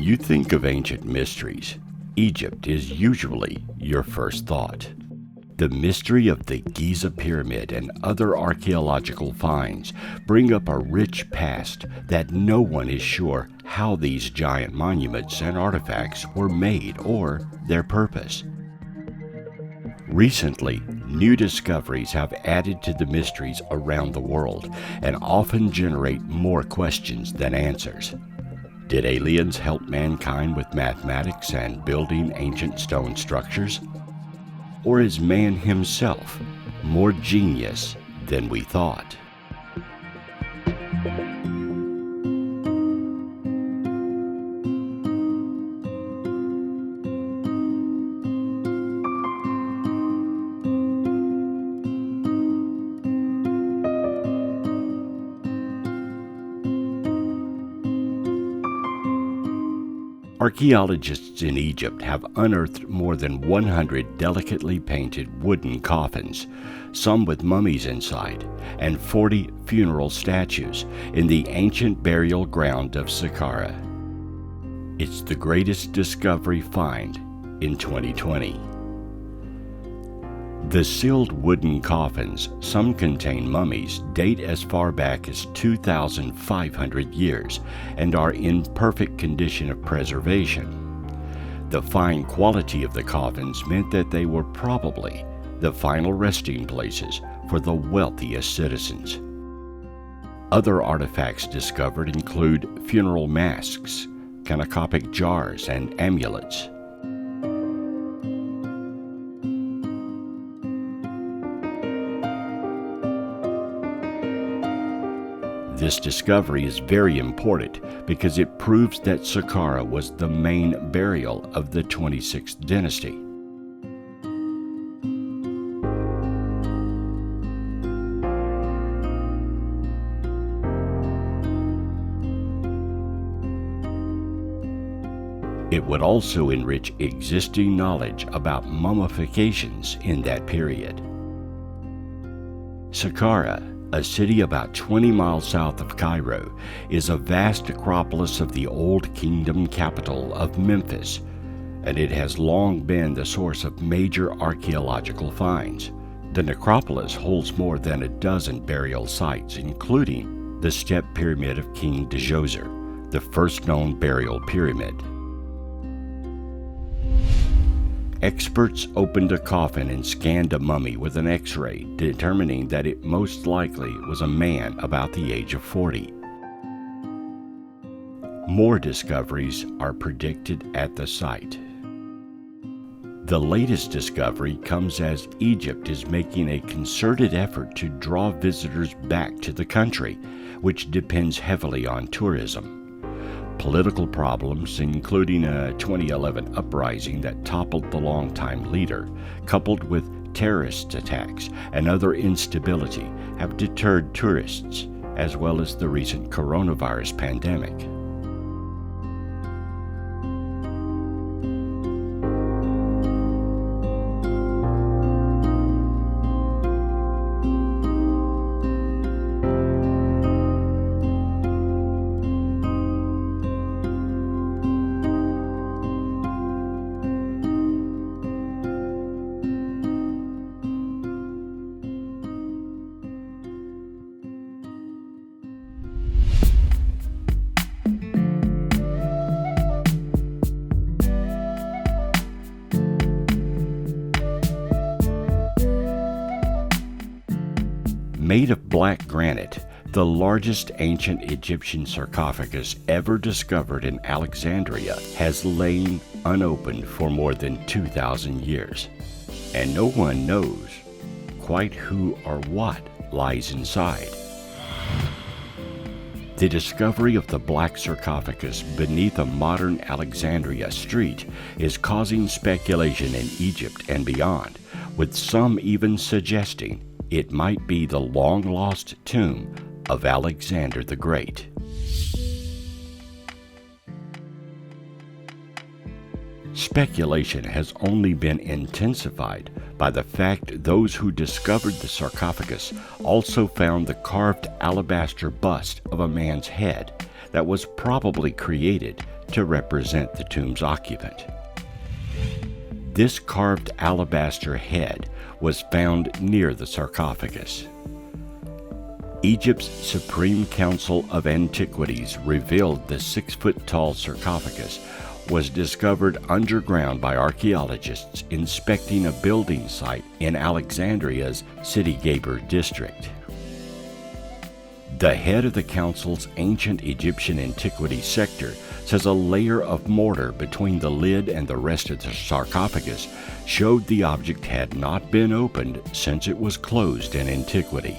you think of ancient mysteries, Egypt is usually your first thought. The mystery of the Giza pyramid and other archaeological finds bring up a rich past that no one is sure how these giant monuments and artifacts were made or their purpose. Recently, new discoveries have added to the mysteries around the world and often generate more questions than answers. Did aliens help mankind with mathematics and building ancient stone structures? Or is man himself more genius than we thought? Archaeologists in Egypt have unearthed more than 100 delicately painted wooden coffins, some with mummies inside, and 40 funeral statues in the ancient burial ground of Saqqara. It's the greatest discovery find in 2020. The sealed wooden coffins, some contain mummies, date as far back as 2,500 years and are in perfect condition of preservation. The fine quality of the coffins meant that they were probably the final resting places for the wealthiest citizens. Other artifacts discovered include funeral masks, canopic jars, and amulets. This discovery is very important because it proves that Saqqara was the main burial of the 26th dynasty. It would also enrich existing knowledge about mummifications in that period. Saqqara, a city about 20 miles south of Cairo, is a vast necropolis of the Old Kingdom capital of Memphis, and it has long been the source of major archaeological finds. The necropolis holds more than a dozen burial sites, including the Step Pyramid of King Djoser, the first known burial pyramid. Experts opened a coffin and scanned a mummy with an X-ray, determining that it most likely was a man about the age of 40. More discoveries are predicted at the site. The latest discovery comes as Egypt is making a concerted effort to draw visitors back to the country, which depends heavily on tourism. Political problems, including a 2011 uprising that toppled the longtime leader, coupled with terrorist attacks and other instability, have deterred tourists, as well as the recent coronavirus pandemic. Made of black granite, the largest ancient Egyptian sarcophagus ever discovered in Alexandria has lain unopened for more than 2,000 years, and no one knows quite who or what lies inside. The discovery of the black sarcophagus beneath a modern Alexandria street is causing speculation in Egypt and beyond, with some even suggesting it might be the long-lost tomb of Alexander the Great. Speculation has only been intensified by the fact those who discovered the sarcophagus also found the carved alabaster bust of a man's head that was probably created to represent the tomb's occupant. This carved alabaster head was found near the sarcophagus. Egypt's Supreme Council of Antiquities revealed the 6-foot-tall sarcophagus was discovered underground by archaeologists inspecting a building site in Alexandria's City Ghaber district. The head of the council's ancient Egyptian antiquity sector says a layer of mortar between the lid and the rest of the sarcophagus showed the object had not been opened since it was closed in antiquity.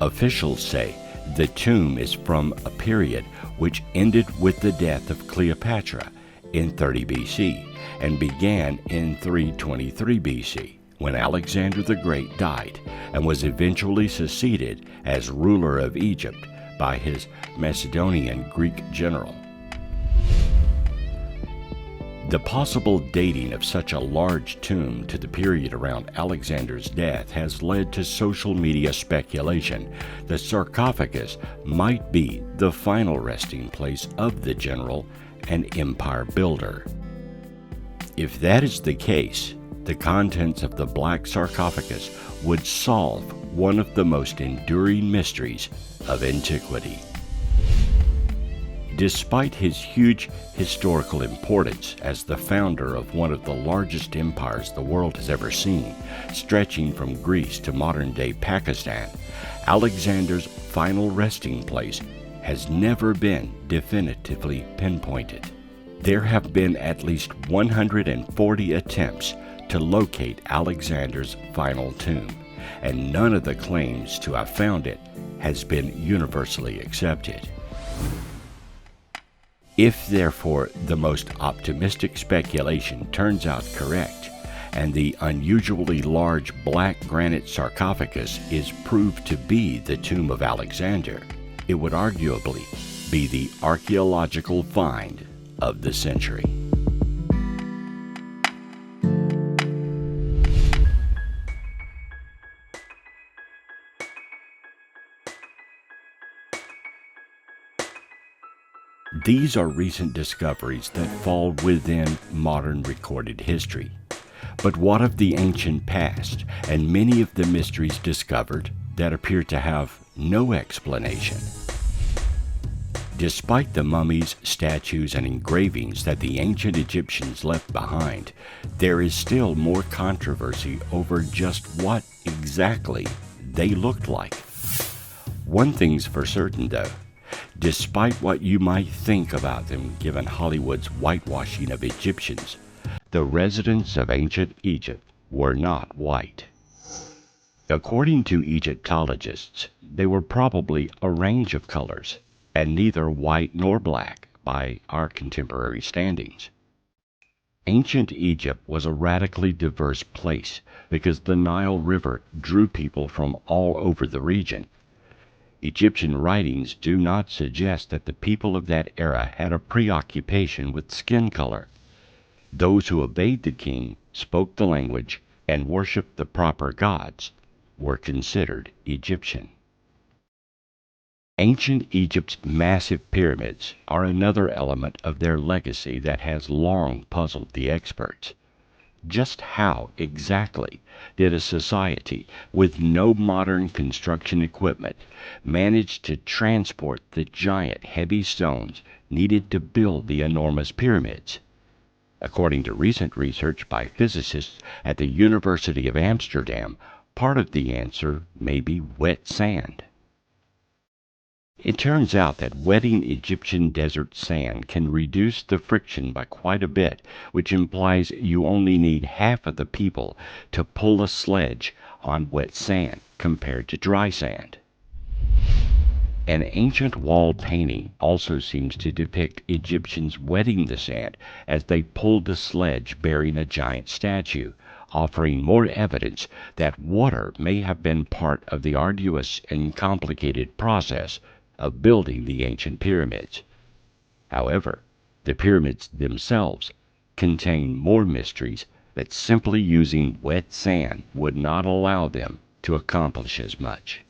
Officials say the tomb is from a period which ended with the death of Cleopatra in 30 BC and began in 323 BC, when Alexander the Great died and was eventually succeeded as ruler of Egypt by his Macedonian Greek general. The possible dating of such a large tomb to the period around Alexander's death has led to social media speculation the sarcophagus might be the final resting place of the general and empire builder. If that is the case, the contents of the black sarcophagus would solve one of the most enduring mysteries of antiquity. Despite his huge historical importance as the founder of one of the largest empires the world has ever seen, stretching from Greece to modern-day Pakistan, Alexander's final resting place has never been definitively pinpointed. There have been at least 140 attempts to locate Alexander's final tomb, and none of the claims to have found it has been universally accepted. If, therefore, the most optimistic speculation turns out correct, and the unusually large black granite sarcophagus is proved to be the tomb of Alexander, it would arguably be the archaeological find of the century. These are recent discoveries that fall within modern recorded history. But what of the ancient past and many of the mysteries discovered that appear to have no explanation? Despite the mummies, statues, and engravings that the ancient Egyptians left behind, there is still more controversy over just what exactly they looked like. One thing's for certain, though. Despite what you might think about them given Hollywood's whitewashing of Egyptians, the residents of ancient Egypt were not white. According to Egyptologists, they were probably a range of colors, and neither white nor black by our contemporary standings. Ancient Egypt was a radically diverse place because the Nile River drew people from all over the region. Egyptian writings do not suggest that the people of that era had a preoccupation with skin color. Those who obeyed the king, spoke the language, and worshipped the proper gods were considered Egyptian. Ancient Egypt's massive pyramids are another element of their legacy that has long puzzled the experts. Just how exactly did a society with no modern construction equipment manage to transport the giant heavy stones needed to build the enormous pyramids? According to recent research by physicists at the University of Amsterdam, part of the answer may be wet sand. It turns out that wetting Egyptian desert sand can reduce the friction by quite a bit, which implies you only need half of the people to pull a sledge on wet sand compared to dry sand. An ancient wall painting also seems to depict Egyptians wetting the sand as they pulled a sledge bearing a giant statue, offering more evidence that water may have been part of the arduous and complicated process of building the ancient pyramids. However, the pyramids themselves contain more mysteries that simply using wet sand would not allow them to accomplish as much.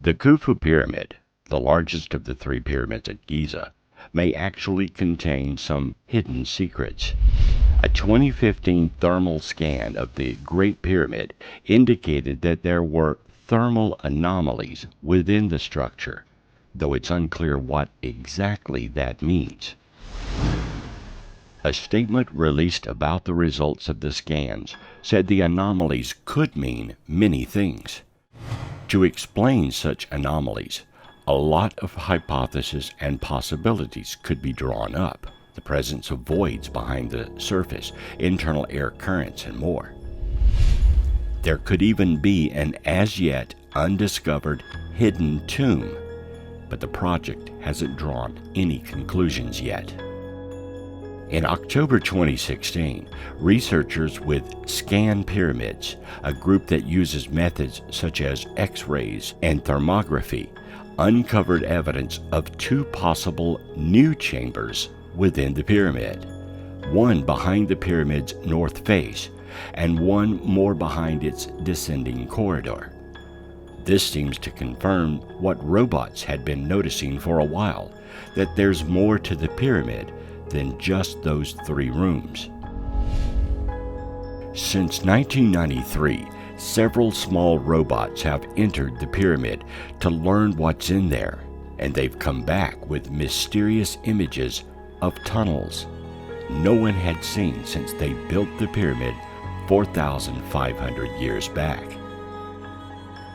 The Khufu Pyramid, the largest of the three pyramids at Giza, may actually contain some hidden secrets. A 2015 thermal scan of the Great Pyramid indicated that there were thermal anomalies within the structure, though it's unclear what exactly that means. A statement released about the results of the scans said the anomalies could mean many things. To explain such anomalies, a lot of hypotheses and possibilities could be drawn up. The presence of voids behind the surface, internal air currents, and more. There could even be an as-yet undiscovered hidden tomb, but the project hasn't drawn any conclusions yet. In October 2016, researchers with Scan Pyramids, a group that uses methods such as X-rays and thermography, uncovered evidence of two possible new chambers within the pyramid, one behind the pyramid's north face and one more behind its descending corridor. This seems to confirm what robots had been noticing for a while, that there's more to the pyramid than just those three rooms. Since 1993, several small robots have entered the pyramid to learn what's in there, and they've come back with mysterious images of tunnels no one had seen since they built the pyramid 4,500 years back.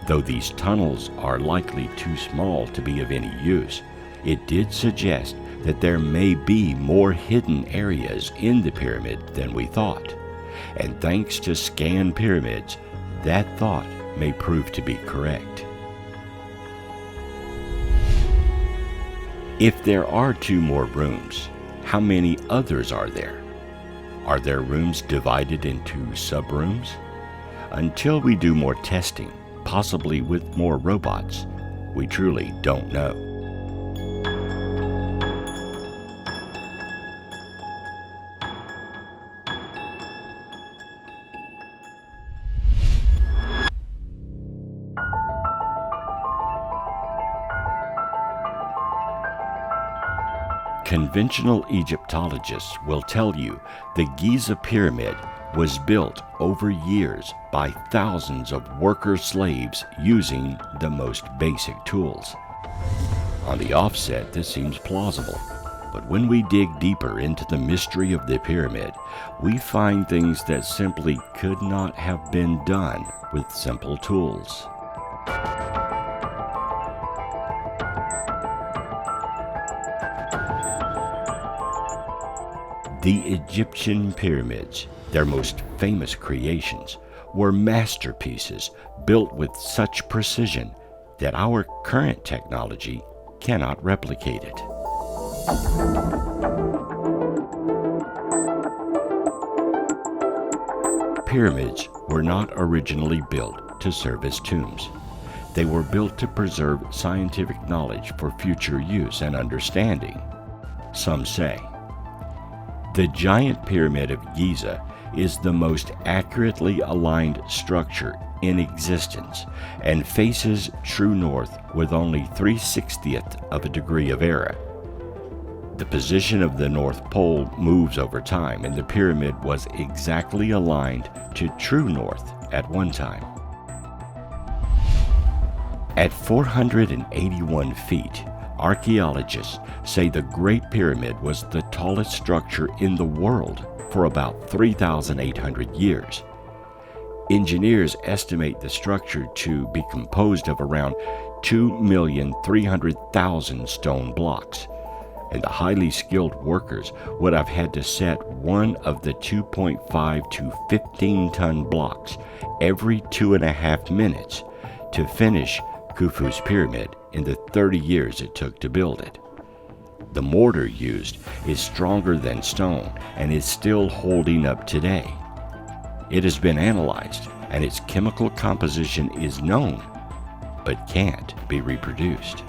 Though these tunnels are likely too small to be of any use, it did suggest that there may be more hidden areas in the pyramid than we thought, and thanks to Scan Pyramids, that thought may prove to be correct. If there are two more rooms, how many others are there? Are there rooms divided into sub-rooms? Until we do more testing, possibly with more robots, we truly don't know. Conventional Egyptologists will tell you the Giza pyramid was built over years by thousands of worker slaves using the most basic tools. On the offset, this seems plausible, but when we dig deeper into the mystery of the pyramid, we find things that simply could not have been done with simple tools. The Egyptian pyramids, their most famous creations, were masterpieces built with such precision that our current technology cannot replicate it. Pyramids were not originally built to serve as tombs. They were built to preserve scientific knowledge for future use and understanding, some say. The giant pyramid of Giza is the most accurately aligned structure in existence and faces true north with only 3/60th of a degree of error. The position of the North Pole moves over time, and the pyramid was exactly aligned to true north at one time. At 481 feet, archaeologists say the Great Pyramid was the tallest structure in the world for about 3,800 years. Engineers estimate the structure to be composed of around 2,300,000 stone blocks, and the highly skilled workers would have had to set one of the 2.5 to 15-ton blocks every 2.5 minutes to finish Khufu's pyramid in the 30 years it took to build it. The mortar used is stronger than stone and is still holding up today. It has been analyzed and its chemical composition is known, but can't be reproduced.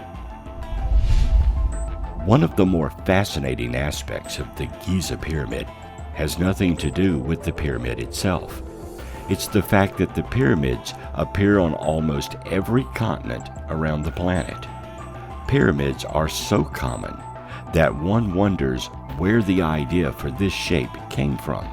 One of the more fascinating aspects of the Giza pyramid has nothing to do with the pyramid itself. It's the fact that the pyramids appear on almost every continent around the planet. Pyramids are so common that one wonders where the idea for this shape came from.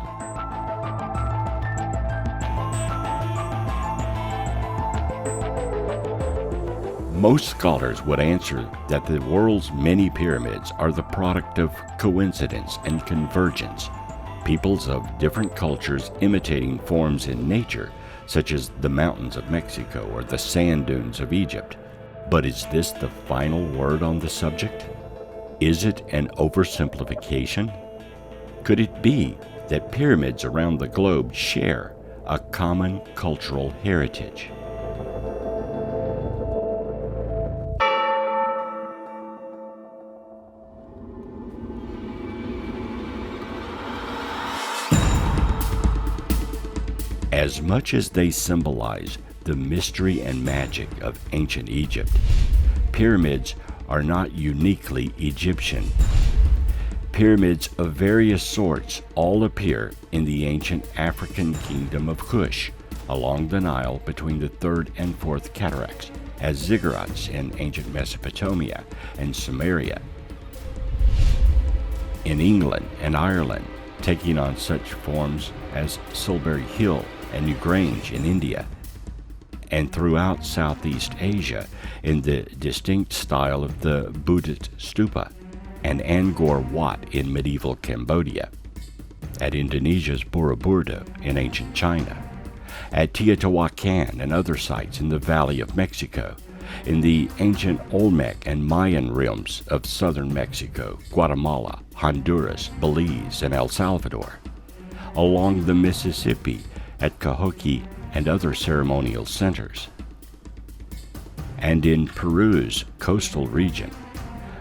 Most scholars would answer that the world's many pyramids are the product of coincidence and convergence, peoples of different cultures imitating forms in nature, such as the mountains of Mexico or the sand dunes of Egypt. But is this the final word on the subject? Is it an oversimplification? Could it be that pyramids around the globe share a common cultural heritage? As much as they symbolize the mystery and magic of ancient Egypt, pyramids are not uniquely Egyptian. Pyramids of various sorts all appear in the ancient African kingdom of Kush, along the Nile between the third and fourth cataracts, as ziggurats in ancient Mesopotamia and Sumeria. In England and Ireland, taking on such forms as Silbury Hill and Newgrange in India, and throughout Southeast Asia in the distinct style of the Buddhist stupa and Angkor Wat in medieval Cambodia, at Indonesia's Borobudur in ancient China, at Teotihuacan and other sites in the Valley of Mexico, in the ancient Olmec and Mayan realms of southern Mexico, Guatemala, Honduras, Belize, and El Salvador, along the Mississippi at Cahokia and other ceremonial centers, and in Peru's coastal region,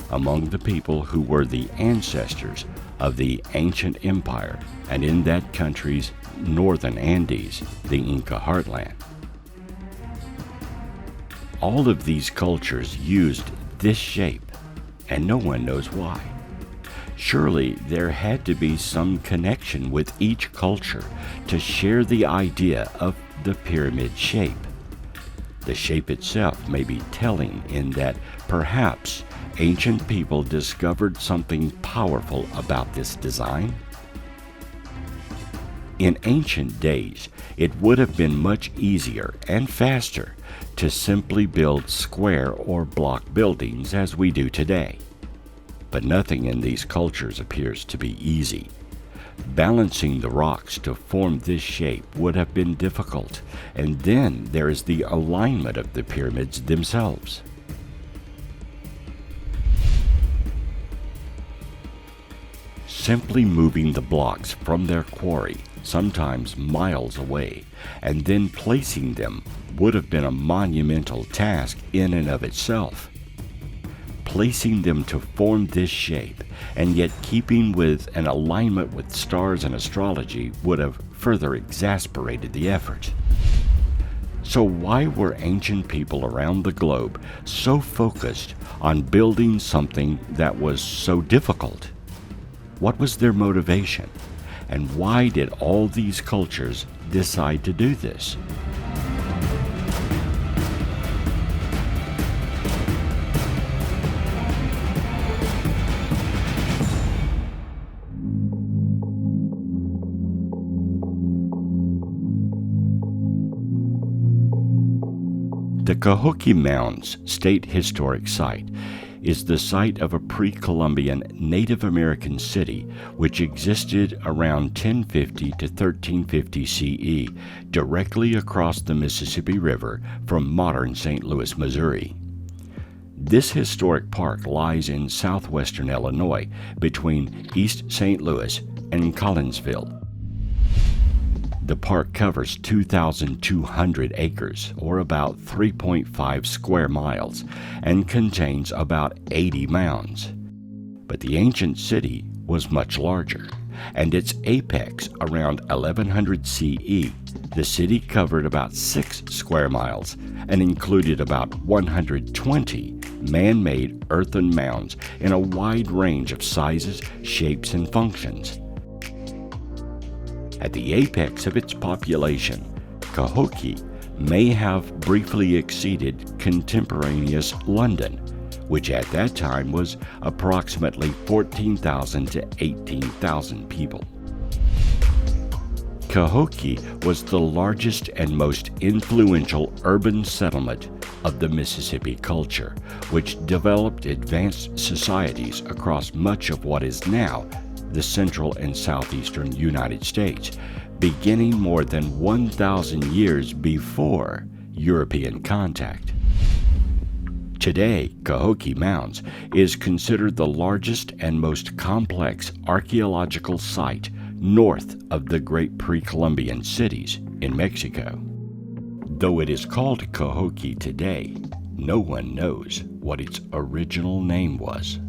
among the people who were the ancestors of the ancient empire, and in that country's northern Andes, the Inca heartland. All of these cultures used this shape, and no one knows why. Surely there had to be some connection with each culture to share the idea of the pyramid shape. The shape itself may be telling in that perhaps ancient people discovered something powerful about this design. In ancient days, it would have been much easier and faster to simply build square or block buildings as we do today. But nothing in these cultures appears to be easy. Balancing the rocks to form this shape would have been difficult, and then there is the alignment of the pyramids themselves. Simply moving the blocks from their quarry, sometimes miles away, and then placing them would have been a monumental task in and of itself. Placing them to form this shape, and yet keeping with an alignment with stars and astrology, would have further exasperated the effort. So why were ancient people around the globe so focused on building something that was so difficult? What was their motivation? And why did all these cultures decide to do this? The Cahokia Mounds State Historic Site is the site of a pre-Columbian Native American city which existed around 1050 to 1350 CE, directly across the Mississippi River from modern St. Louis, Missouri. This historic park lies in southwestern Illinois between East St. Louis and Collinsville. The park covers 2,200 acres, or about 3.5 square miles, and contains about 80 mounds. But the ancient city was much larger, and its apex around 1100 CE, the city covered about 6 square miles and included about 120 man-made earthen mounds in a wide range of sizes, shapes, and functions. At the apex of its population, Cahokia may have briefly exceeded contemporaneous London, which at that time was approximately 14,000 to 18,000 people. Cahokia was the largest and most influential urban settlement of the Mississippi culture, which developed advanced societies across much of what is now the central and southeastern United States, beginning more than 1,000 years before European contact. Today, Cahokia Mounds is considered the largest and most complex archaeological site north of the great pre-Columbian cities in Mexico. Though it is called Cahokia today, no one knows what its original name was.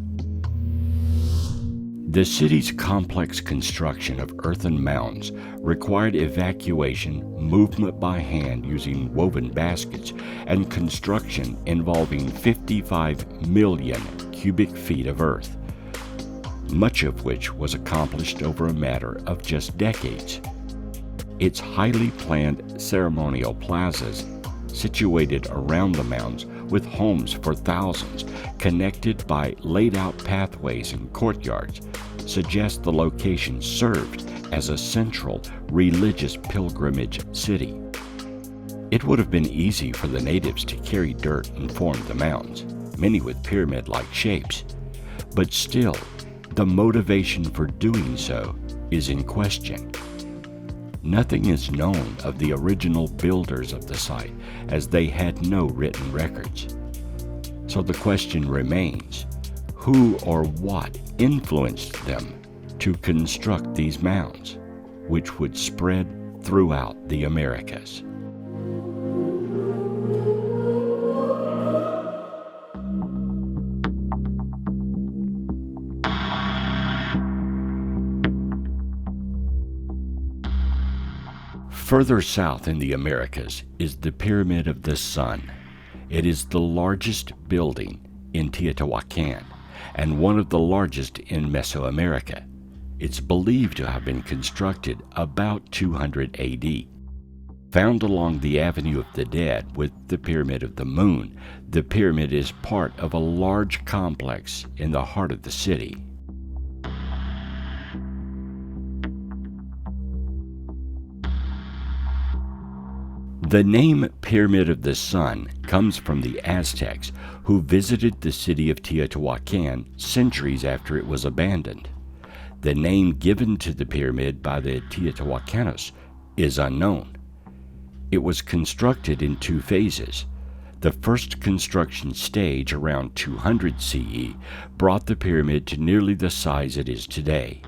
The city's complex construction of earthen mounds required evacuation, movement by hand using woven baskets, and construction involving 55 million cubic feet of earth, much of which was accomplished over a matter of just decades. Its highly planned ceremonial plazas, situated around the mounds with homes for thousands, connected by laid-out pathways and courtyards, suggest the location served as a central religious pilgrimage city. It would have been easy for the natives to carry dirt and form the mounds, many with pyramid-like shapes, but still, the motivation for doing so is in question. Nothing is known of the original builders of the site, as they had no written records. So the question remains, who or what influenced them to construct these mounds, which would spread throughout the Americas? Further south in the Americas is the Pyramid of the Sun. It is the largest building in Teotihuacan and one of the largest in Mesoamerica. It's believed to have been constructed about 200 AD. Found along the Avenue of the Dead with the Pyramid of the Moon, the pyramid is part of a large complex in the heart of the city. The name Pyramid of the Sun comes from the Aztecs, who visited the city of Teotihuacan centuries after it was abandoned. The name given to the pyramid by the Teotihuacanos is unknown. It was constructed in two phases. The first construction stage, around 200 CE, brought the pyramid to nearly the size it is today.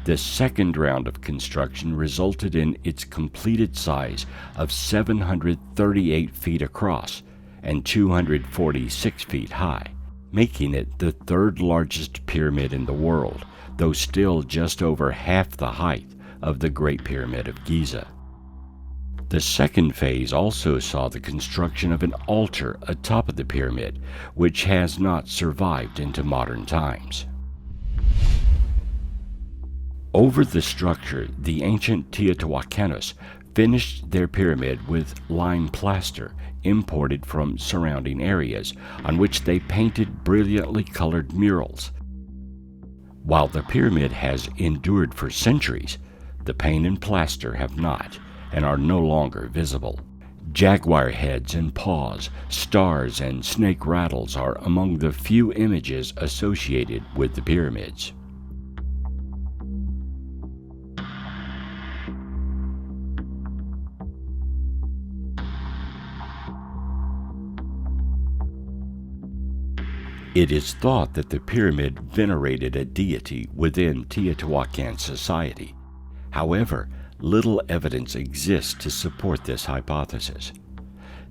The second round of construction resulted in its completed size of 738 feet across and 246 feet high, making it the third largest pyramid in the world, though still just over half the height of the Great Pyramid of Giza. The second phase also saw the construction of an altar atop of the pyramid, which has not survived into modern times. Over the structure, the ancient Teotihuacanos finished their pyramid with lime plaster imported from surrounding areas, on which they painted brilliantly colored murals. While the pyramid has endured for centuries, the paint and plaster have not and are no longer visible. Jaguar heads and paws, stars and snake rattles are among the few images associated with the pyramids. It is thought that the pyramid venerated a deity within Teotihuacan society. However, little evidence exists to support this hypothesis.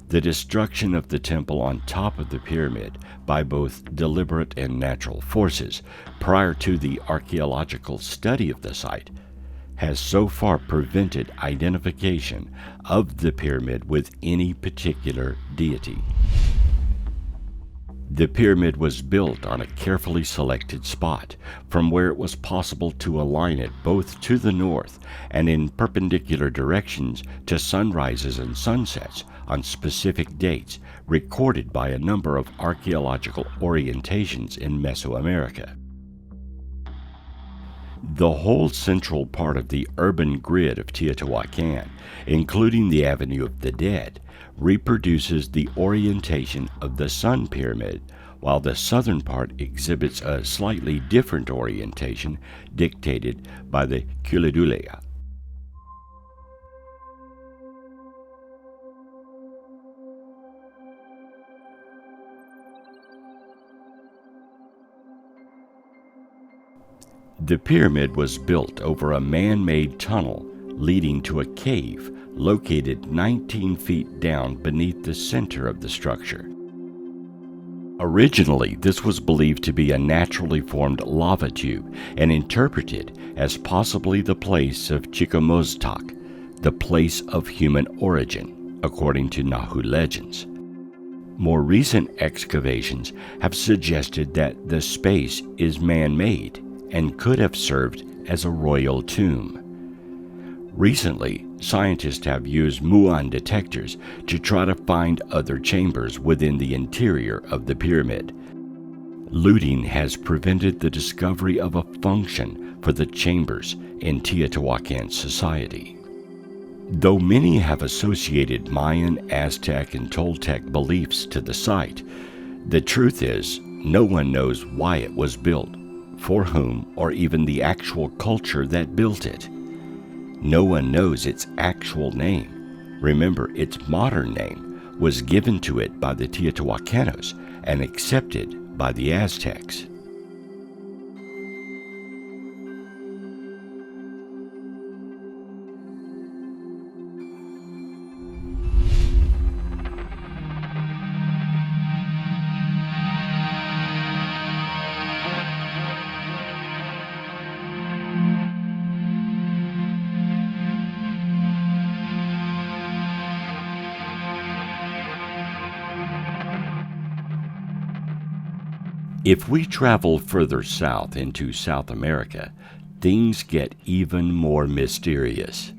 The destruction of the temple on top of the pyramid by both deliberate and natural forces prior to the archaeological study of the site has so far prevented identification of the pyramid with any particular deity. The pyramid was built on a carefully selected spot, from where it was possible to align it both to the north and in perpendicular directions to sunrises and sunsets on specific dates recorded by a number of archaeological orientations in Mesoamerica. The whole central part of the urban grid of Teotihuacan, including the Avenue of the Dead, reproduces the orientation of the Sun Pyramid, while the southern part exhibits a slightly different orientation dictated by the Culedulia. The pyramid was built over a man-made tunnel leading to a cave located 19 feet down beneath the center of the structure. Originally, this was believed to be a naturally formed lava tube and interpreted as possibly the place of Chikamoztoc, the place of human origin, according to Nahu legends. More recent excavations have suggested that the space is man-made and could have served as a royal tomb. Recently, scientists have used muon detectors to try to find other chambers within the interior of the pyramid. Looting has prevented the discovery of a function for the chambers in Teotihuacan society. Though many have associated Mayan, Aztec, and Toltec beliefs to the site, the truth is no one knows why it was built, for whom, or even the actual culture that built it. No one knows its actual name. Remember, its modern name was given to it by the Teotihuacanos and accepted by the Aztecs. If we travel further south into South America, things get even more mysterious.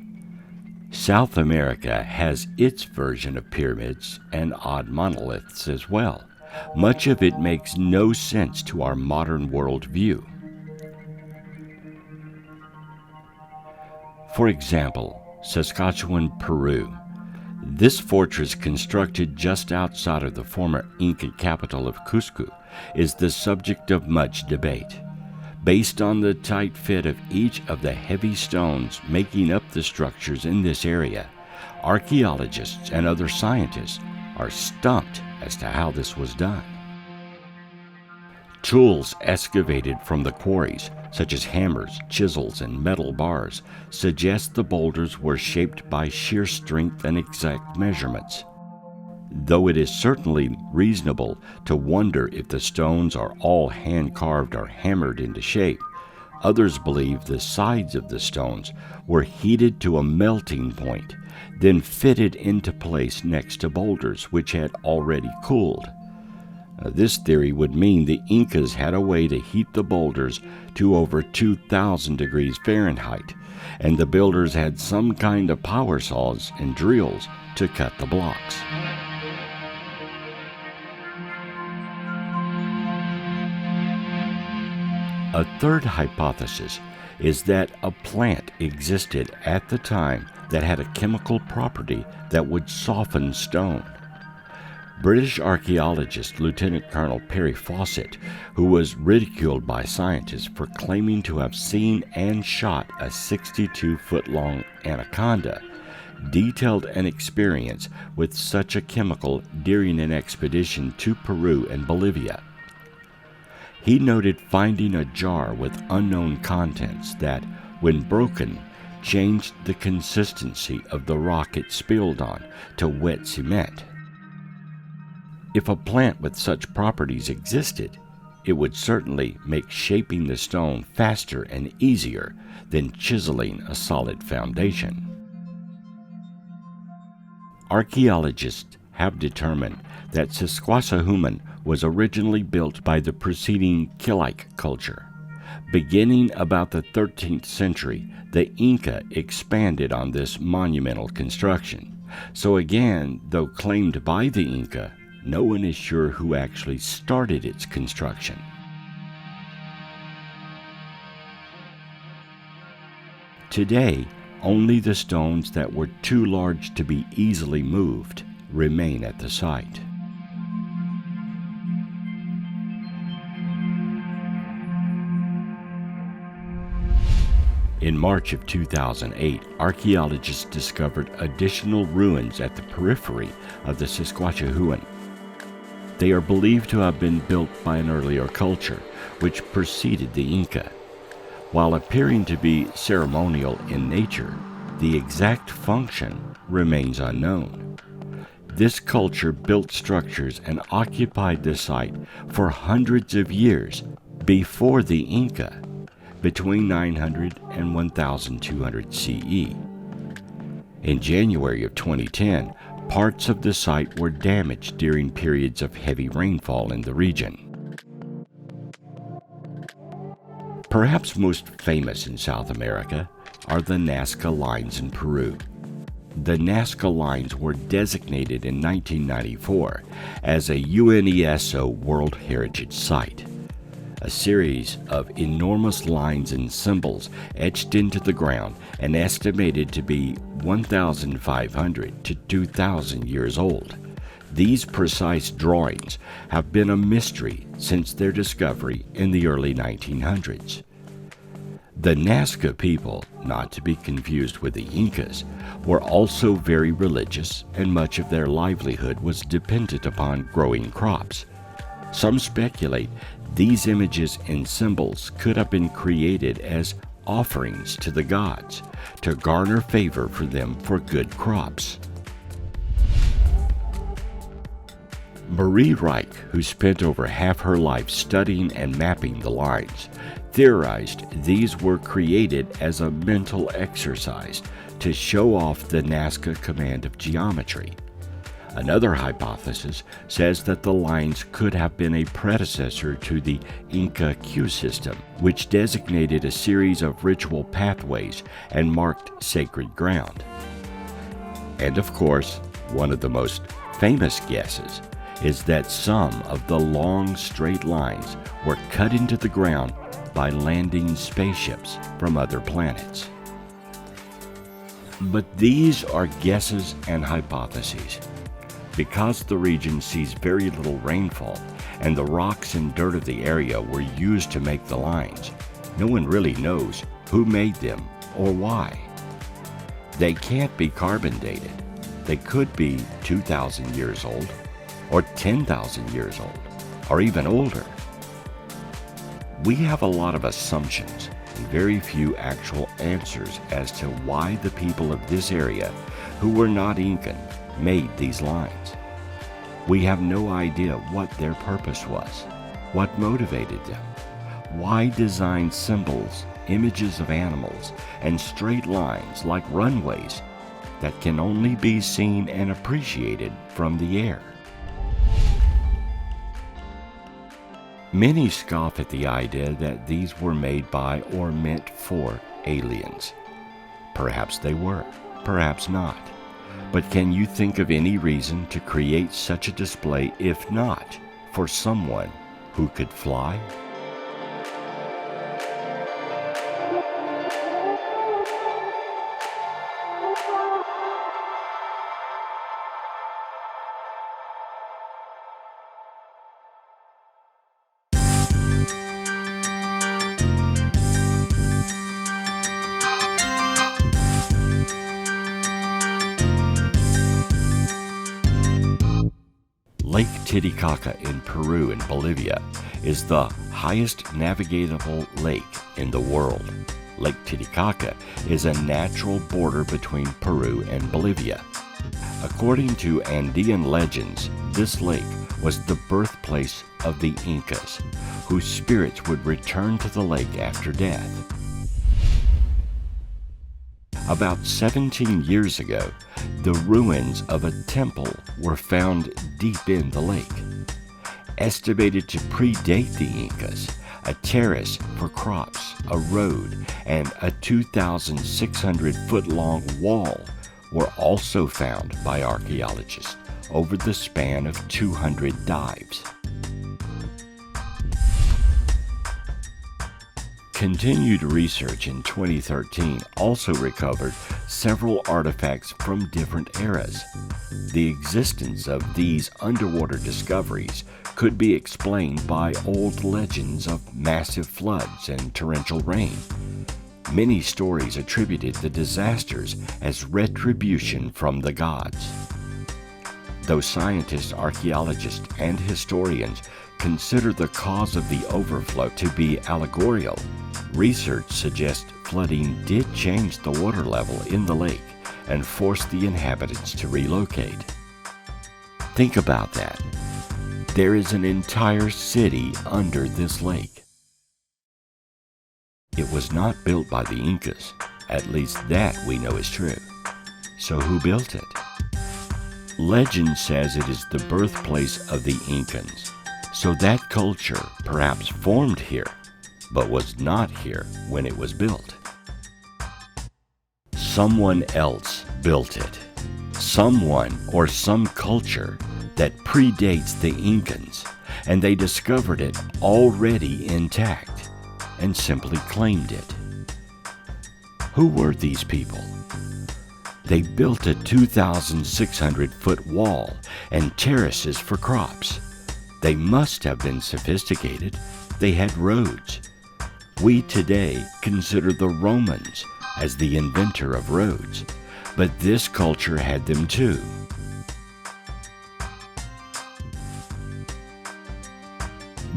South America has its version of pyramids and odd monoliths as well. Much of it makes no sense to our modern world view. For example, Saskatchewan, Peru. This fortress, constructed just outside of the former Inca capital of Cusco, is the subject of much debate. Based on the tight fit of each of the heavy stones making up the structures in this area, archaeologists and other scientists are stumped as to how this was done. Tools excavated from the quarries, such as hammers, chisels, and metal bars, suggest the boulders were shaped by sheer strength and exact measurements. Though it is certainly reasonable to wonder if the stones are all hand-carved or hammered into shape, others believe the sides of the stones were heated to a melting point, then fitted into place next to boulders which had already cooled. This theory would mean the Incas had a way to heat the boulders to over 2,000 degrees Fahrenheit, and the builders had some kind of power saws and drills to cut the blocks. A third hypothesis is that a plant existed at the time that had a chemical property that would soften stone. British archaeologist Lieutenant Colonel Perry Fawcett, who was ridiculed by scientists for claiming to have seen and shot a 62-foot-long anaconda, detailed an experience with such a chemical during an expedition to Peru and Bolivia. He noted finding a jar with unknown contents that, when broken, changed the consistency of the rock it spilled on to wet cement. If a plant with such properties existed, it would certainly make shaping the stone faster and easier than chiseling a solid foundation. Archaeologists have determined that Saskatchewan was originally built by the preceding Kilike culture. Beginning about the 13th century, the Inca expanded on this monumental construction. So again, though claimed by the Inca, no one is sure who actually started its construction. Today, only the stones that were too large to be easily moved remain at the site. In March of 2008, archaeologists discovered additional ruins at the periphery of the Saskatchewan. They are believed to have been built by an earlier culture, which preceded the Inca. While appearing to be ceremonial in nature, the exact function remains unknown. This culture built structures and occupied the site for hundreds of years before the Inca, between 900 and 1200 CE. In January of 2010, parts of the site were damaged during periods of heavy rainfall in the region. Perhaps most famous in South America are the Nazca lines in Peru. The Nazca lines were designated in 1994 as a UNESCO World Heritage Site. A series of enormous lines and symbols etched into the ground and estimated to be 1,500 to 2,000 years old. These precise drawings have been a mystery since their discovery in the early 1900s. The Nazca people, not to be confused with the Incas, were also very religious, and much of their livelihood was dependent upon growing crops. Some speculate these images and symbols could have been created as offerings to the gods to garner favor for them for good crops. Piri Reis, who spent over half her life studying and mapping the lines, theorized these were created as a mental exercise to show off the Nazca command of geometry. Another hypothesis says that the lines could have been a predecessor to the Inca Q system, which designated a series of ritual pathways and marked sacred ground. And of course, one of the most famous guesses is that some of the long straight lines were cut into the ground by landing spaceships from other planets. But these are guesses and hypotheses. Because the region sees very little rainfall and the rocks and dirt of the area were used to make the lines, no one really knows who made them or why. They can't be carbon dated. They could be 2,000 years old, or 10,000 years old, or even older. We have a lot of assumptions and very few actual answers as to why the people of this area, who were not Incan, made these lines. We have no idea what their purpose was, what motivated them, why design symbols, images of animals, and straight lines like runways that can only be seen and appreciated from the air. Many scoff at the idea that these were made by or meant for aliens. Perhaps they were, perhaps not. But can you think of any reason to create such a display if not for someone who could fly? Lake Titicaca in Peru and Bolivia is the highest navigable lake in the world. Lake Titicaca is a natural border between Peru and Bolivia. According to Andean legends, this lake was the birthplace of the Incas, whose spirits would return to the lake after death. About 17 years ago, the ruins of a temple were found deep in the lake. estimated to predate the Incas. A terrace for crops, a road, and a 2,600-foot-long wall were also found by archaeologists over the span of 200 dives. Continued research in 2013 also recovered several artifacts from different eras. The existence of these underwater discoveries could be explained by old legends of massive floods and torrential rain. Many stories attributed the disasters as retribution from the gods. Though scientists, archaeologists, and historians consider the cause of the overflow to be allegorical, research suggests flooding did change the water level in the lake and force the inhabitants to relocate. Think about that. There is an entire city under this lake. It was not built by the Incas. At least that we know is true. So who built it? Legend says it is the birthplace of the Incans. So that culture perhaps formed here, but was not here when it was built. Someone else built it. Someone or some culture that predates the Incans, and they discovered it already intact and simply claimed it. Who were these people? They built a 2,600-foot wall and terraces for crops. They must have been sophisticated. They had roads. We today consider the Romans as the inventor of roads, but this culture had them too.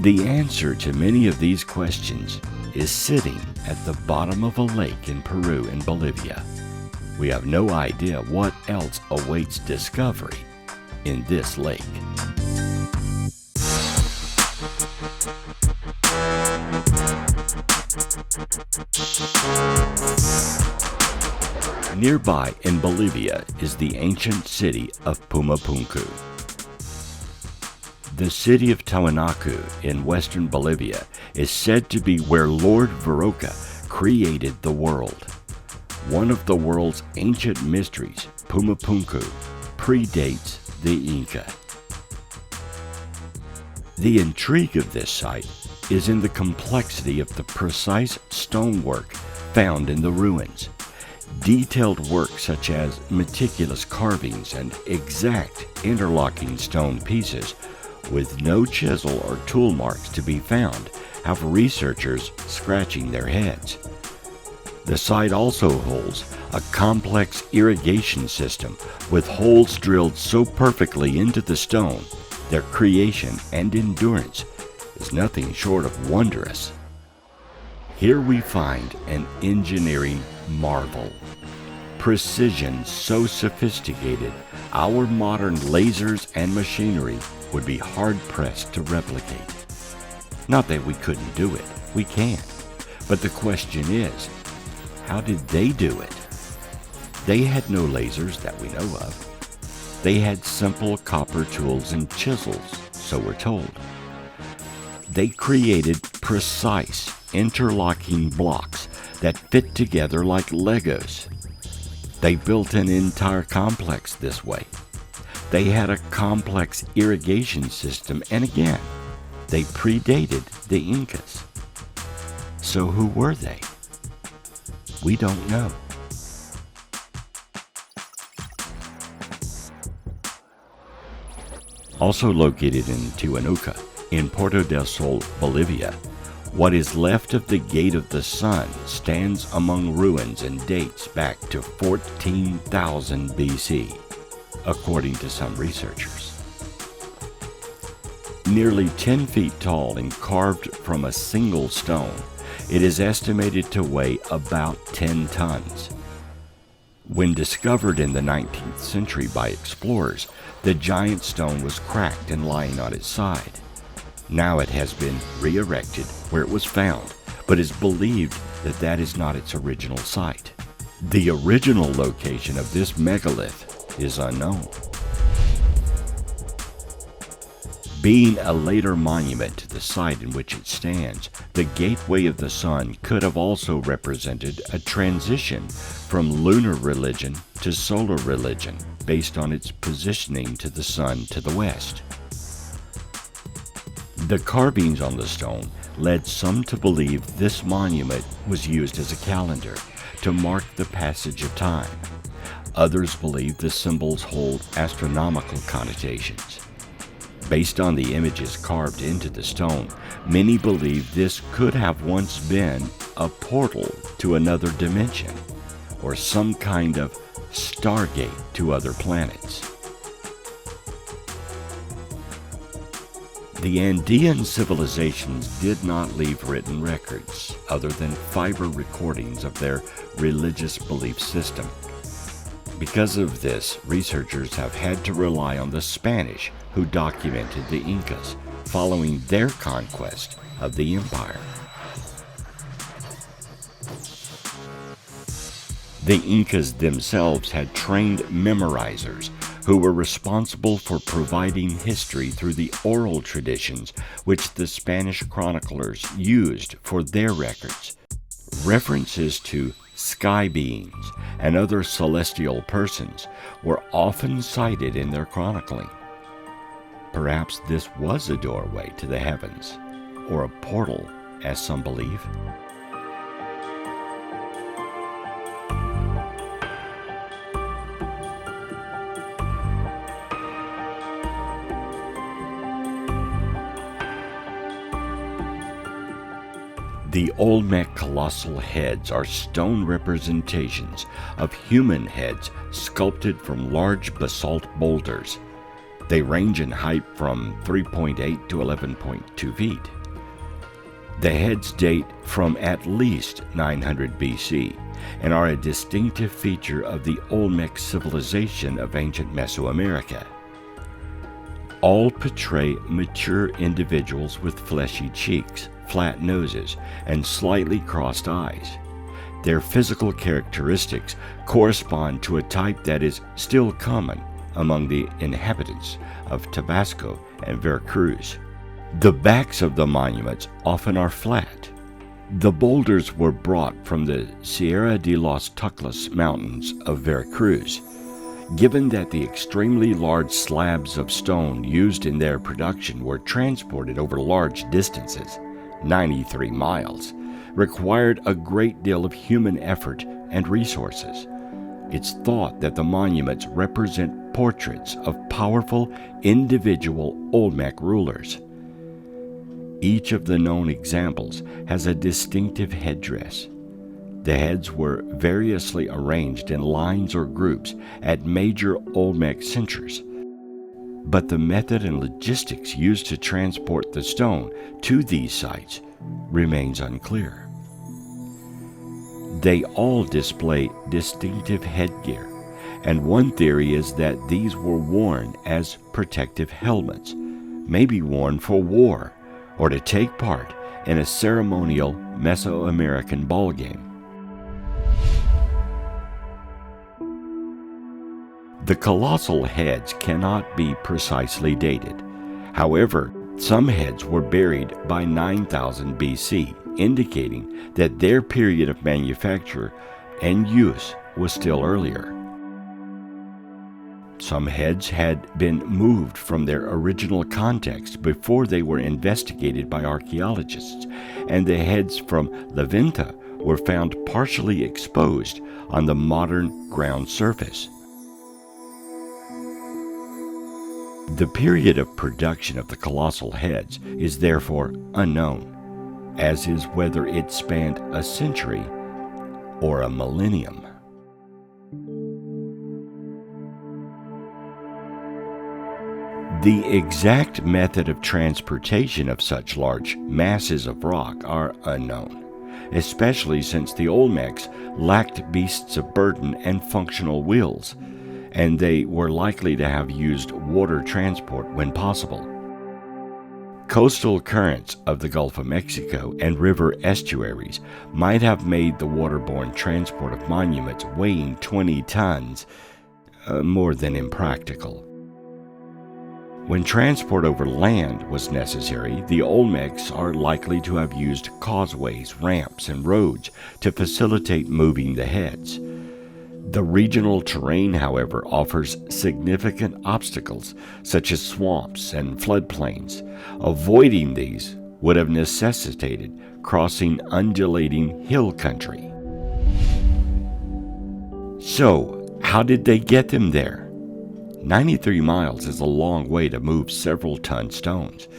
The answer to many of these questions is sitting at the bottom of a lake in Peru and Bolivia. We have no idea what else awaits discovery in this lake. Nearby in Bolivia is the ancient city of Pumapunku. The city of Tiwanaku in western Bolivia is said to be where Lord Veroka created the world. One of the world's ancient mysteries, Pumapunku, predates the Inca. The intrigue of this site is in the complexity of the precise stonework found in the ruins. Detailed work such as meticulous carvings and exact interlocking stone pieces with no chisel or tool marks to be found have researchers scratching their heads. The site also holds a complex irrigation system with holes drilled so perfectly into the stone, their creation and endurance is nothing short of wondrous. Here we find an engineering marvel. Precision so sophisticated, our modern lasers and machinery would be hard-pressed to replicate. Not that we couldn't do it, we can. But the question is, how did they do it? They had no lasers that we know of. They had simple copper tools and chisels, so we're told. They created precise interlocking blocks that fit together like Legos. They built an entire complex this way. They had a complex irrigation system, and again, they predated the Incas. So who were they? We don't know. Also located in Teotihuacan, in Puerto del Sol, Bolivia, what is left of the Gate of the Sun stands among ruins and dates back to 14,000 BC, according to some researchers. Nearly 10 feet tall and carved from a single stone, it is estimated to weigh about 10 tons. When discovered in the 19th century by explorers, the giant stone was cracked and lying on its side. Now it has been re-erected where it was found, but is believed that that is not its original site. The original location of this megalith is unknown. Being a later monument to the site in which it stands, the Gateway of the Sun could have also represented a transition from lunar religion to solar religion based on its positioning to the sun to the west. The carvings on the stone led some to believe this monument was used as a calendar to mark the passage of time. Others believe the symbols hold astronomical connotations. Based on the images carved into the stone, many believe this could have once been a portal to another dimension, or some kind of stargate to other planets. The Andean civilizations did not leave written records other than fiber recordings of their religious belief system. Because of this, researchers have had to rely on the Spanish, who documented the Incas following their conquest of the empire. The Incas themselves had trained memorizers who were responsible for providing history through the oral traditions which the Spanish chroniclers used for their records. References to sky beings and other celestial persons were often cited in their chronicling. Perhaps this was a doorway to the heavens, or a portal, as some believe. The Olmec colossal heads are stone representations of human heads sculpted from large basalt boulders. They range in height from 3.8 to 11.2 feet. The heads date from at least 900 BC and are a distinctive feature of the Olmec civilization of ancient Mesoamerica. All portray mature individuals with fleshy cheeks, flat noses, and slightly crossed eyes. Their physical characteristics correspond to a type that is still common among the inhabitants of Tabasco and Veracruz. The backs of the monuments often are flat. The boulders were brought from the Sierra de los Tuclas mountains of Veracruz. Given that the extremely large slabs of stone used in their production were transported over large distances, 93 miles, required a great deal of human effort and resources. It's thought that the monuments represent portraits of powerful individual Olmec rulers. Each of the known examples has a distinctive headdress. The heads were variously arranged in lines or groups at major Olmec centers, but the method and logistics used to transport the stone to these sites remains unclear. They all display distinctive headgear, and one theory is that these were worn as protective helmets, maybe worn for war or to take part in a ceremonial Mesoamerican ballgame. The colossal heads cannot be precisely dated. However, some heads were buried by 9000 BC, indicating that their period of manufacture and use was still earlier. Some heads had been moved from their original context before they were investigated by archaeologists, and the heads from Levanta were found partially exposed on the modern ground surface. The period of production of the colossal heads is therefore unknown, as is whether it spanned a century or a millennium. The exact method of transportation of such large masses of rock are unknown, especially since the Olmecs lacked beasts of burden and functional wheels, and they were likely to have used water transport when possible. Coastal currents of the Gulf of Mexico and river estuaries might have made the waterborne transport of monuments weighing 20 tons more than impractical. When transport over land was necessary, the Olmecs are likely to have used causeways, ramps, and roads to facilitate moving the heads. The regional terrain, however, offers significant obstacles, such as swamps and floodplains. Avoiding these would have necessitated crossing undulating hill country. So, how did they get them there? 93 miles is a long way to move several ton stones,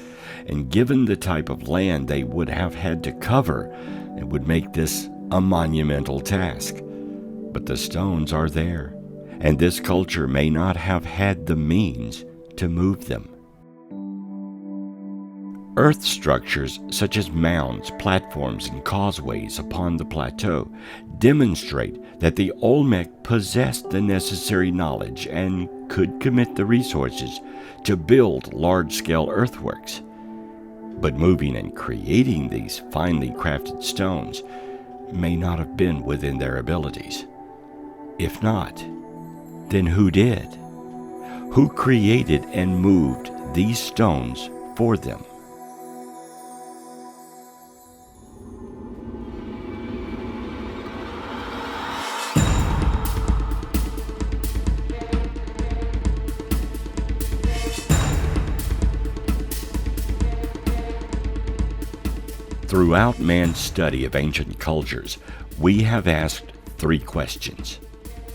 and given the type of land they would have had to cover, it would make this a monumental task. But the stones are there, and this culture may not have had the means to move them. Earth structures such as mounds, platforms, and causeways upon the plateau demonstrate that the Olmec possessed the necessary knowledge and could commit the resources to build large-scale earthworks. But moving and creating these finely crafted stones may not have been within their abilities. If not, then who did? Who created and moved these stones for them? Throughout man's study of ancient cultures, we have asked three questions: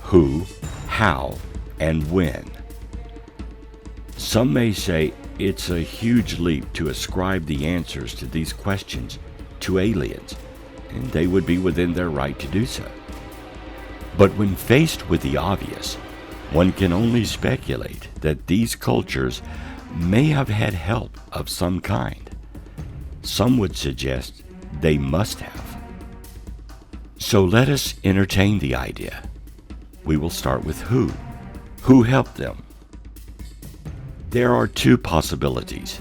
who, how, and when. Some may say it's a huge leap to ascribe the answers to these questions to aliens, and they would be within their right to do so. But when faced with the obvious, one can only speculate that these cultures may have had help of some kind. Some would suggest they must have. So let us entertain the idea. We will start with who. Who helped them? There are two possibilities.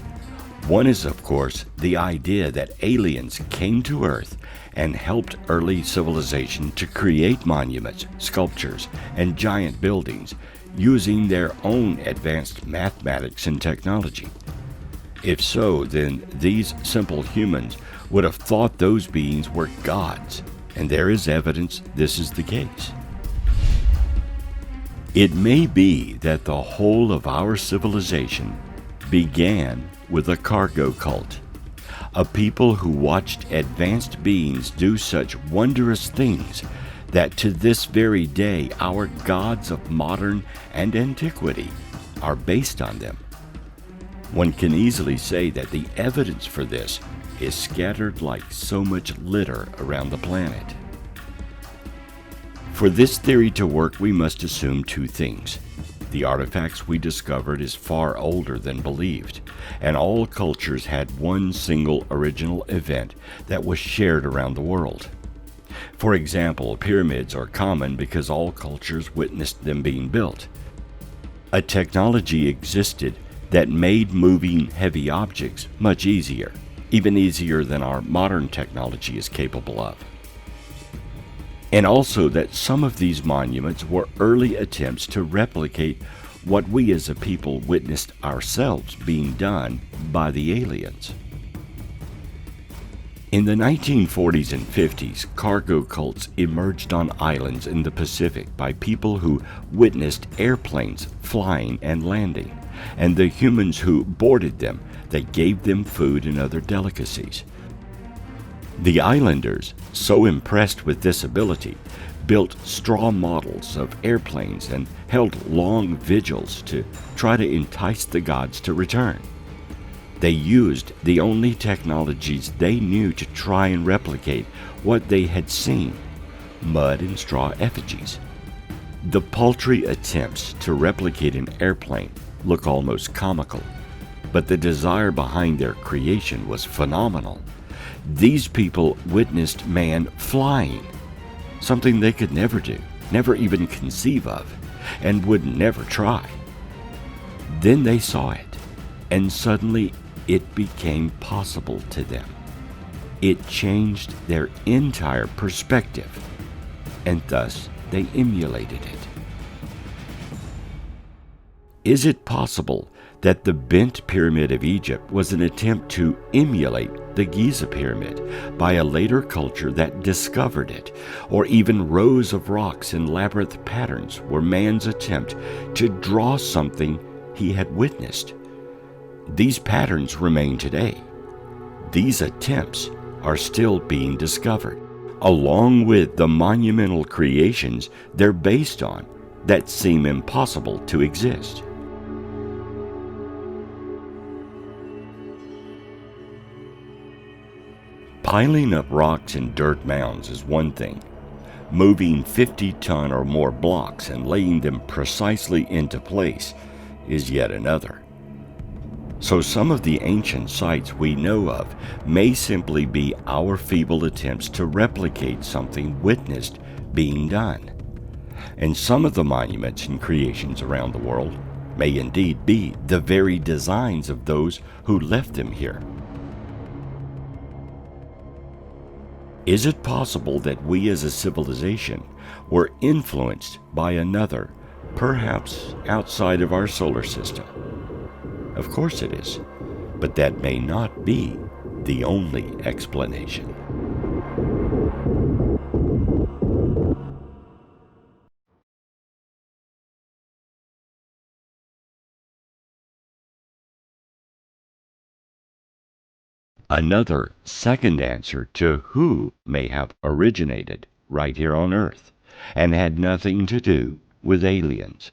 One is, of course, the idea that aliens came to Earth and helped early civilization to create monuments, sculptures, and giant buildings using their own advanced mathematics and technology. If so, then these simple humans would have thought those beings were gods, and there is evidence this is the case. It may be that the whole of our civilization began with a cargo cult, a people who watched advanced beings do such wondrous things that to this very day our gods of modern and antiquity are based on them. One can easily say that the evidence for this is scattered like so much litter around the planet. For this theory to work, we must assume two things. The artifacts we discovered is far older than believed, and all cultures had one single original event that was shared around the world. For example, pyramids are common because all cultures witnessed them being built. A technology existed that made moving heavy objects much easier, even easier than our modern technology is capable of. And also that some of these monuments were early attempts to replicate what we as a people witnessed ourselves being done by the aliens. In the 1940s and 50s, cargo cults emerged on islands in the Pacific by people who witnessed airplanes flying and landing, and the humans who boarded them, they gave them food and other delicacies. The islanders, so impressed with this ability, built straw models of airplanes and held long vigils to try to entice the gods to return. They used the only technologies they knew to try and replicate what they had seen: mud and straw effigies. The paltry attempts to replicate an airplane look almost comical, but the desire behind their creation was phenomenal. These people witnessed man flying, something they could never do, never even conceive of, and would never try. Then they saw it, and suddenly it became possible to them. It changed their entire perspective, and thus they emulated it. Is it possible that the bent pyramid of Egypt was an attempt to emulate the Giza pyramid by a later culture that discovered it, or even rows of rocks in labyrinth patterns were man's attempt to draw something he had witnessed. These patterns remain today. These attempts are still being discovered, along with the monumental creations they're based on that seem impossible to exist. Piling up rocks in dirt mounds is one thing. Moving 50-ton or more blocks and laying them precisely into place is yet another. So some of the ancient sites we know of may simply be our feeble attempts to replicate something witnessed being done. And some of the monuments and creations around the world may indeed be the very designs of those who left them here. Is it possible that we as a civilization were influenced by another, perhaps outside of our solar system? Of course it is, but that may not be the only explanation. Another second answer to who may have originated right here on Earth and had nothing to do with aliens.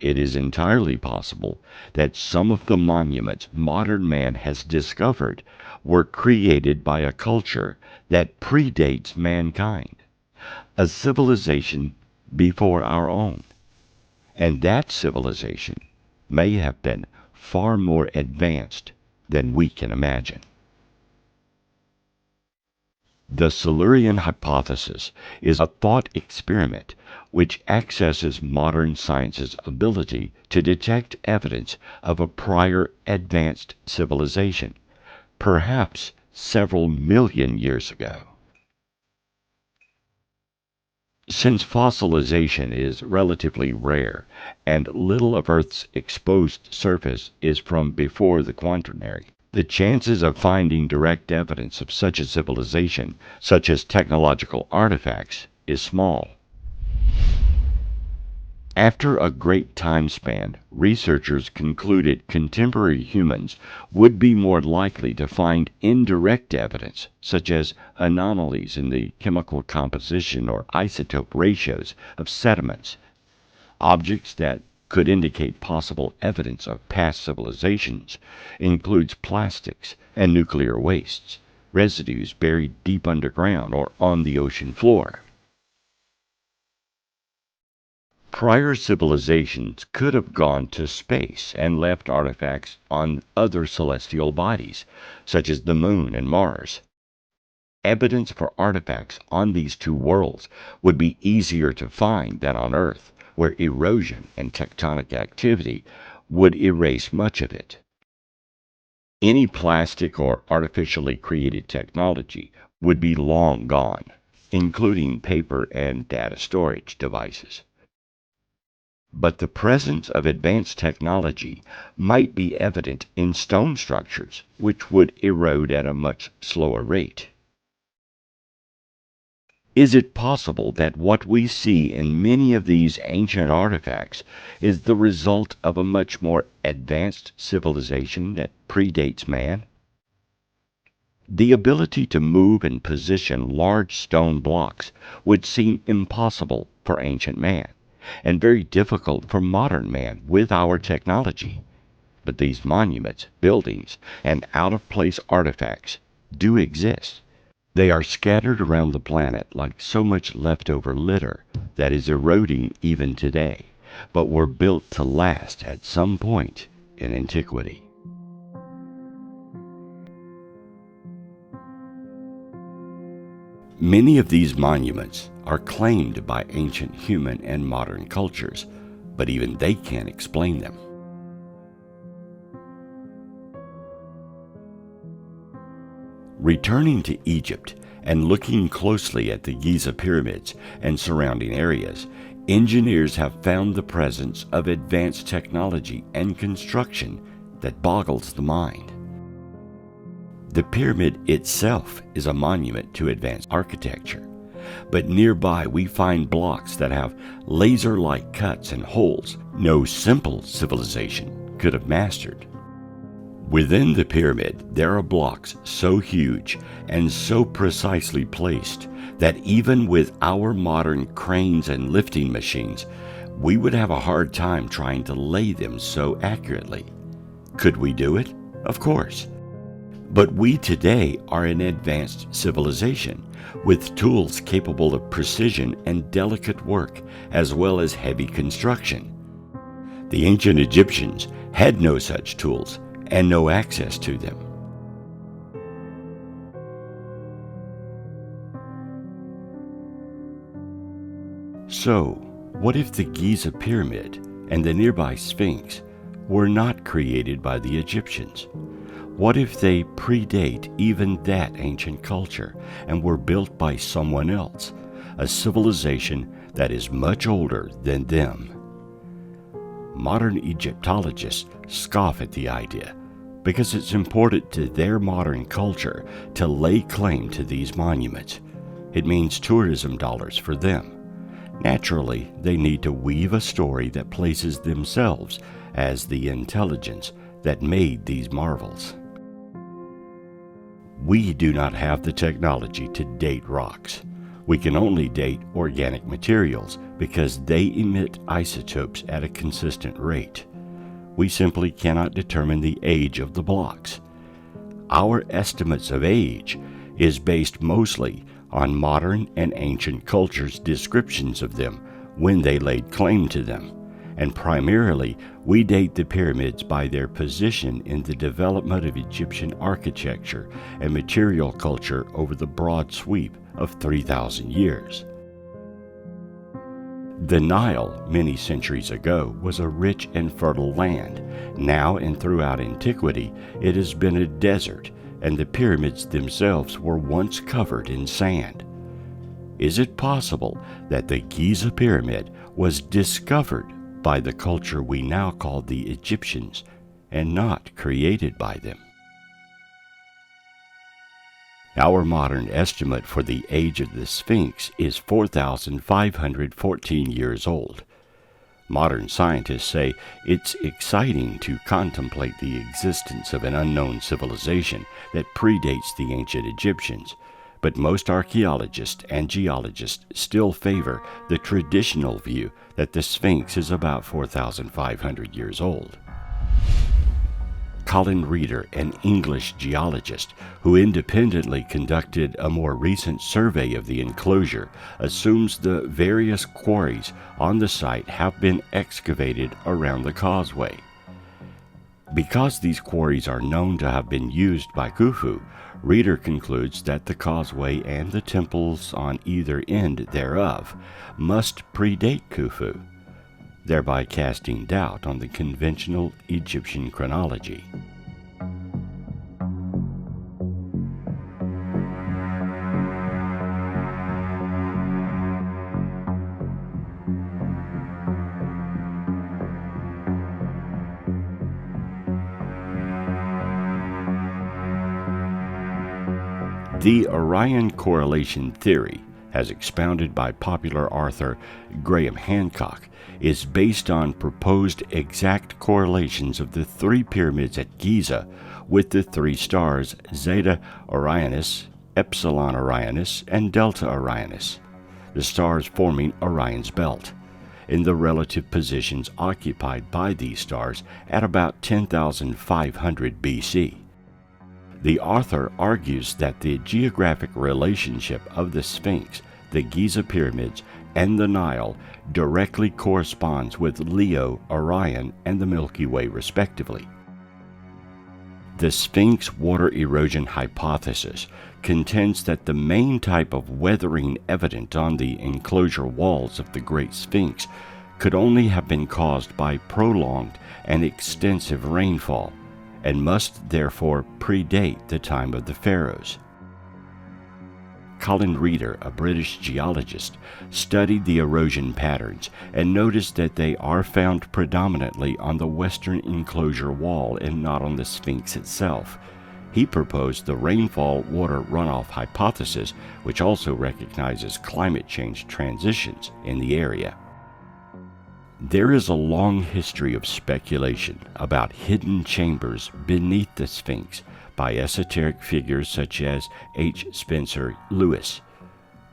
It is entirely possible that some of the monuments modern man has discovered were created by a culture that predates mankind, a civilization before our own. And that civilization may have been far more advanced than we can imagine. The Silurian hypothesis is a thought experiment which accesses modern science's ability to detect evidence of a prior advanced civilization, perhaps several million years ago. Since fossilization is relatively rare and little of Earth's exposed surface is from before the Quaternary, the chances of finding direct evidence of such a civilization, such as technological artifacts, is small. After a great time span, researchers concluded contemporary humans would be more likely to find indirect evidence, such as anomalies in the chemical composition or isotope ratios of sediments, objects that could indicate possible evidence of past civilizations includes plastics and nuclear wastes, residues buried deep underground or on the ocean floor. Prior civilizations could have gone to space and left artifacts on other celestial bodies, such as the Moon and Mars. Evidence for artifacts on these two worlds would be easier to find than on Earth, where erosion and tectonic activity would erase much of it. Any plastic or artificially created technology would be long gone, including paper and data storage devices. But the presence of advanced technology might be evident in stone structures, which would erode at a much slower rate. Is it possible that what we see in many of these ancient artifacts is the result of a much more advanced civilization that predates man? The ability to move and position large stone blocks would seem impossible for ancient man, and very difficult for modern man with our technology. But these monuments, buildings, and out-of-place artifacts do exist. They are scattered around the planet like so much leftover litter that is eroding even today, but were built to last at some point in antiquity. Many of these monuments are claimed by ancient human and modern cultures, but even they can't explain them. Returning to Egypt And looking closely at the Giza pyramids and surrounding areas, engineers have found the presence of advanced technology and construction that boggles the mind. The pyramid itself is a monument to advanced architecture, but nearby we find blocks that have laser-like cuts and holes no simple civilization could have mastered. Within the pyramid, there are blocks so huge and so precisely placed that even with our modern cranes and lifting machines, we would have a hard time trying to lay them so accurately. Could we do it? Of course. But we today are an advanced civilization with tools capable of precision and delicate work as well as heavy construction. The ancient Egyptians had no such tools and no access to them. So, what if the Giza pyramid and the nearby Sphinx were not created by the Egyptians? What if they predate even that ancient culture and were built by someone else, a civilization that is much older than them? Modern Egyptologists scoff at the idea because it's important to their modern culture to lay claim to these monuments. It means tourism dollars for them. Naturally, they need to weave a story that places themselves as the intelligence that made these marvels. We do not have the technology to date rocks. We can only date organic materials because they emit isotopes at a consistent rate. We simply cannot determine the age of the blocks. Our estimates of age is based mostly on modern and ancient cultures' descriptions of them when they laid claim to them, and primarily we date the pyramids by their position in the development of Egyptian architecture and material culture over the broad sweep of 3,000 years. The Nile, many centuries ago, was a rich and fertile land. Now and throughout antiquity, it has been a desert, and the pyramids themselves were once covered in sand. Is it possible that the Giza pyramid was discovered by the culture we now call the Egyptians and not created by them? Our modern estimate for the age of the Sphinx is 4,514 years old. Modern scientists say it's exciting to contemplate the existence of an unknown civilization that predates the ancient Egyptians, but most archaeologists and geologists still favor the traditional view that the Sphinx is about 4,500 years old. Colin Reeder, an English geologist who independently conducted a more recent survey of the enclosure, assumes the various quarries on the site have been excavated around the causeway. Because these quarries are known to have been used by Khufu, Reeder concludes that the causeway and the temples on either end thereof must predate Khufu, thereby casting doubt on the conventional Egyptian chronology. The Orion correlation theory, as expounded by popular author Graham Hancock, is based on proposed exact correlations of the three pyramids at Giza with the three stars Zeta Orionis, Epsilon Orionis, and Delta Orionis, the stars forming Orion's belt, in the relative positions occupied by these stars at about 10,500 BC. The author argues that the geographic relationship of the Sphinx, the Giza pyramids, and the Nile directly corresponds with Leo, Orion, and the Milky Way respectively. The Sphinx water erosion hypothesis contends that the main type of weathering evident on the enclosure walls of the Great Sphinx could only have been caused by prolonged and extensive rainfall, and must therefore predate the time of the pharaohs. Colin Reeder, a British geologist, studied the erosion patterns and noticed that they are found predominantly on the western enclosure wall and not on the Sphinx itself. He proposed the rainfall water runoff hypothesis, which also recognizes climate change transitions in the area. There is a long history of speculation about hidden chambers beneath the Sphinx by esoteric figures such as H. Spencer Lewis.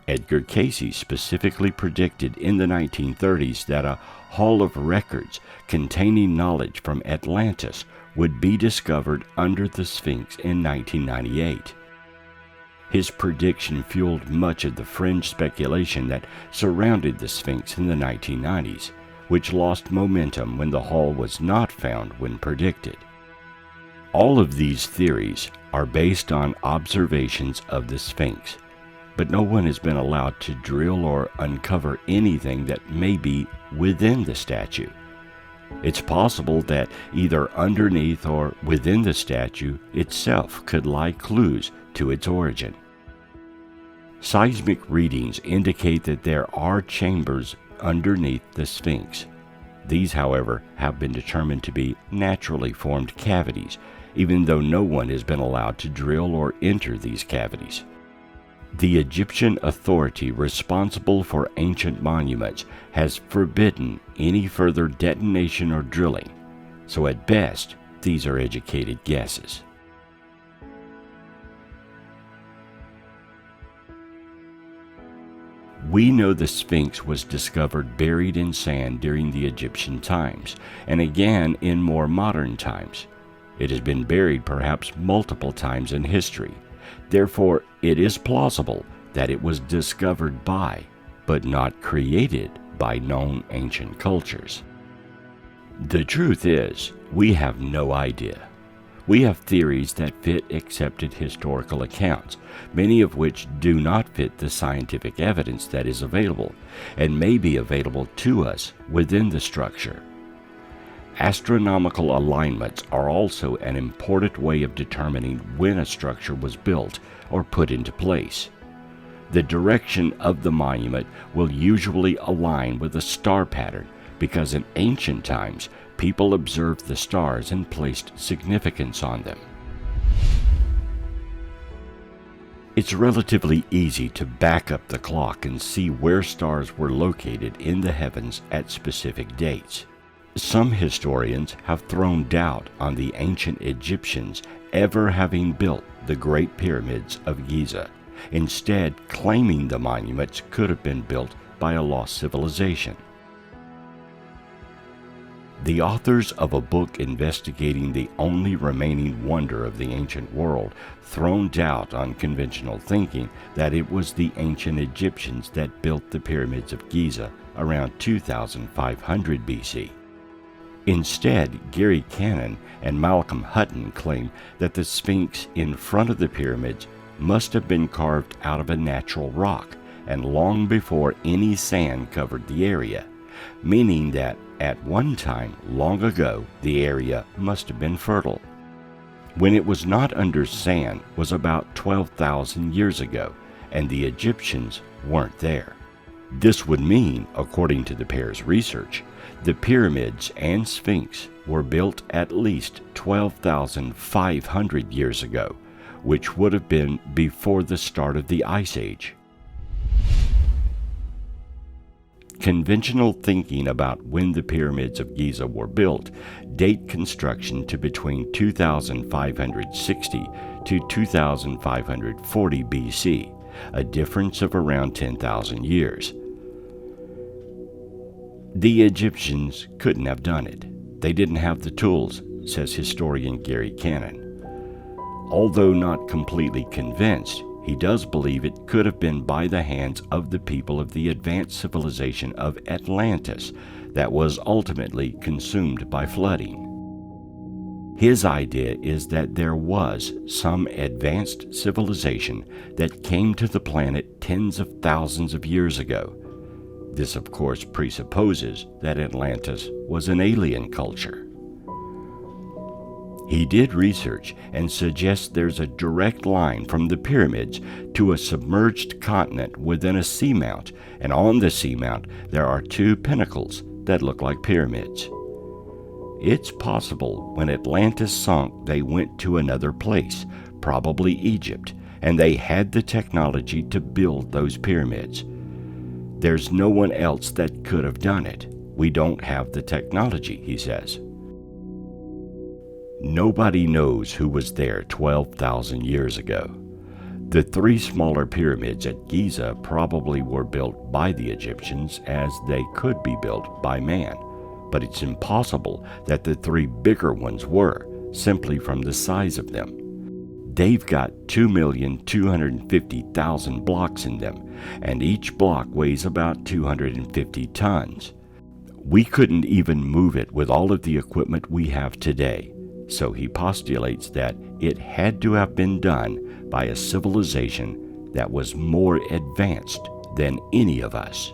Edgar Cayce specifically predicted in the 1930s that a hall of records containing knowledge from Atlantis would be discovered under the Sphinx in 1998. His prediction fueled much of the fringe speculation that surrounded the Sphinx in the 1990s, which lost momentum when the hall was not found when predicted. All of these theories are based on observations of the Sphinx, but no one has been allowed to drill or uncover anything that may be within the statue. It's possible that either underneath or within the statue itself could lie clues to its origin. Seismic readings indicate that there are chambers underneath the Sphinx. These, however, have been determined to be naturally formed cavities, even though no one has been allowed to drill or enter these cavities. The Egyptian authority responsible for ancient monuments has forbidden any further detonation or drilling, so at best, these are educated guesses. We know the Sphinx was discovered buried in sand during the Egyptian times, and again in more modern times. It has been buried perhaps multiple times in history. Therefore, it is plausible that it was discovered by, but not created by, known ancient cultures. The truth is, we have no idea. We have theories that fit accepted historical accounts, many of which do not fit the scientific evidence that is available, and may be available to us within the structure. Astronomical alignments are also an important way of determining when a structure was built or put into place. The direction of the monument will usually align with a star pattern because in ancient times, people observed the stars and placed significance on them. It's relatively easy to back up the clock and see where stars were located in the heavens at specific dates. Some historians have thrown doubt on the ancient Egyptians ever having built the Great Pyramids of Giza, instead claiming the monuments could have been built by a lost civilization. The authors of a book investigating the only remaining wonder of the ancient world thrown doubt on conventional thinking that it was the ancient Egyptians that built the pyramids of Giza around 2500 BC. Instead, Gary Cannon and Malcolm Hutton claim that the Sphinx in front of the pyramids must have been carved out of a natural rock and long before any sand covered the area, meaning that at one time long ago the area must have been fertile. When it was not under sand was about 12,000 years ago, and the Egyptians weren't there. This would mean, according to the pair's research, the pyramids and Sphinx were built at least 12,500 years ago, which would have been before the start of the Ice Age. Conventional thinking about when the pyramids of Giza were built date construction to between 2560 to 2540 BC, a difference of around 10,000 years. The Egyptians couldn't have done it. They didn't have the tools, says historian Gary Cannon. Although not completely convinced, he does believe it could have been by the hands of the people of the advanced civilization of Atlantis that was ultimately consumed by flooding. His idea is that there was some advanced civilization that came to the planet tens of thousands of years ago. This, of course, presupposes that Atlantis was an alien culture. He did research and suggests there's a direct line from the pyramids to a submerged continent within a seamount, and on the seamount there are two pinnacles that look like pyramids. It's possible when Atlantis sunk they went to another place, probably Egypt, and they had the technology to build those pyramids. There's no one else that could have done it. We don't have the technology, he says. Nobody knows who was there 12,000 years ago. The three smaller pyramids at Giza probably were built by the Egyptians as they could be built by man, but it's impossible that the three bigger ones were, simply from the size of them. They've got 2,250,000 blocks in them, and each block weighs about 250 tons. We couldn't even move it with all of the equipment we have today, so he postulates that it had to have been done by a civilization that was more advanced than any of us.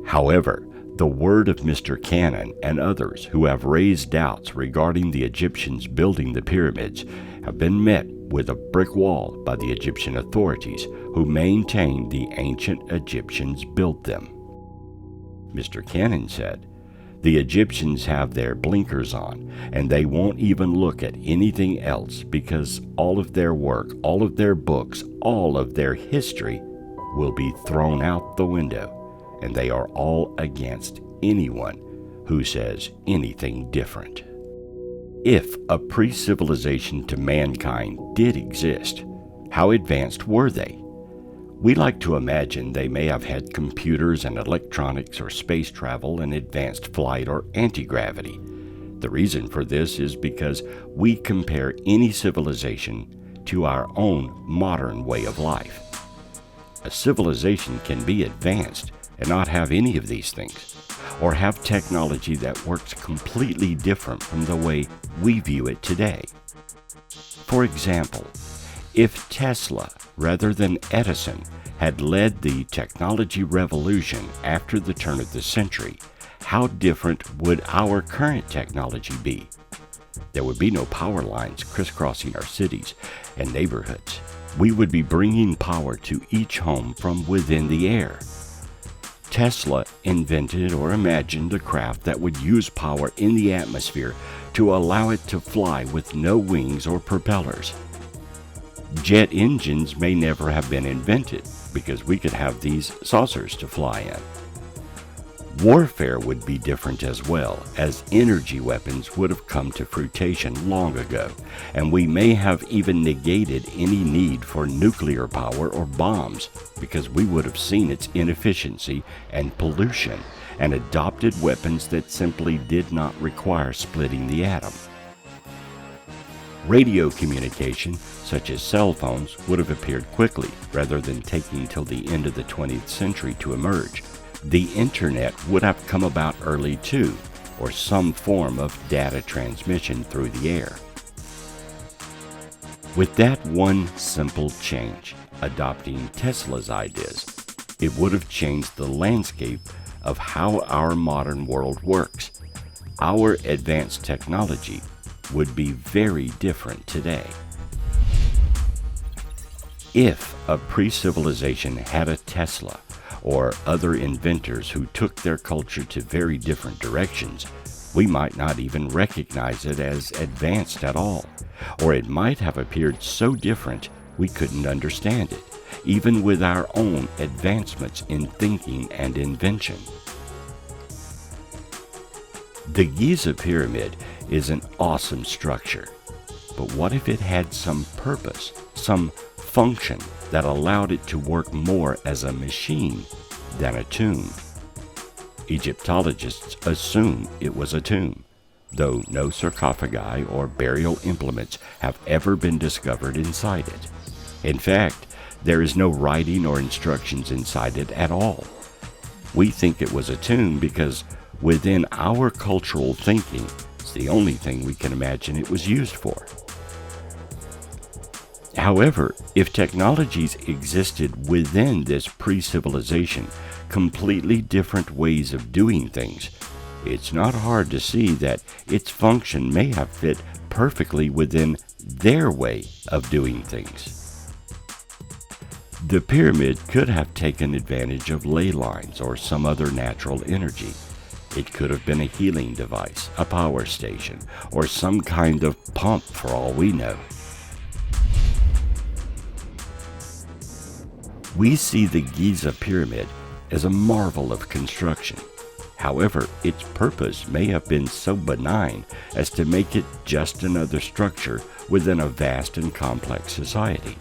However, the word of Mr. Cannon and others who have raised doubts regarding the Egyptians building the pyramids have been met with a brick wall by the Egyptian authorities who maintain the ancient Egyptians built them. Mr. Cannon said, "The Egyptians have their blinkers on, and they won't even look at anything else because all of their work, all of their books, all of their history will be thrown out the window, and they are all against anyone who says anything different." If a pre-civilization to mankind did exist, how advanced were they? We like to imagine they may have had computers and electronics or space travel and advanced flight or anti-gravity. The reason for this is because we compare any civilization to our own modern way of life. A civilization can be advanced and not have any of these things, or have technology that works completely different from the way we view it today. For example, if Tesla, rather than Edison, had led the technology revolution after the turn of the century, how different would our current technology be? There would be no power lines crisscrossing our cities and neighborhoods. We would be bringing power to each home from within the air. Tesla invented or imagined a craft that would use power in the atmosphere to allow it to fly with no wings or propellers. Jet engines may never have been invented because we could have these saucers to fly in. Warfare would be different as well, as energy weapons would have come to fruition long ago, and we may have even negated any need for nuclear power or bombs because we would have seen its inefficiency and pollution and adopted weapons that simply did not require splitting the atom. Radio communication, such as cell phones, would have appeared quickly rather than taking till the end of the 20th century to emerge. The internet would have come about early too, or some form of data transmission through the air. With that one simple change, adopting Tesla's ideas, it would have changed the landscape of how our modern world works. Our advanced technology would be very different today. If a pre-civilization had a Tesla, or other inventors who took their culture to very different directions, we might not even recognize it as advanced at all, or it might have appeared so different we couldn't understand it, even with our own advancements in thinking and invention. The Giza pyramid is an awesome structure, but what if it had some purpose, some function that allowed it to work more as a machine than a tomb? Egyptologists assume it was a tomb, though no sarcophagi or burial implements have ever been discovered inside it. In fact, there is no writing or instructions inside it at all. We think it was a tomb because within our cultural thinking, it's the only thing we can imagine it was used for. However, if technologies existed within this pre-civilization, completely different ways of doing things, it's not hard to see that its function may have fit perfectly within their way of doing things. The pyramid could have taken advantage of ley lines or some other natural energy. It could have been a healing device, a power station, or some kind of pump for all we know. We see the Giza pyramid as a marvel of construction. However, its purpose may have been so benign as to make it just another structure within a vast and complex society.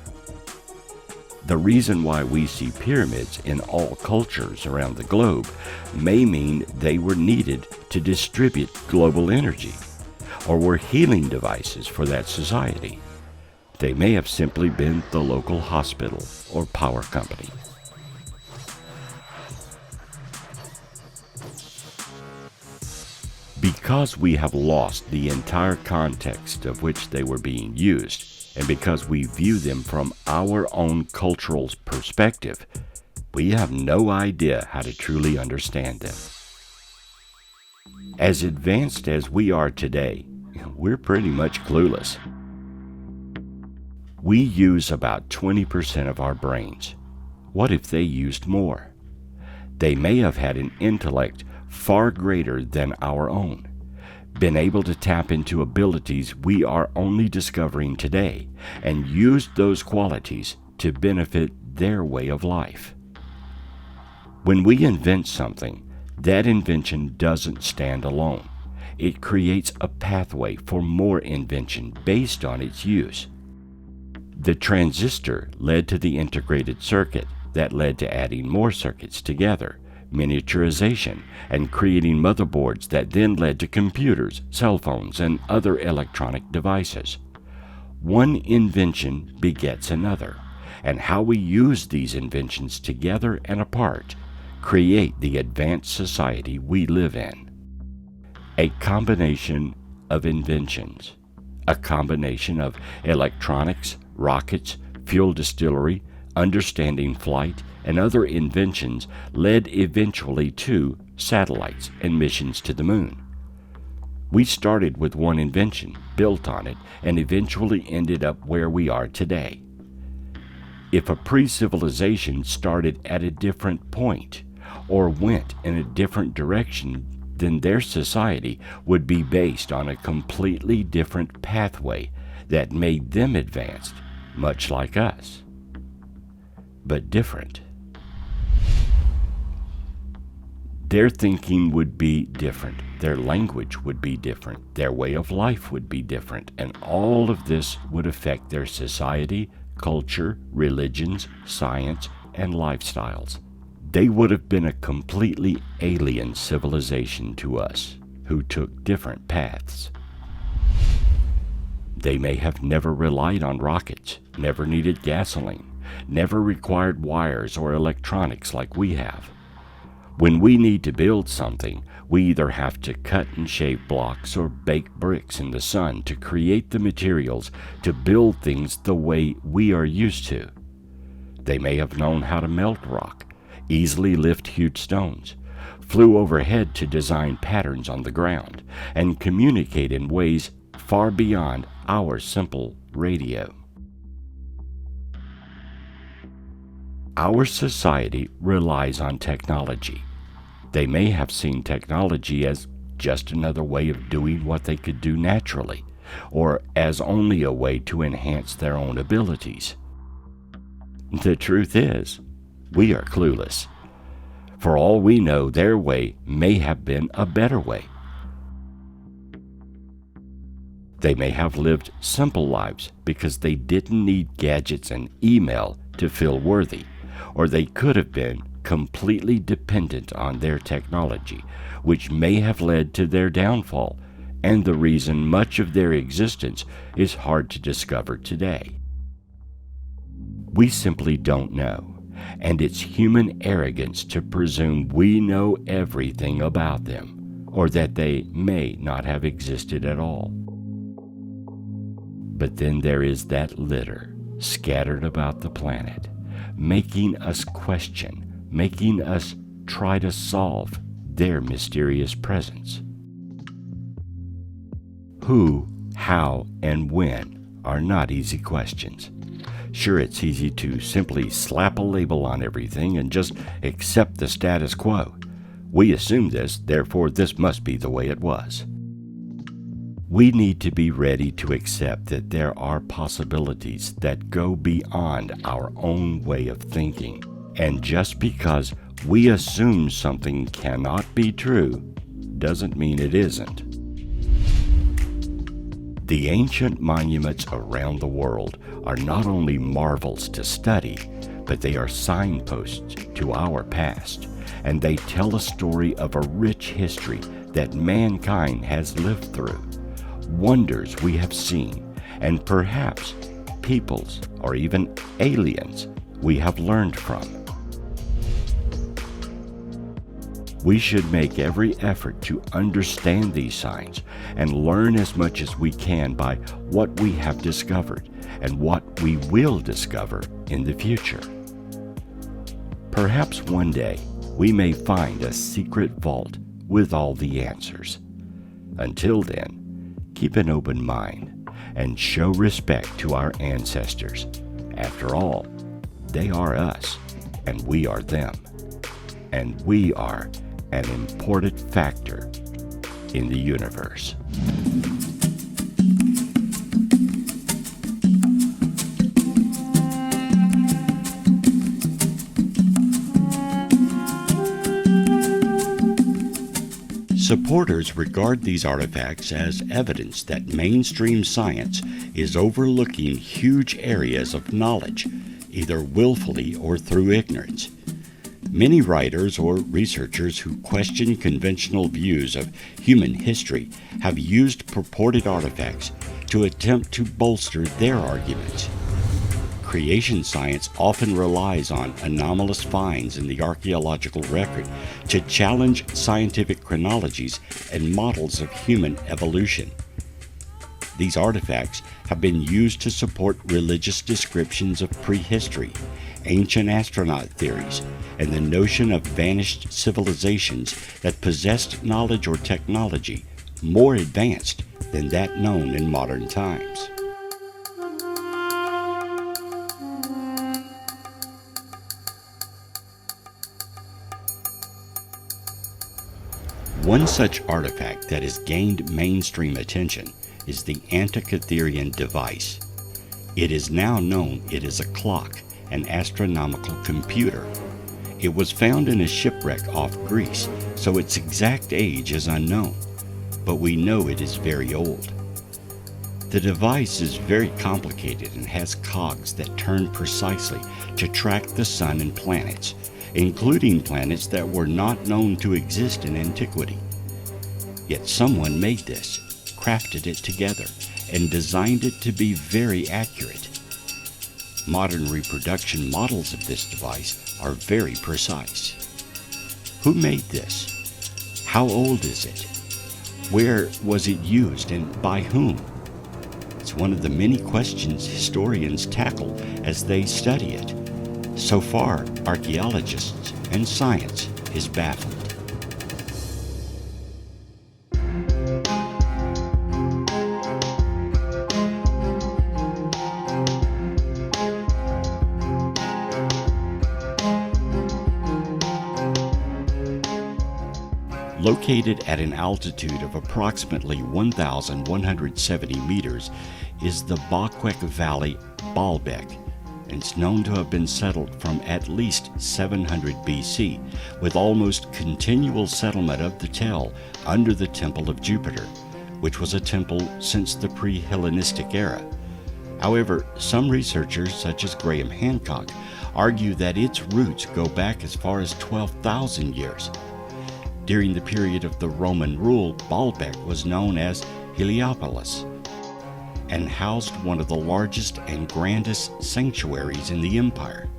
The reason why we see pyramids in all cultures around the globe may mean they were needed to distribute global energy, or were healing devices for that society. They may have simply been the local hospital or power company. Because we have lost the entire context of which they were being used, and because we view them from our own cultural perspective, we have no idea how to truly understand them. As advanced as we are today, we're pretty much clueless. We use about 20% of our brains. What if they used more? They may have had an intellect far greater than our own, been able to tap into abilities we are only discovering today, and used those qualities to benefit their way of life. When we invent something, that invention doesn't stand alone. It creates a pathway for more invention based on its use. The transistor led to the integrated circuit that led to adding more circuits together, miniaturization, and creating motherboards that then led to computers, cell phones, and other electronic devices. One invention begets another, and how we use these inventions together and apart create the advanced society we live in. A combination of inventions, a combination of electronics, rockets, fuel distillery, understanding flight, and other inventions led eventually to satellites and missions to the moon. We started with one invention, built on it, and eventually ended up where we are today. If a pre-civilization started at a different point or went in a different direction, then their society would be based on a completely different pathway that made them advanced, much like us, but different. Their thinking would be different, their language would be different, their way of life would be different, and all of this would affect their society, culture, religions, science, and lifestyles. They would have been a completely alien civilization to us, who took different paths. They may have never relied on rockets, never needed gasoline, never required wires or electronics like we have. When we need to build something, we either have to cut and shave blocks or bake bricks in the sun to create the materials to build things the way we are used to. They may have known how to melt rock, easily lift huge stones, flew overhead to design patterns on the ground, and communicate in ways far beyond our simple radio. Our society relies on technology. They may have seen technology as just another way of doing what they could do naturally, or as only a way to enhance their own abilities. The truth is, we are clueless. For all we know, their way may have been a better way. They may have lived simple lives because they didn't need gadgets and email to feel worthy, or they could have been completely dependent on their technology, which may have led to their downfall, and the reason much of their existence is hard to discover today. We simply don't know, and it's human arrogance to presume we know everything about them, or that they may not have existed at all. But then there is that litter scattered about the planet, making us question, making us try to solve their mysterious presence. Who, how, and when are not easy questions. Sure, it's easy to simply slap a label on everything and just accept the status quo. We assume this, therefore this must be the way it was. We need to be ready to accept that there are possibilities that go beyond our own way of thinking. And just because we assume something cannot be true doesn't mean it isn't. The ancient monuments around the world are not only marvels to study, but they are signposts to our past, and they tell a story of a rich history that mankind has lived through, wonders we have seen, and perhaps peoples or even aliens we have learned from. We should make every effort to understand these signs and learn as much as we can by what we have discovered and what we will discover in the future. Perhaps one day we may find a secret vault with all the answers. Until then, keep an open mind and show respect to our ancestors. After all, they are us and we are them, and we are an important factor in the universe. Supporters regard these artifacts as evidence that mainstream science is overlooking huge areas of knowledge, either willfully or through ignorance. Many writers or researchers who question conventional views of human history have used purported artifacts to attempt to bolster their arguments. Creation science often relies on anomalous finds in the archaeological record to challenge scientific chronologies and models of human evolution. These artifacts have been used to support religious descriptions of prehistory, ancient astronaut theories, and the notion of vanished civilizations that possessed knowledge or technology more advanced than that known in modern times. One such artifact that has gained mainstream attention is the Antikytherian device. It is now known it is a clock, an astronomical computer. It was found in a shipwreck off Greece, so its exact age is unknown, but we know it is very old. The device is very complicated and has cogs that turn precisely to track the sun and planets, including planets that were not known to exist in antiquity. Yet someone made this, crafted it together, and designed it to be very accurate. Modern reproduction models of this device are very precise. Who made this? How old is it? Where was it used and by whom? It's one of the many questions historians tackle as they study it. So far, archaeologists and science is baffled. Located at an altitude of approximately 1,170 meters is the Baalbek Valley, Baalbek. It's known to have been settled from at least 700 BC, with almost continual settlement of the tell under the Temple of Jupiter, which was a temple since the pre-Hellenistic era. However, some researchers, such as Graham Hancock, argue that its roots go back as far as 12,000 years. During the period of the Roman rule, Baalbek was known as Heliopolis and housed one of the largest and grandest sanctuaries in the empire.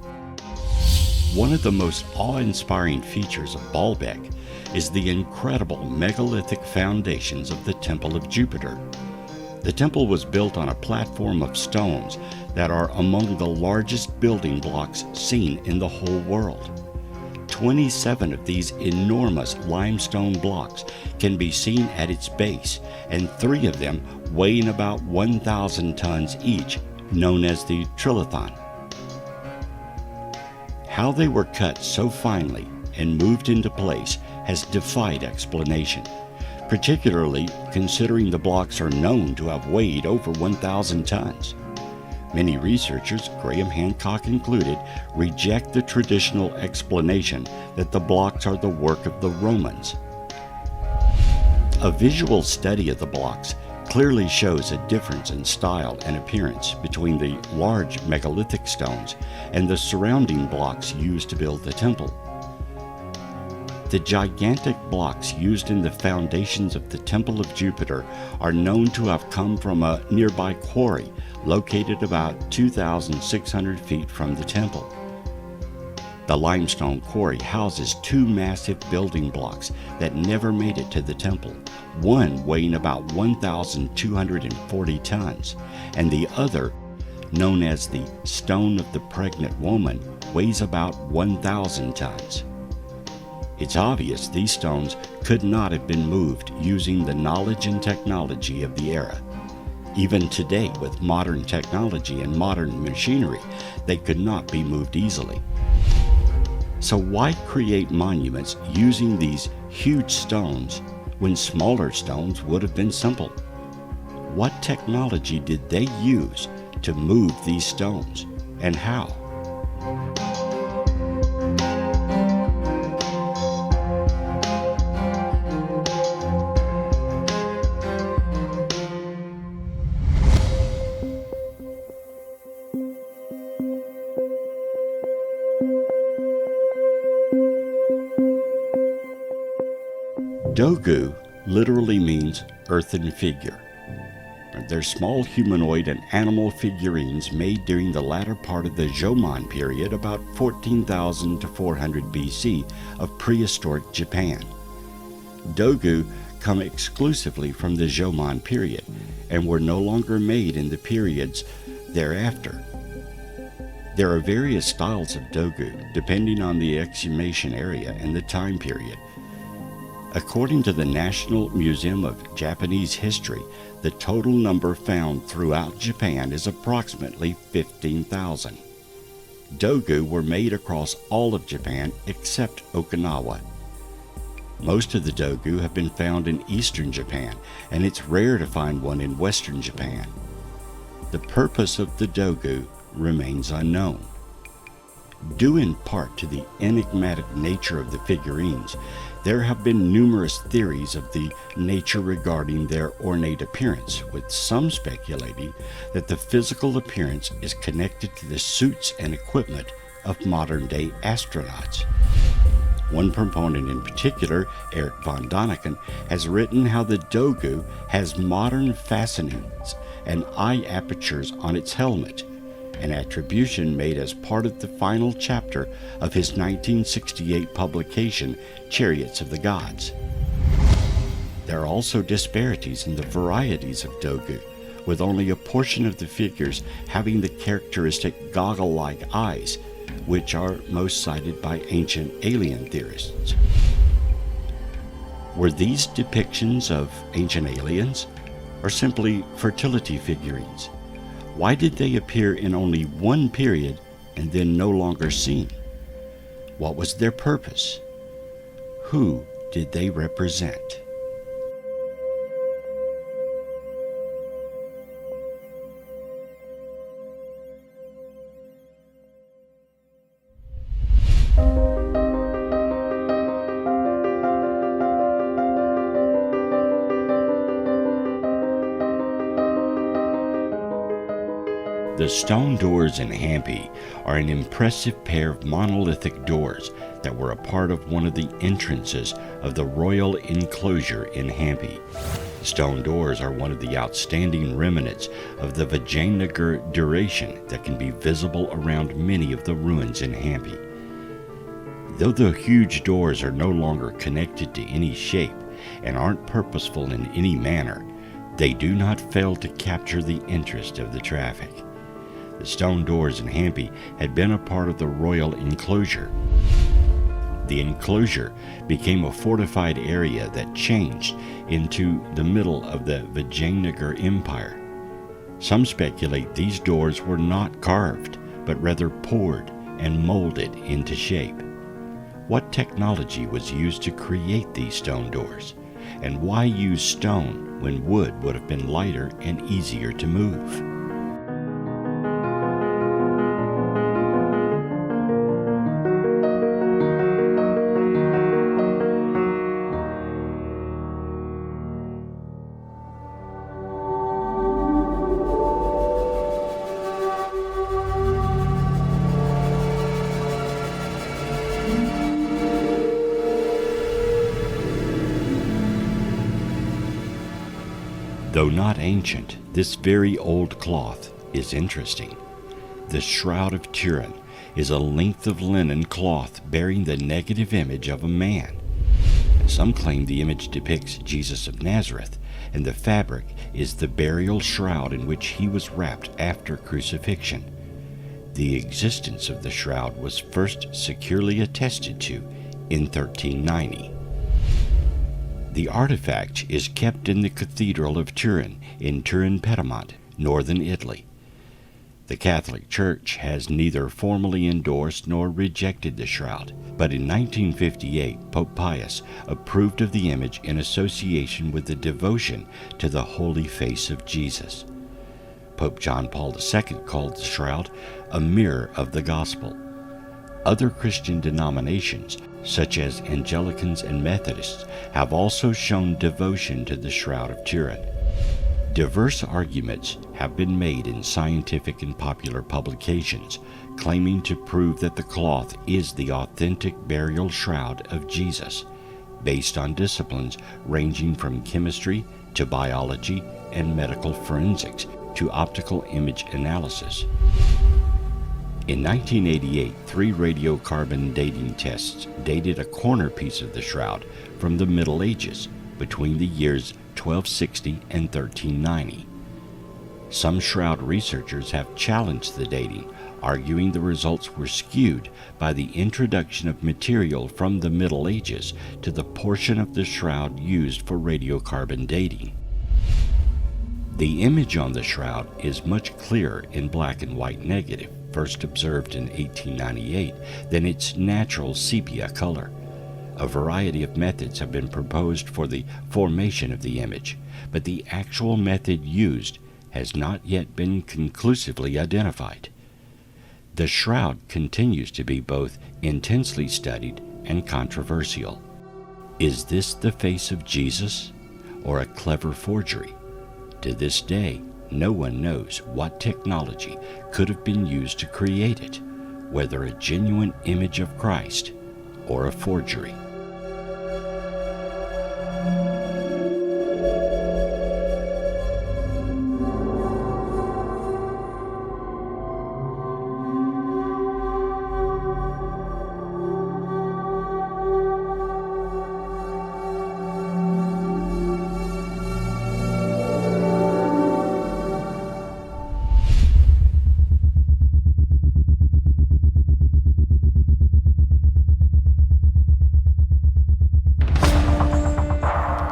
One of the most awe-inspiring features of Baalbek is the incredible megalithic foundations of the Temple of Jupiter. The temple was built on a platform of stones that are among the largest building blocks seen in the whole world. 27 of these enormous limestone blocks can be seen at its base, and 3 of them weighing about 1,000 tons each, known as the trilithon. How they were cut so finely and moved into place has defied explanation, particularly considering the blocks are known to have weighed over 1,000 tons. Many researchers, Graham Hancock included, reject the traditional explanation that the blocks are the work of the Romans. A visual study of the blocks clearly shows a difference in style and appearance between the large megalithic stones and the surrounding blocks used to build the temple. The gigantic blocks used in the foundations of the Temple of Jupiter are known to have come from a nearby quarry located about 2,600 feet from the temple. The limestone quarry houses 2 massive building blocks that never made it to the temple, one weighing about 1,240 tons, and the other, known as the Stone of the Pregnant Woman, weighs about 1,000 tons. It's obvious these stones could not have been moved using the knowledge and technology of the era. Even today, with modern technology and modern machinery, they could not be moved easily. So why create monuments using these huge stones when smaller stones would have been simple? What technology did they use to move these stones, and how? Dogu literally means earthen figure. They're small humanoid and animal figurines made during the latter part of the Jomon period, about 14,000 to 400 BC, of prehistoric Japan. Dogu come exclusively from the Jomon period and were no longer made in the periods thereafter. There are various styles of Dogu depending on the exhumation area and the time period. According to the National Museum of Japanese History, the total number found throughout Japan is approximately 15,000. Dogu were made across all of Japan except Okinawa. Most of the Dogu have been found in eastern Japan, and it's rare to find one in western Japan. The purpose of the Dogu remains unknown. Due in part to the enigmatic nature of the figurines, there have been numerous theories of the nature regarding their ornate appearance, with some speculating that the physical appearance is connected to the suits and equipment of modern-day astronauts. One proponent in particular, Eric von Daniken, has written how the Dogu has modern fastenings and eye apertures on its helmet, an attribution made as part of the final chapter of his 1968 publication, Chariots of the Gods. There are also disparities in the varieties of Dogu, with only a portion of the figures having the characteristic goggle-like eyes, which are most cited by ancient alien theorists. Were these depictions of ancient aliens, or simply fertility figurines? Why did they appear in only one period and then no longer seen? What was their purpose? Who did they represent? The stone doors in Hampi are an impressive pair of monolithic doors that were a part of one of the entrances of the royal enclosure in Hampi. Stone doors are one of the outstanding remnants of the Vijayanagar duration that can be visible around many of the ruins in Hampi. Though the huge doors are no longer connected to any shape and aren't purposeful in any manner, they do not fail to capture the interest of the traffic. The stone doors in Hampi had been a part of the royal enclosure. The enclosure became a fortified area that changed into the middle of the Vijayanagar Empire. Some speculate these doors were not carved, but rather poured and molded into shape. What technology was used to create these stone doors? And why use stone when wood would have been lighter and easier to move? Though not ancient, this very old cloth is interesting. The Shroud of Turin is a length of linen cloth bearing the negative image of a man. Some claim the image depicts Jesus of Nazareth, and the fabric is the burial shroud in which he was wrapped after crucifixion. The existence of the shroud was first securely attested to in 1390. The artifact is kept in the Cathedral of Turin in Turin-Piedmont, northern Italy. The Catholic Church has neither formally endorsed nor rejected the shroud, but in 1958 Pope Pius approved of the image in association with the devotion to the holy face of Jesus. Pope John Paul II called the shroud a mirror of the gospel. Other Christian denominations, such as Anglicans and Methodists, have also shown devotion to the Shroud of Turin. Diverse arguments have been made in scientific and popular publications, claiming to prove that the cloth is the authentic burial shroud of Jesus, based on disciplines ranging from chemistry to biology and medical forensics to optical image analysis. In 1988, 3 radiocarbon dating tests dated a corner piece of the shroud from the Middle Ages between the years 1260 and 1390. Some shroud researchers have challenged the dating, arguing the results were skewed by the introduction of material from the Middle Ages to the portion of the shroud used for radiocarbon dating. The image on the shroud is much clearer in black and white negative, first observed in 1898, than its natural sepia color. A variety of methods have been proposed for the formation of the image, but the actual method used has not yet been conclusively identified. The shroud continues to be both intensely studied and controversial. Is this the face of Jesus, or a clever forgery? To this day, no one knows what technology could have been used to create it, whether a genuine image of Christ or a forgery.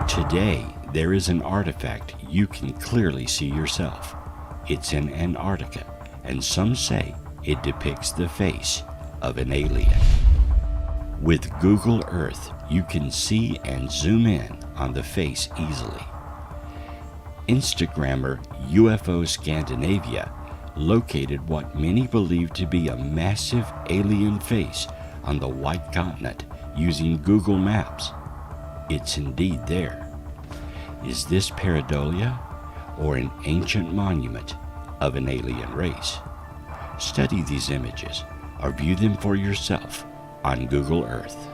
Today, there is an artifact you can clearly see yourself. It's in Antarctica, and some say it depicts the face of an alien. With Google Earth, you can see and zoom in on the face easily. Instagrammer UFO Scandinavia located what many believe to be a massive alien face on the White Continent using Google Maps. It's indeed there. Is this pareidolia or an ancient monument of an alien race? Study these images or view them for yourself on Google Earth.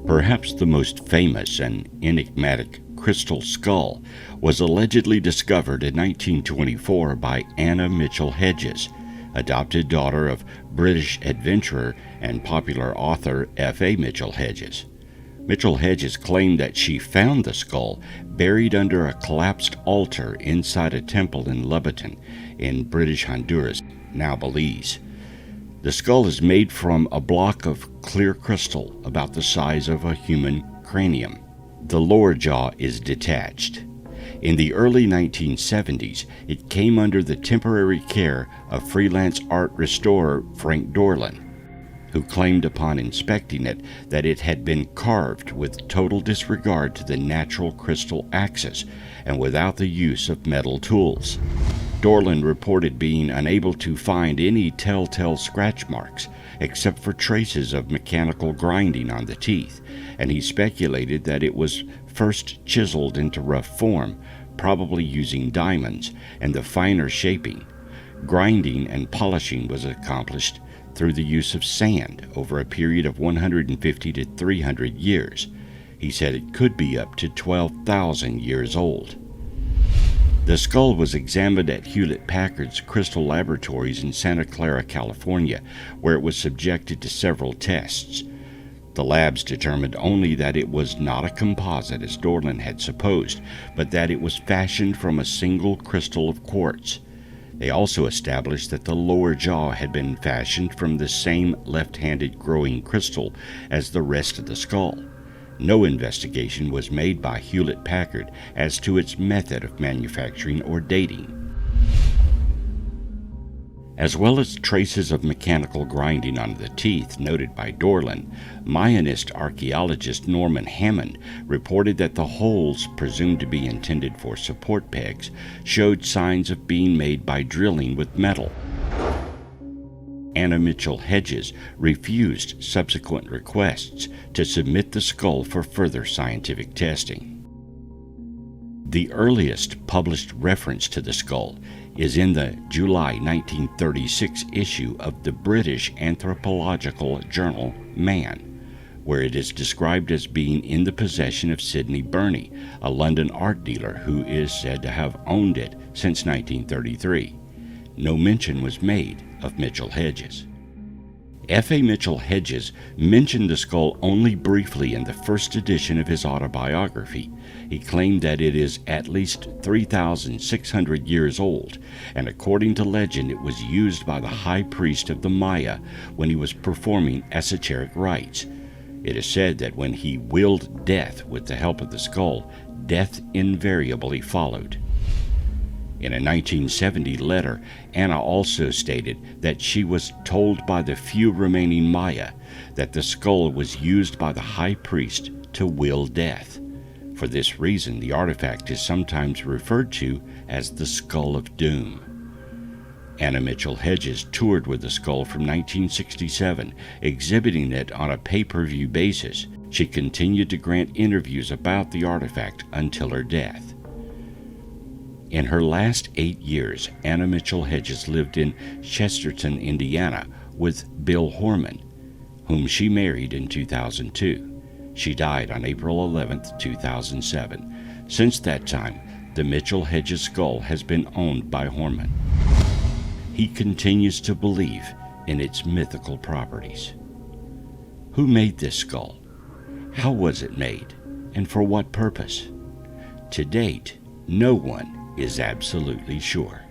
Perhaps the most famous and enigmatic crystal skull was allegedly discovered in 1924 by Anna Mitchell Hedges, adopted daughter of British adventurer and popular author F.A. Mitchell Hedges. Mitchell Hedges claimed that she found the skull buried under a collapsed altar inside a temple in Louboutin, in British Honduras, now Belize. The skull is made from a block of clear crystal about the size of a human cranium. The lower jaw is detached. In the early 1970s, it came under the temporary care of freelance art restorer Frank Dorland, who claimed upon inspecting it that it had been carved with total disregard to the natural crystal axis and without the use of metal tools. Dorland reported being unable to find any telltale scratch marks except for traces of mechanical grinding on the teeth, and he speculated that it was first chiseled into rough form, probably using diamonds, and the finer shaping. Grinding and polishing was accomplished through the use of sand over a period of 150 to 300 years. He said it could be up to 12,000 years old. The skull was examined at Hewlett-Packard's Crystal Laboratories in Santa Clara, California, where it was subjected to several tests. The labs determined only that it was not a composite as Dorland had supposed, but that it was fashioned from a single crystal of quartz. They also established that the lower jaw had been fashioned from the same left-handed growing crystal as the rest of the skull. No investigation was made by Hewlett-Packard as to its method of manufacturing or dating. As well as traces of mechanical grinding on the teeth noted by Dorland, Mayanist archaeologist Norman Hammond reported that the holes, presumed to be intended for support pegs, showed signs of being made by drilling with metal. Anna Mitchell Hedges refused subsequent requests to submit the skull for further scientific testing. The earliest published reference to the skull is in the July 1936 issue of the British anthropological journal Man, where it is described as being in the possession of Sidney Burney, a London art dealer who is said to have owned it since 1933. No mention was made of Mitchell Hedges. F.A. Mitchell Hedges mentioned the skull only briefly in the first edition of his autobiography. He claimed that it is at least 3,600 years old, and according to legend it was used by the high priest of the Maya when he was performing esoteric rites. It is said that when he willed death with the help of the skull, death invariably followed. In a 1970 letter, Anna also stated that she was told by the few remaining Maya that the skull was used by the high priest to will death. For this reason, the artifact is sometimes referred to as the Skull of Doom. Anna Mitchell Hedges toured with the skull from 1967, exhibiting it on a pay-per-view basis. She continued to grant interviews about the artifact until her death. In her last 8 years, Anna Mitchell Hedges lived in Chesterton, Indiana, with Bill Horman, whom she married in 2002. She died on April 11, 2007. Since that time, the Mitchell Hedges skull has been owned by Horman. He continues to believe in its mythical properties. Who made this skull? How was it made? And for what purpose? To date, no one is absolutely sure.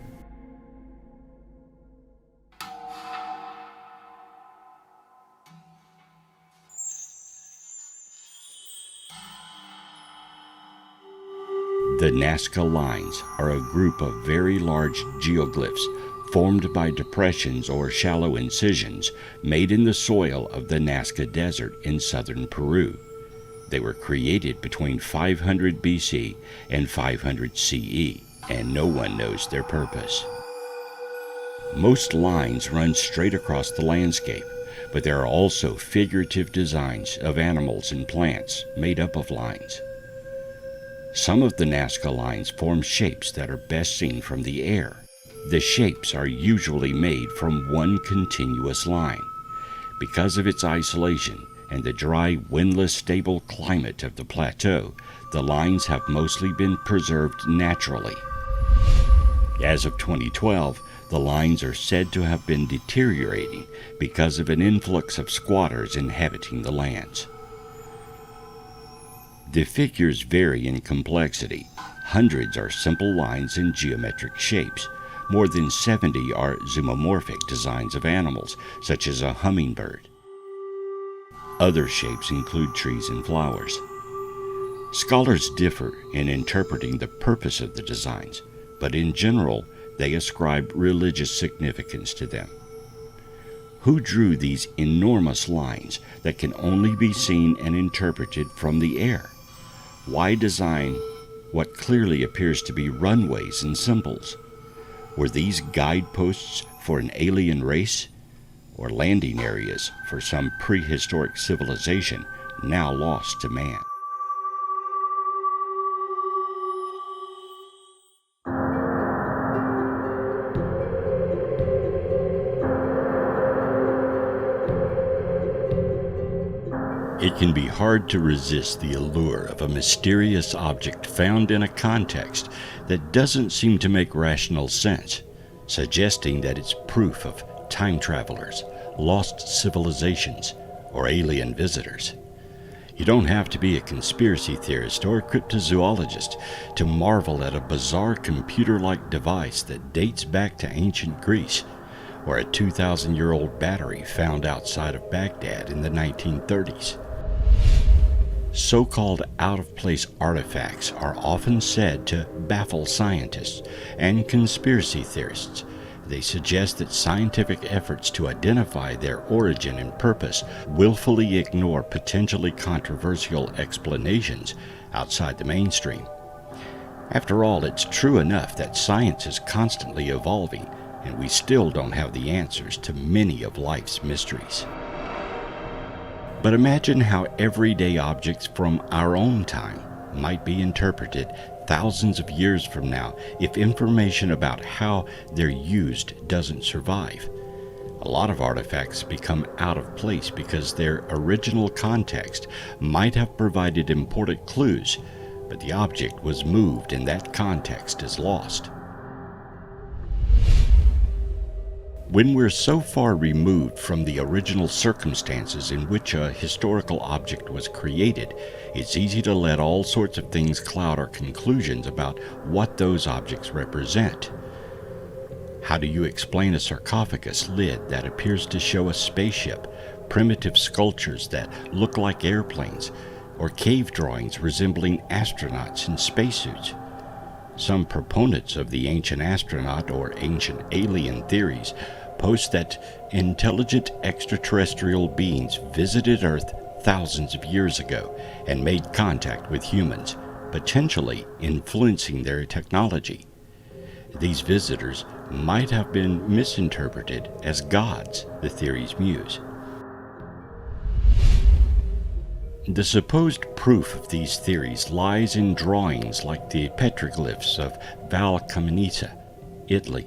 The Nazca lines are a group of very large geoglyphs formed by depressions or shallow incisions made in the soil of the Nazca Desert in southern Peru. They were created between 500 BC and 500 CE, and no one knows their purpose. Most lines run straight across the landscape, but there are also figurative designs of animals and plants made up of lines. Some of the Nazca lines form shapes that are best seen from the air. The shapes are usually made from one continuous line. Because of its isolation, and the dry, windless, stable climate of the plateau, the lines have mostly been preserved naturally. As of 2012, the lines are said to have been deteriorating because of an influx of squatters inhabiting the lands. The figures vary in complexity. Hundreds are simple lines in geometric shapes. More than 70 are zoomorphic designs of animals, such as a hummingbird. Other shapes include trees and flowers. Scholars differ in interpreting the purpose of the designs, but in general, they ascribe religious significance to them. Who drew these enormous lines that can only be seen and interpreted from the air? Why design what clearly appears to be runways and symbols? Were these guideposts for an alien race, or landing areas for some prehistoric civilization now lost to man? It can be hard to resist the allure of a mysterious object found in a context that doesn't seem to make rational sense, suggesting that it's proof of time travelers, lost civilizations, or alien visitors. You don't have to be a conspiracy theorist or a cryptozoologist to marvel at a bizarre computer-like device that dates back to ancient Greece, or a 2,000-year-old battery found outside of Baghdad in the 1930s. So-called out-of-place artifacts are often said to baffle scientists and conspiracy theorists. They suggest that scientific efforts to identify their origin and purpose willfully ignore potentially controversial explanations outside the mainstream. After all, it's true enough that science is constantly evolving, and we still don't have the answers to many of life's mysteries. But imagine how everyday objects from our own time might be interpreted thousands of years from now if information about how they're used doesn't survive. A lot of artifacts become out of place because their original context might have provided important clues, but the object was moved and that context is lost. When we're so far removed from the original circumstances in which a historical object was created, it's easy to let all sorts of things cloud our conclusions about what those objects represent. How do you explain a sarcophagus lid that appears to show a spaceship, primitive sculptures that look like airplanes, or cave drawings resembling astronauts in spacesuits? Some proponents of the ancient astronaut or ancient alien theories post that intelligent extraterrestrial beings visited Earth thousands of years ago and made contact with humans, potentially influencing their technology. These visitors might have been misinterpreted as gods, the theories muse. The supposed proof of these theories lies in drawings like the petroglyphs of Valcamonisa, Italy,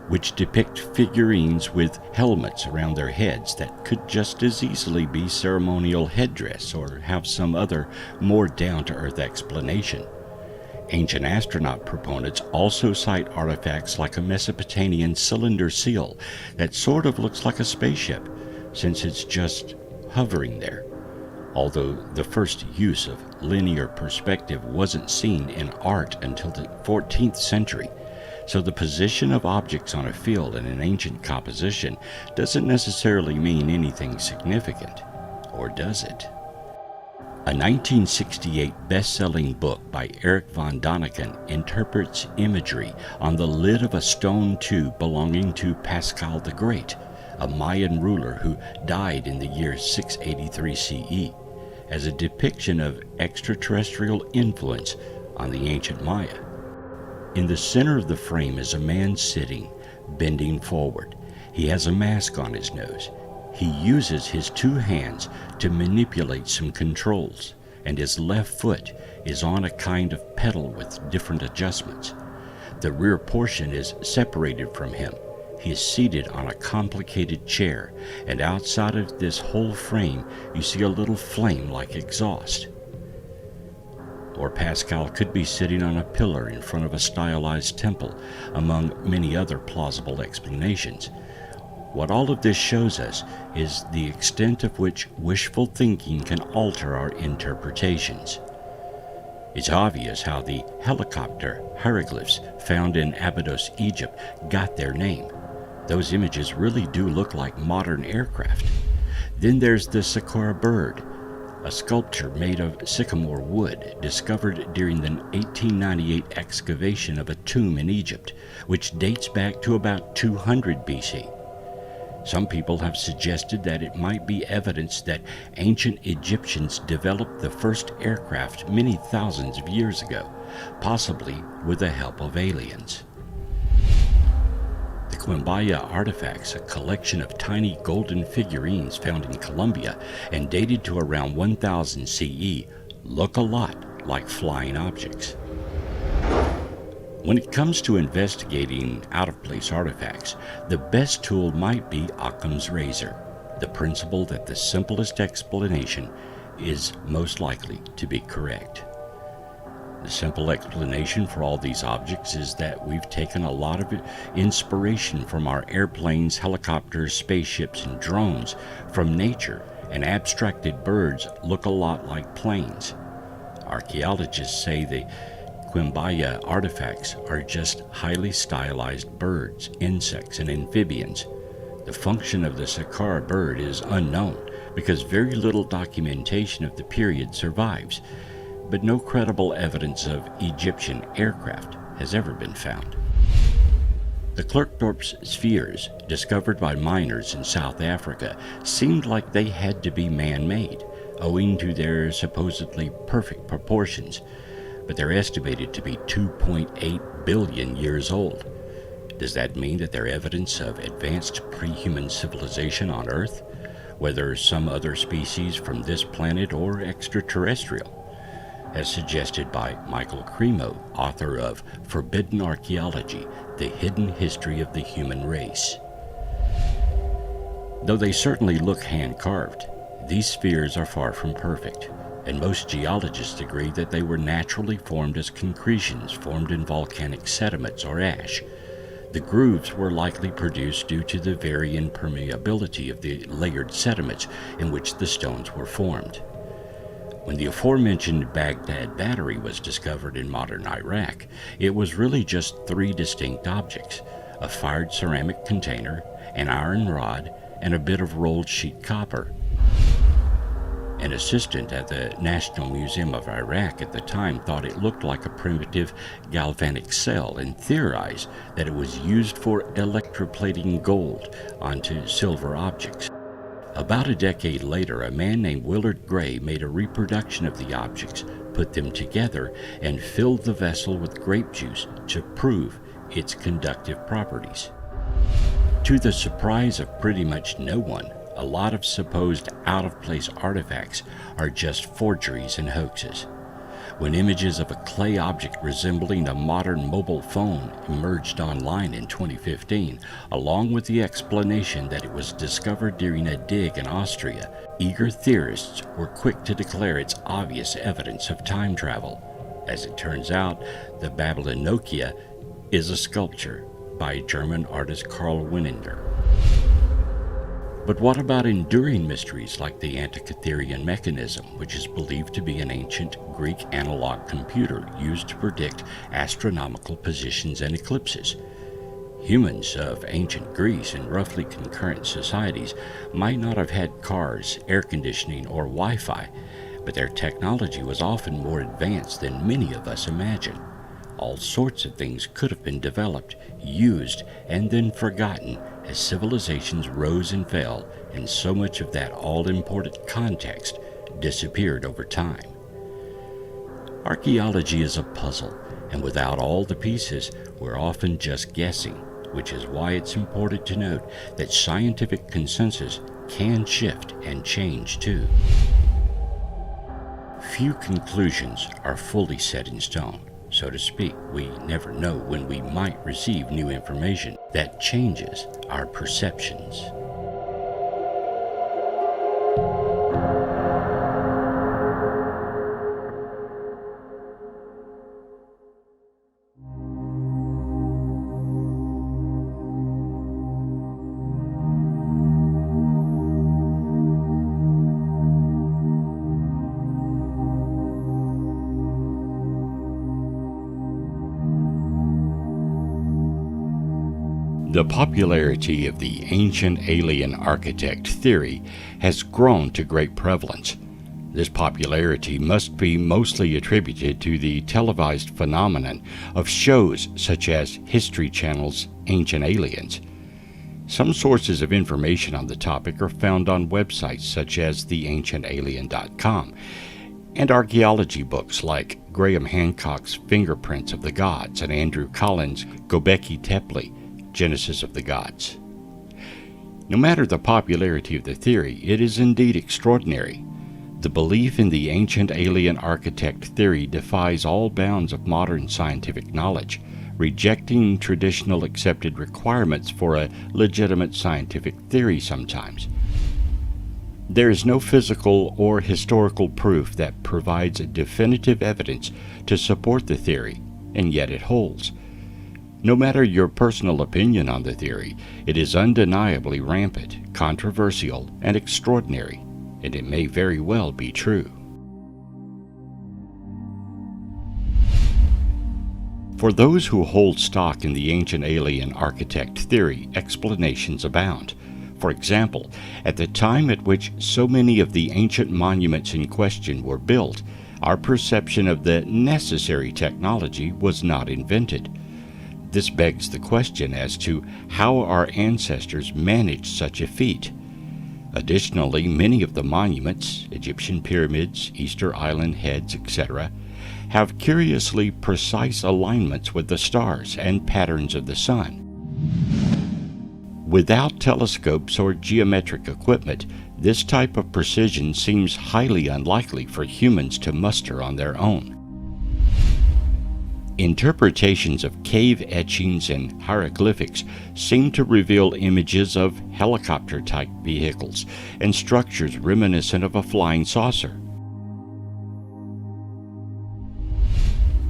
which depict figurines with helmets around their heads that could just as easily be ceremonial headdress or have some other more down-to-earth explanation. Ancient astronaut proponents also cite artifacts like a Mesopotamian cylinder seal that sort of looks like a spaceship, since it's just hovering there. Although the first use of linear perspective wasn't seen in art until the 14th century, so the position of objects on a field in an ancient composition doesn't necessarily mean anything significant, or does it? A 1968 best-selling book by Eric von Daniken interprets imagery on the lid of a stone tube belonging to Pascal the Great, a Mayan ruler who died in the year 683 CE, as a depiction of extraterrestrial influence on the ancient Maya. In the center of the frame is a man sitting, bending forward. He has a mask on his nose. He uses his two hands to manipulate some controls, and his left foot is on a kind of pedal with different adjustments. The rear portion is separated from him. He is seated on a complicated chair, and outside of this whole frame you see a little flame like exhaust. Or Pascal could be sitting on a pillar in front of a stylized temple, among many other plausible explanations. What all of this shows us is the extent of which wishful thinking can alter our interpretations. It's obvious how the helicopter hieroglyphs found in Abydos, Egypt, got their name. Those images really do look like modern aircraft. Then there's the Saqqara bird, a sculpture made of sycamore wood discovered during the 1898 excavation of a tomb in Egypt, which dates back to about 200 BC. Some people have suggested that it might be evidence that ancient Egyptians developed the first aircraft many thousands of years ago, possibly with the help of aliens. The Quimbaya artifacts, a collection of tiny golden figurines found in Colombia and dated to around 1000 CE, look a lot like flying objects. When it comes to investigating out-of-place artifacts, the best tool might be Occam's razor, the principle that the simplest explanation is most likely to be correct. The simple explanation for all these objects is that we've taken a lot of inspiration from our airplanes, helicopters, spaceships, and drones from nature, and abstracted birds look a lot like planes. Archaeologists say the Quimbaya artifacts are just highly stylized birds, insects, and amphibians. The function of the Saqqara bird is unknown because very little documentation of the period survives, but no credible evidence of Egyptian aircraft has ever been found. The Klerksdorp spheres, discovered by miners in South Africa, seemed like they had to be man-made, owing to their supposedly perfect proportions, but they're estimated to be 2.8 billion years old. Does that mean that they're evidence of advanced pre-human civilization on Earth, whether some other species from this planet or extraterrestrial? As suggested by Michael Cremo, author of Forbidden Archaeology, The Hidden History of the Human Race. Though they certainly look hand-carved, these spheres are far from perfect, and most geologists agree that they were naturally formed as concretions formed in volcanic sediments or ash. The grooves were likely produced due to the varying permeability of the layered sediments in which the stones were formed. When the aforementioned Baghdad battery was discovered in modern Iraq, it was really just three distinct objects: a fired ceramic container, an iron rod, and a bit of rolled sheet copper. An assistant at the National Museum of Iraq at the time thought it looked like a primitive galvanic cell and theorized that it was used for electroplating gold onto silver objects. About a decade later, a man named Willard Gray made a reproduction of the objects, put them together, and filled the vessel with grape juice to prove its conductive properties. To the surprise of pretty much no one, a lot of supposed out-of-place artifacts are just forgeries and hoaxes. When images of a clay object resembling a modern mobile phone emerged online in 2015, along with the explanation that it was discovered during a dig in Austria, eager theorists were quick to declare its obvious evidence of time travel. As it turns out, the Babylonokia is a sculpture by German artist Karl Wieninger. But what about enduring mysteries like the Antikytherian mechanism, which is believed to be an ancient Greek analog computer used to predict astronomical positions and eclipses? Humans of ancient Greece and roughly concurrent societies might not have had cars, air conditioning, or Wi-Fi, but their technology was often more advanced than many of us imagine. All sorts of things could have been developed, used, and then forgotten as civilizations rose and fell, and so much of that all-important context disappeared over time. Archaeology is a puzzle, and without all the pieces, we're often just guessing, which is why it's important to note that scientific consensus can shift and change too. Few conclusions are fully set in stone, so so to speak. We never know when we might receive new information that changes our perceptions. The popularity of the ancient alien architect theory has grown to great prevalence. This popularity must be mostly attributed to the televised phenomenon of shows such as History Channel's Ancient Aliens. Some sources of information on the topic are found on websites such as theancientalien.com and archaeology books like Graham Hancock's Fingerprints of the Gods and Andrew Collins' Gobekli Tepe, Genesis of the Gods. No matter the popularity of the theory, it is indeed extraordinary. The belief in the ancient alien architect theory defies all bounds of modern scientific knowledge, rejecting traditional accepted requirements for a legitimate scientific theory sometimes. There is no physical or historical proof that provides definitive evidence to support the theory, and yet it holds. No matter your personal opinion on the theory, it is undeniably rampant, controversial, and extraordinary, and it may very well be true. For those who hold stock in the ancient alien architect theory, explanations abound. For example, at the time at which so many of the ancient monuments in question were built, our perception of the necessary technology was not invented. This begs the question as to how our ancestors managed such a feat. Additionally, many of the monuments, Egyptian pyramids, Easter Island heads, etc., have curiously precise alignments with the stars and patterns of the sun. Without telescopes or geometric equipment, this type of precision seems highly unlikely for humans to muster on their own. Interpretations of cave etchings and hieroglyphics seem to reveal images of helicopter-type vehicles and structures reminiscent of a flying saucer.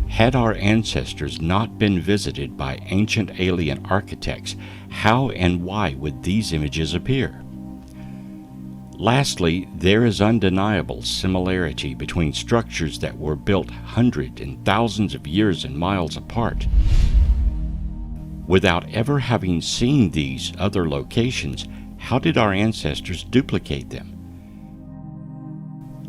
Had our ancestors not been visited by ancient alien architects, how and why would these images appear? Lastly, there is undeniable similarity between structures that were built hundreds and thousands of years and miles apart. Without ever having seen these other locations, how did our ancestors duplicate them?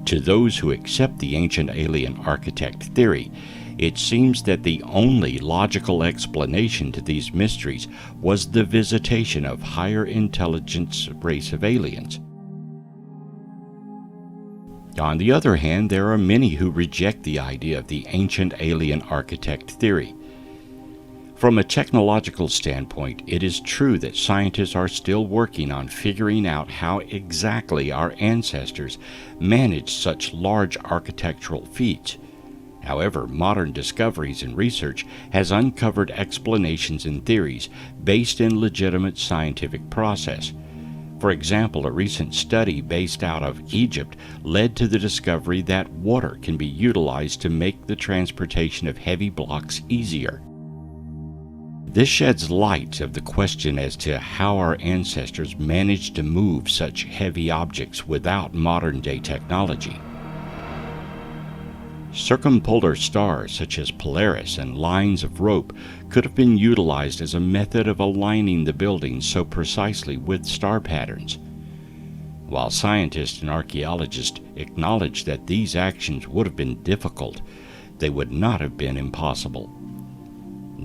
To those who accept the ancient alien architect theory, it seems that the only logical explanation to these mysteries was the visitation of higher intelligence race of aliens. On the other hand, there are many who reject the idea of the ancient alien architect theory. From a technological standpoint, it is true that scientists are still working on figuring out how exactly our ancestors managed such large architectural feats. However, modern discoveries and research has uncovered explanations and theories based in legitimate scientific process. For example, a recent study based out of Egypt led to the discovery that water can be utilized to make the transportation of heavy blocks easier. This sheds light of the question as to how our ancestors managed to move such heavy objects without modern-day technology. Circumpolar stars such as Polaris and lines of rope could have been utilized as a method of aligning the buildings so precisely with star patterns. While scientists and archaeologists acknowledge that these actions would have been difficult, they would not have been impossible.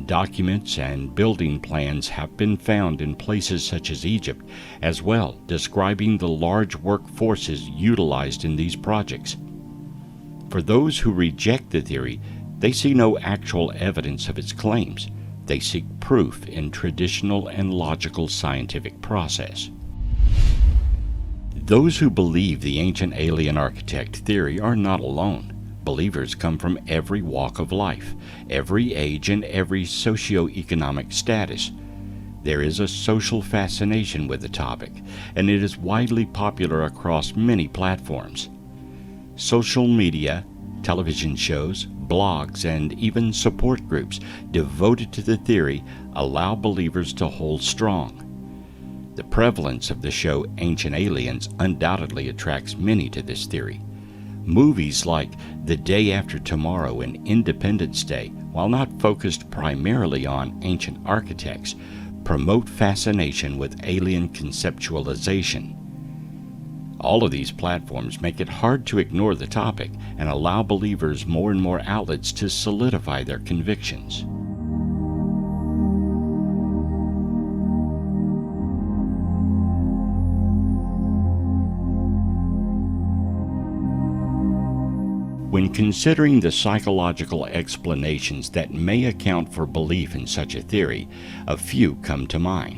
Documents and building plans have been found in places such as Egypt as well, describing the large workforces utilized in these projects. For those who reject the theory, they see no actual evidence of its claims. They seek proof in traditional and logical scientific process. Those who believe the ancient alien architect theory are not alone. believers come from every walk of life, every age, and every socio-economic status. There is a social fascination with the topic, and it is widely popular across many platforms. Social media, television shows, blogs, and even support groups devoted to the theory allow believers to hold strong. The prevalence of the show Ancient Aliens undoubtedly attracts many to this theory. Movies like The Day After Tomorrow and Independence Day, while not focused primarily on ancient architects, promote fascination with alien conceptualization. All of these platforms make it hard to ignore the topic and allow believers more and more outlets to solidify their convictions. When considering the psychological explanations that may account for belief in such a theory, a few come to mind.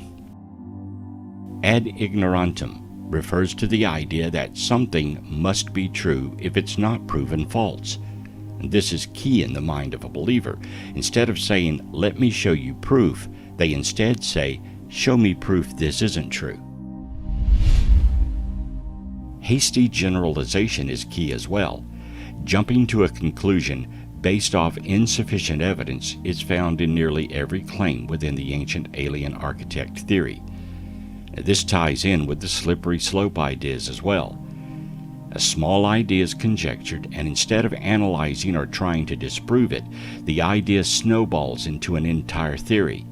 Ad ignorantum refers to the idea that something must be true if it's not proven false. And this is key in the mind of a believer. Instead of saying, "Let me show you proof," they instead say, "Show me proof this isn't true." Hasty generalization is key as well. Jumping to a conclusion based off insufficient evidence is found in nearly every claim within the ancient alien architect theory. This ties in with the slippery slope ideas as well. A small idea is conjectured, and instead of analyzing or trying to disprove it, the idea snowballs into an entire theory.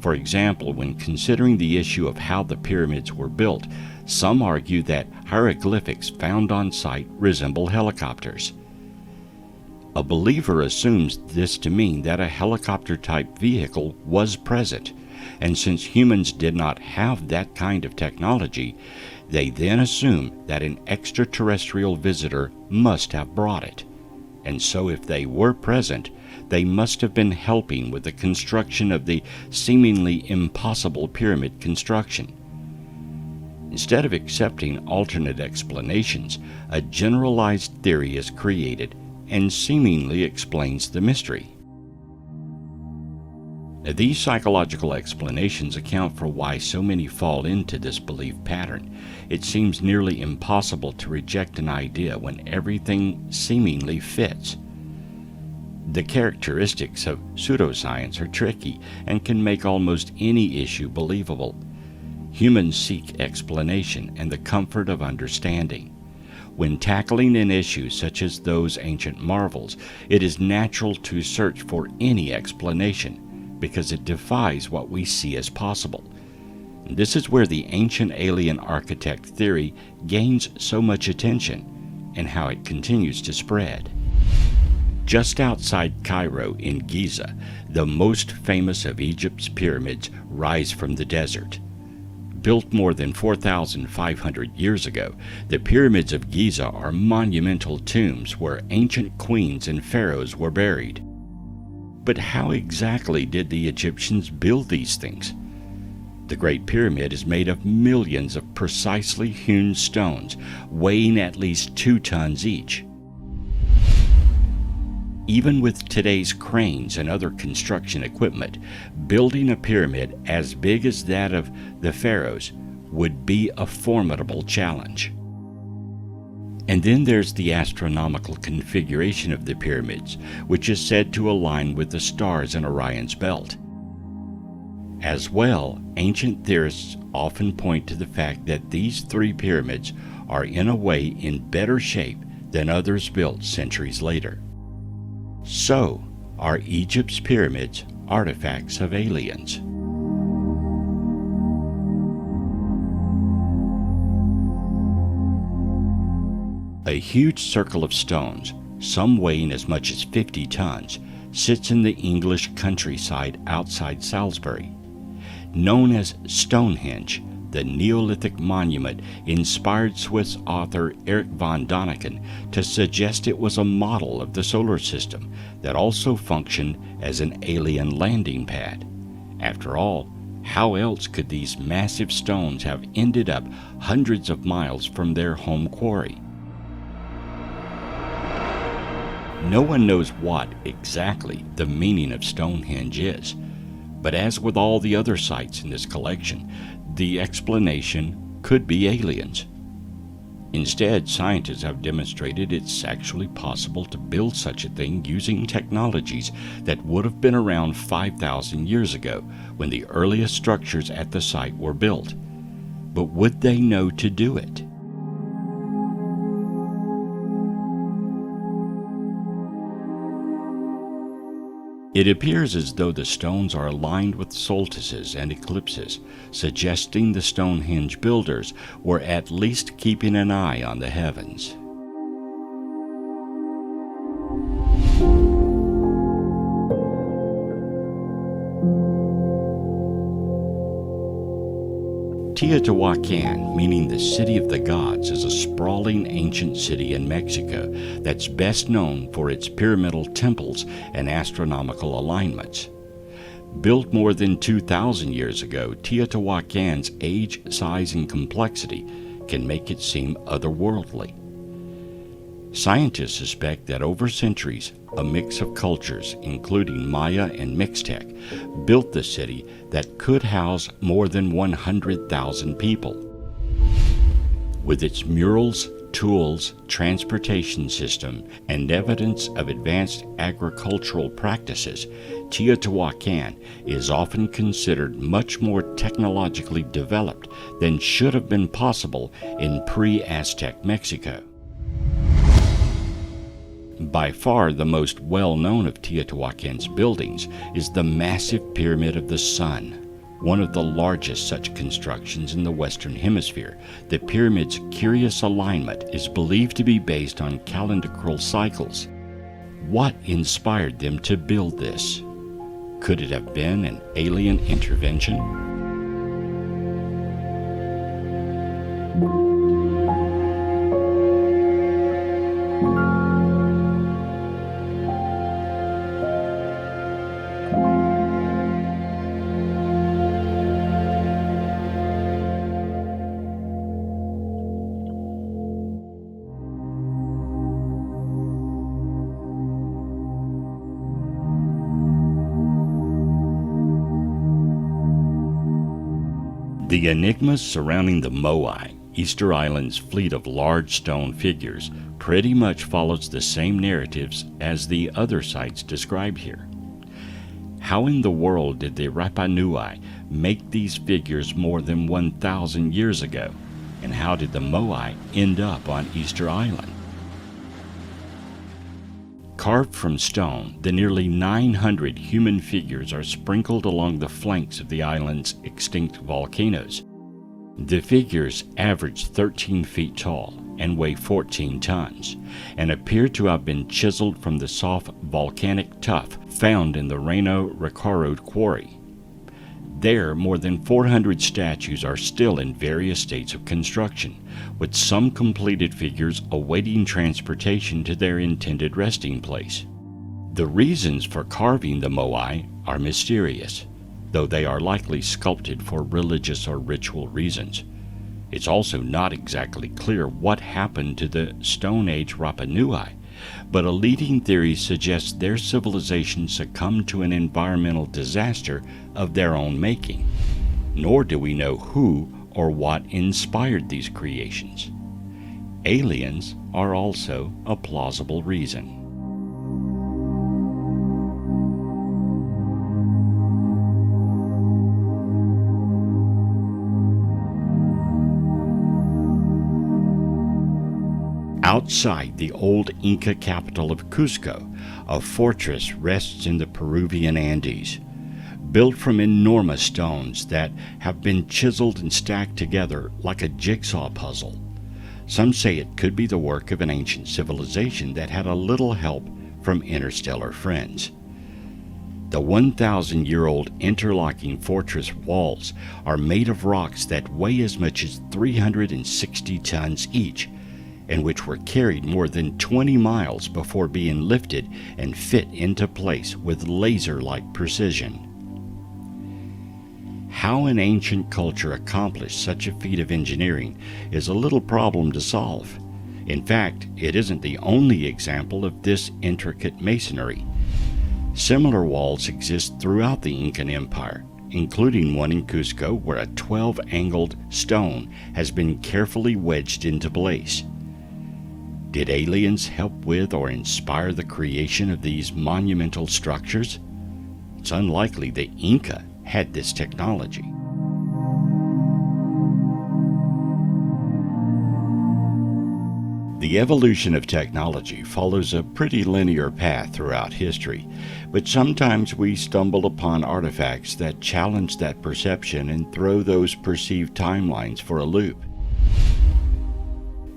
For example, when considering the issue of how the pyramids were built, some argue that hieroglyphics found on site resemble helicopters. A believer assumes this to mean that a helicopter-type vehicle was present, and since humans did not have that kind of technology, they then assume that an extraterrestrial visitor must have brought it. And so if they were present, they must have been helping with the construction of the seemingly impossible pyramid construction. Instead of accepting alternate explanations, a generalized theory is created and seemingly explains the mystery. These psychological explanations account for why so many fall into this belief pattern. It seems nearly impossible to reject an idea when everything seemingly fits. The characteristics of pseudoscience are tricky and can make almost any issue believable. Humans seek explanation and the comfort of understanding. When tackling an issue such as those ancient marvels, it is natural to search for any explanation, because it defies what we see as possible. This is where the ancient alien architect theory gains so much attention, and how it continues to spread. Just outside Cairo in Giza, the most famous of Egypt's pyramids rise from the desert. Built more than 4,500 years ago, the pyramids of Giza are monumental tombs where ancient queens and pharaohs were buried. But how exactly did the Egyptians build these things? The Great Pyramid is made of millions of precisely hewn stones, weighing at least 2 tons each. Even with today's cranes and other construction equipment, building a pyramid as big as that of the pharaohs would be a formidable challenge. And then there's the astronomical configuration of the pyramids, which is said to align with the stars in Orion's belt. As well, ancient theorists often point to the fact that these 3 pyramids are in a way in better shape than others built centuries later. So, are Egypt's pyramids artifacts of aliens? A huge circle of stones, some weighing as much as 50 tons, sits in the English countryside outside Salisbury. Known as Stonehenge, the Neolithic monument inspired Swiss author Erich von Däniken to suggest it was a model of the solar system that also functioned as an alien landing pad. After all, how else could these massive stones have ended up hundreds of miles from their home quarry? No one knows what exactly the meaning of Stonehenge is, but as with all the other sites in this collection, the explanation could be aliens. Instead, scientists have demonstrated it's actually possible to build such a thing using technologies that would have been around 5,000 years ago when the earliest structures at the site were built. But would they know to do it? It appears as though the stones are aligned with solstices and eclipses, suggesting the Stonehenge builders were at least keeping an eye on the heavens. Teotihuacan, meaning the city of the gods, is a sprawling ancient city in Mexico that's best known for its pyramidal temples and astronomical alignments. Built more than 2,000 years ago, Teotihuacan's age, size, and complexity can make it seem otherworldly. Scientists suspect that over centuries, a mix of cultures, including Maya and Mixtec, built the city that could house more than 100,000 people. With its murals, tools, transportation system, and evidence of advanced agricultural practices, Teotihuacan is often considered much more technologically developed than should have been possible in pre-Aztec Mexico. By far the most well-known of Teotihuacan's buildings is the massive Pyramid of the Sun, one of the largest such constructions in the Western Hemisphere. The pyramid's curious alignment is believed to be based on calendrical cycles. What inspired them to build this? Could it have been an alien intervention? The enigmas surrounding the Moai, Easter Island's fleet of large stone figures, pretty much follows the same narratives as the other sites described here. How in the world did the Rapa Nui make these figures more than 1,000 years ago? And how did the Moai end up on Easter Island? Carved from stone, the nearly 900 human figures are sprinkled along the flanks of the island's extinct volcanoes. The figures average 13 feet tall and weigh 14 tons, and appear to have been chiseled from the soft volcanic tuff found in the Reno Recorrido quarry. There, more than 400 statues are still in various states of construction, with some completed figures awaiting transportation to their intended resting place. The reasons for carving the Moai are mysterious, though they are likely sculpted for religious or ritual reasons. It's also not exactly clear what happened to the Stone Age Rapa Nui, but a leading theory suggests their civilization succumbed to an environmental disaster of their own making. Nor do we know who or what inspired these creations. Aliens are also a plausible reason. Outside the old Inca capital of Cusco, a fortress rests in the Peruvian Andes, built from enormous stones that have been chiseled and stacked together like a jigsaw puzzle. Some say it could be the work of an ancient civilization that had a little help from interstellar friends. The 1,000-year-old interlocking fortress walls are made of rocks that weigh as much as 360 tons each, and which were carried more than 20 miles before being lifted and fit into place with laser-like precision. How an ancient culture accomplished such a feat of engineering is a little problem to solve. In fact, it isn't the only example of this intricate masonry. Similar walls exist throughout the Incan Empire, including one in Cusco where a 12-angled stone has been carefully wedged into place. Did aliens help with or inspire the creation of these monumental structures? It's unlikely the Inca had this technology. The evolution of technology follows a pretty linear path throughout history, but sometimes we stumble upon artifacts that challenge that perception and throw those perceived timelines for a loop.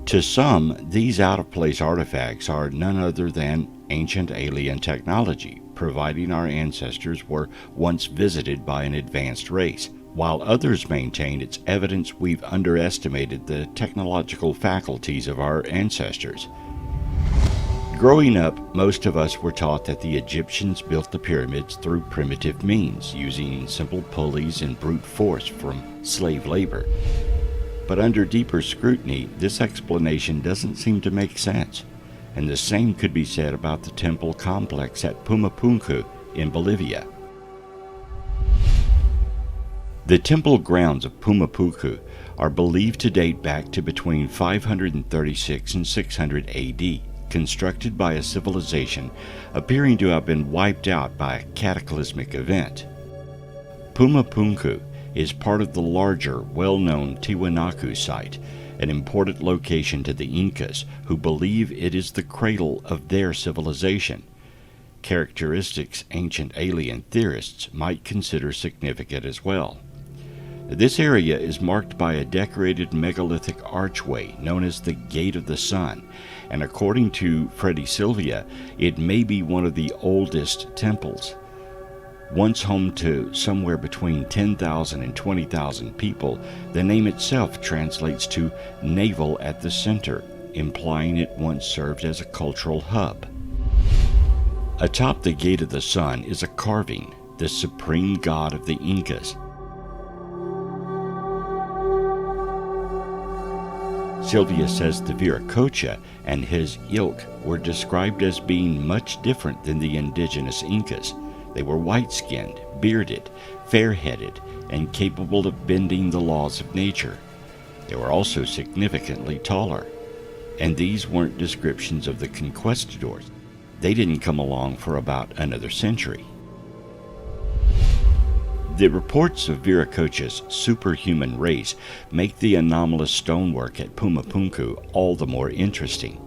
To some, these out-of-place artifacts are none other than ancient alien technology, providing our ancestors were once visited by an advanced race, while others maintain it's evidence we've underestimated the technological faculties of our ancestors. Growing up, most of us were taught that the Egyptians built the pyramids through primitive means, using simple pulleys and brute force from slave labor. But under deeper scrutiny, this explanation doesn't seem to make sense, and the same could be said about the temple complex at Pumapunku in Bolivia. The temple grounds of Pumapunku are believed to date back to between 536 and 600 AD, constructed by a civilization appearing to have been wiped out by a cataclysmic event. Pumapunku is part of the larger, well-known Tiwanaku site, an important location to the Incas, who believe it is the cradle of their civilization. Characteristics ancient alien theorists might consider significant as well. This area is marked by a decorated megalithic archway known as the Gate of the Sun, and according to Freddie Sylvia, it may be one of the oldest temples. Once home to somewhere between 10,000 and 20,000 people, the name itself translates to navel at the center, implying it once served as a cultural hub. Atop the Gate of the Sun is a carving, the supreme god of the Incas. Sylvia says the Viracocha and his ilk were described as being much different than the indigenous Incas. They were white-skinned, bearded, fair-headed, and capable of bending the laws of nature. They were also significantly taller. And these weren't descriptions of the conquistadors. They didn't come along for about another century. The reports of Viracocha's superhuman race make the anomalous stonework at Pumapunku all the more interesting.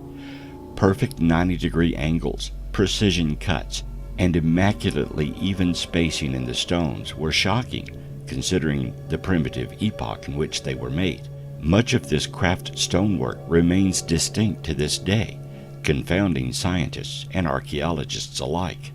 Perfect 90-degree angles, precision cuts, and immaculately even spacing in the stones were shocking, considering the primitive epoch in which they were made. Much of this craft stonework remains distinct to this day, confounding scientists and archaeologists alike.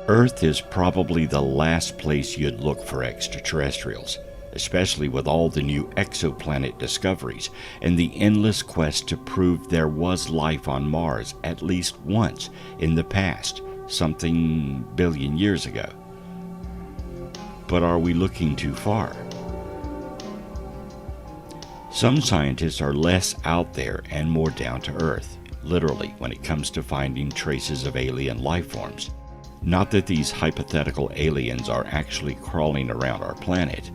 Earth is probably the last place you'd look for extraterrestrials, especially with all the new exoplanet discoveries and the endless quest to prove there was life on Mars at least once in the past, something billion years ago. But are we looking too far? Some scientists are less out there and more down to earth, literally, when it comes to finding traces of alien life forms. Not that these hypothetical aliens are actually crawling around our planet.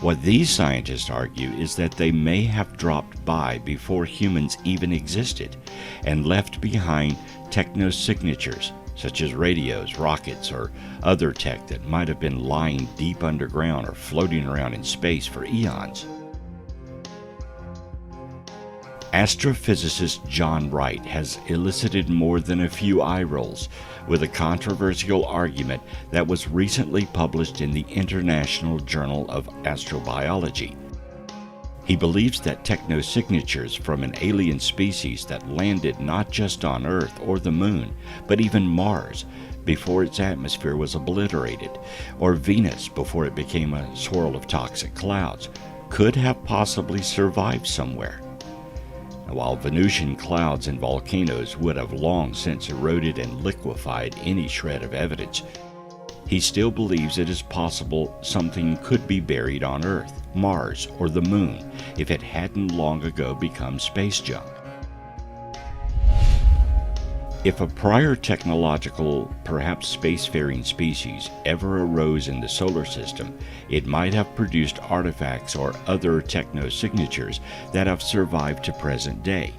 What these scientists argue is that they may have dropped by before humans even existed and left behind techno-signatures such as radios, rockets, or other tech that might have been lying deep underground or floating around in space for eons. Astrophysicist John Wright has elicited more than a few eye rolls with a controversial argument that was recently published in the International Journal of Astrobiology. He believes that techno-signatures from an alien species that landed not just on Earth or the Moon, but even Mars, before its atmosphere was obliterated, or Venus before it became a swirl of toxic clouds, could have possibly survived somewhere. While Venusian clouds and volcanoes would have long since eroded and liquefied any shred of evidence, he still believes it is possible something could be buried on Earth, Mars, or the Moon if it hadn't long ago become space junk. If a prior technological, perhaps spacefaring species ever arose in the solar system, it might have produced artifacts or other technosignatures that have survived to present day.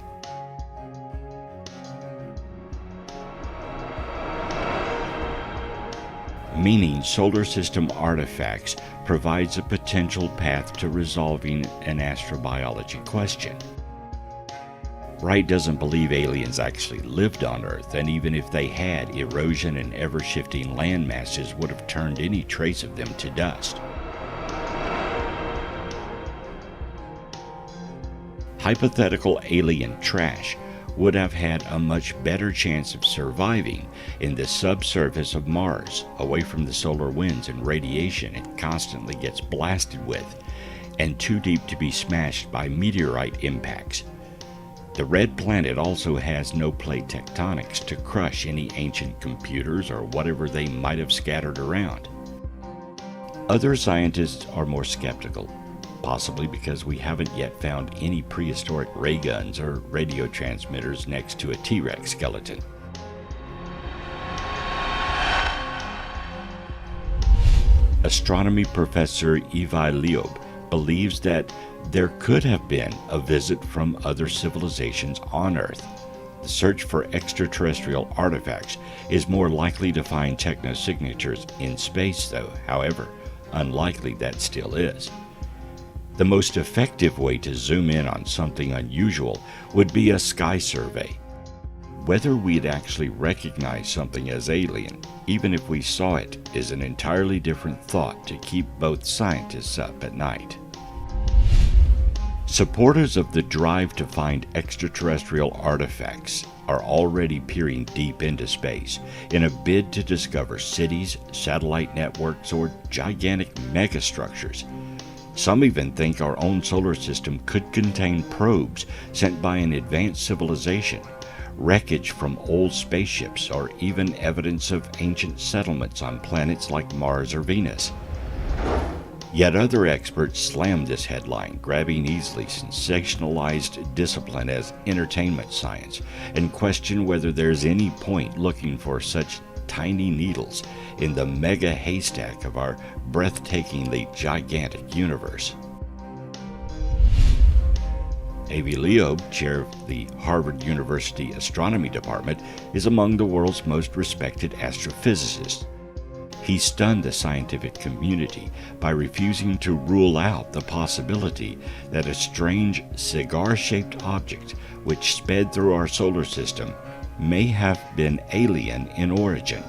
Meaning solar system artifacts provides a potential path to resolving an astrobiology question. Wright doesn't believe aliens actually lived on Earth, and even if they had, erosion and ever-shifting land masses would have turned any trace of them to dust. Hypothetical alien trash would have had a much better chance of surviving in the subsurface of Mars, away from the solar winds and radiation it constantly gets blasted with, and too deep to be smashed by meteorite impacts. The red planet also has no plate tectonics to crush any ancient computers or whatever they might have scattered around. Other scientists are more skeptical, possibly because we haven't yet found any prehistoric ray guns or radio transmitters next to a T-Rex skeleton. Astronomy professor Ivi Liob believes that there could have been a visit from other civilizations on Earth. The search for extraterrestrial artifacts is more likely to find technosignatures in space, though, however unlikely that still is. The most effective way to zoom in on something unusual would be a sky survey. Whether we'd actually recognize something as alien, even if we saw it, is an entirely different thought to keep both scientists up at night. Supporters of the drive to find extraterrestrial artifacts are already peering deep into space in a bid to discover cities, satellite networks, or gigantic megastructures. Some even think our own solar system could contain probes sent by an advanced civilization, wreckage from old spaceships, or even evidence of ancient settlements on planets like Mars or Venus. Yet other experts slam this headline, grabbing easily sensationalized discipline as entertainment science, and question whether there's any point looking for such tiny needles in the mega haystack of our breathtakingly gigantic universe. Avi Liob, chair of the Harvard University Astronomy Department, is among the world's most respected astrophysicists. He stunned the scientific community by refusing to rule out the possibility that a strange cigar-shaped object which sped through our solar system may have been alien in origin.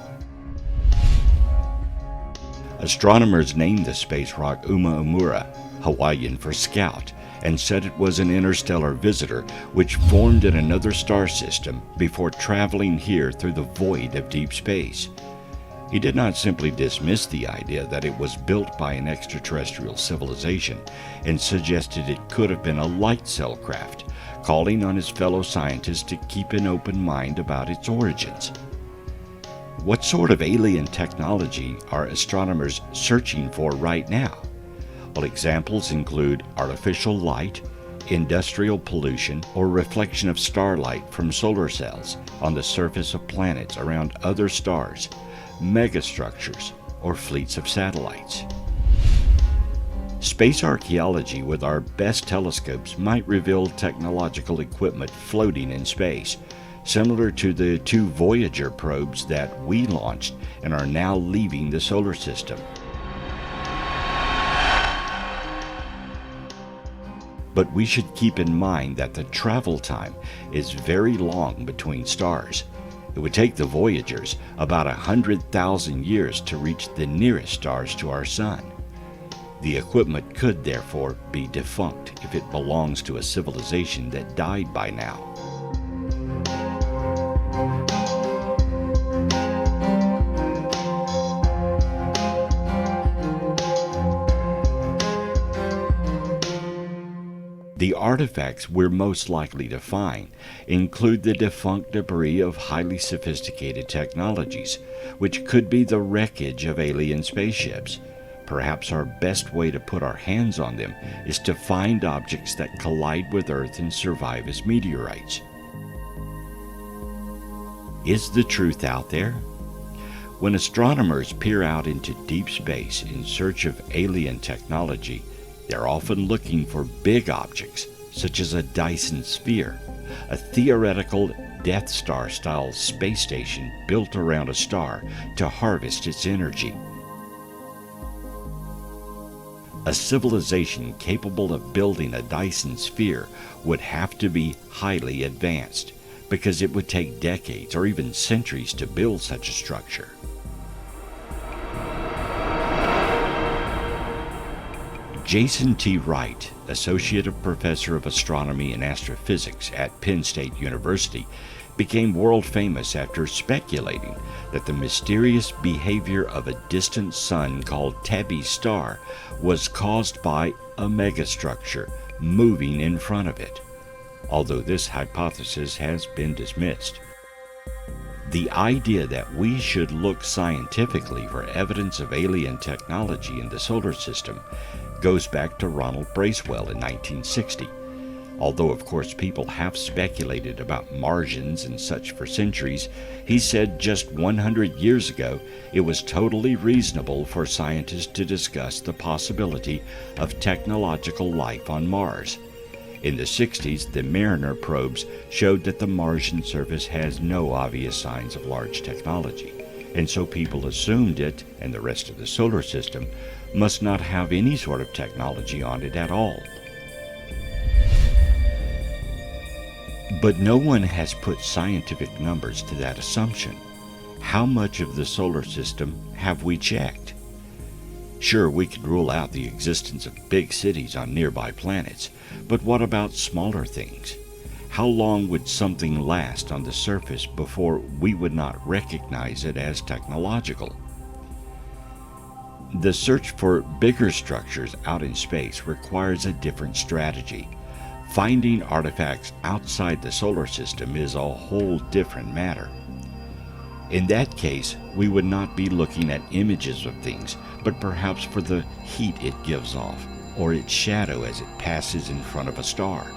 Astronomers named the space rock Oumuamua, Hawaiian for scout, and said it was an interstellar visitor which formed in another star system before traveling here through the void of deep space. He did not simply dismiss the idea that it was built by an extraterrestrial civilization and suggested it could have been a light cell craft, calling on his fellow scientists to keep an open mind about its origins. What sort of alien technology are astronomers searching for right now? Well, examples include artificial light, industrial pollution, or reflection of starlight from solar cells on the surface of planets around other stars, megastructures, or fleets of satellites. Space archaeology with our best telescopes might reveal technological equipment floating in space, similar to the 2 Voyager probes that we launched and are now leaving the solar system. But we should keep in mind that the travel time is very long between stars. It would take the Voyagers about 100,000 years to reach the nearest stars to our Sun. The equipment could therefore be defunct if it belongs to a civilization that died by now. The artifacts we're most likely to find include the defunct debris of highly sophisticated technologies, which could be the wreckage of alien spaceships. Perhaps our best way to put our hands on them is to find objects that collide with Earth and survive as meteorites. Is the truth out there? When astronomers peer out into deep space in search of alien technology, they're often looking for big objects, such as a Dyson sphere, a theoretical Death Star-style space station built around a star to harvest its energy. A civilization capable of building a Dyson sphere would have to be highly advanced, because it would take decades or even centuries to build such a structure. Jason T. Wright, Associate Professor of Astronomy and Astrophysics at Penn State University, became world famous after speculating that the mysterious behavior of a distant sun called Tabby's star was caused by a megastructure moving in front of it, although this hypothesis has been dismissed. The idea that we should look scientifically for evidence of alien technology in the solar system goes back to Ronald Bracewell in 1960. Although, of course, people have speculated about Martians and such for centuries, he said just 100 years ago it was totally reasonable for scientists to discuss the possibility of technological life on Mars. In the 60s, the Mariner probes showed that the Martian surface has no obvious signs of large technology, and so people assumed it, and the rest of the solar system, must not have any sort of technology on it at all. But no one has put scientific numbers to that assumption. How much of the solar system have we checked? Sure, we could rule out the existence of big cities on nearby planets, but what about smaller things? How long would something last on the surface before we would not recognize it as technological? The search for bigger structures out in space requires a different strategy. Finding artifacts outside the solar system is a whole different matter. In that case, we would not be looking at images of things, but perhaps for the heat it gives off, or its shadow as it passes in front of a star.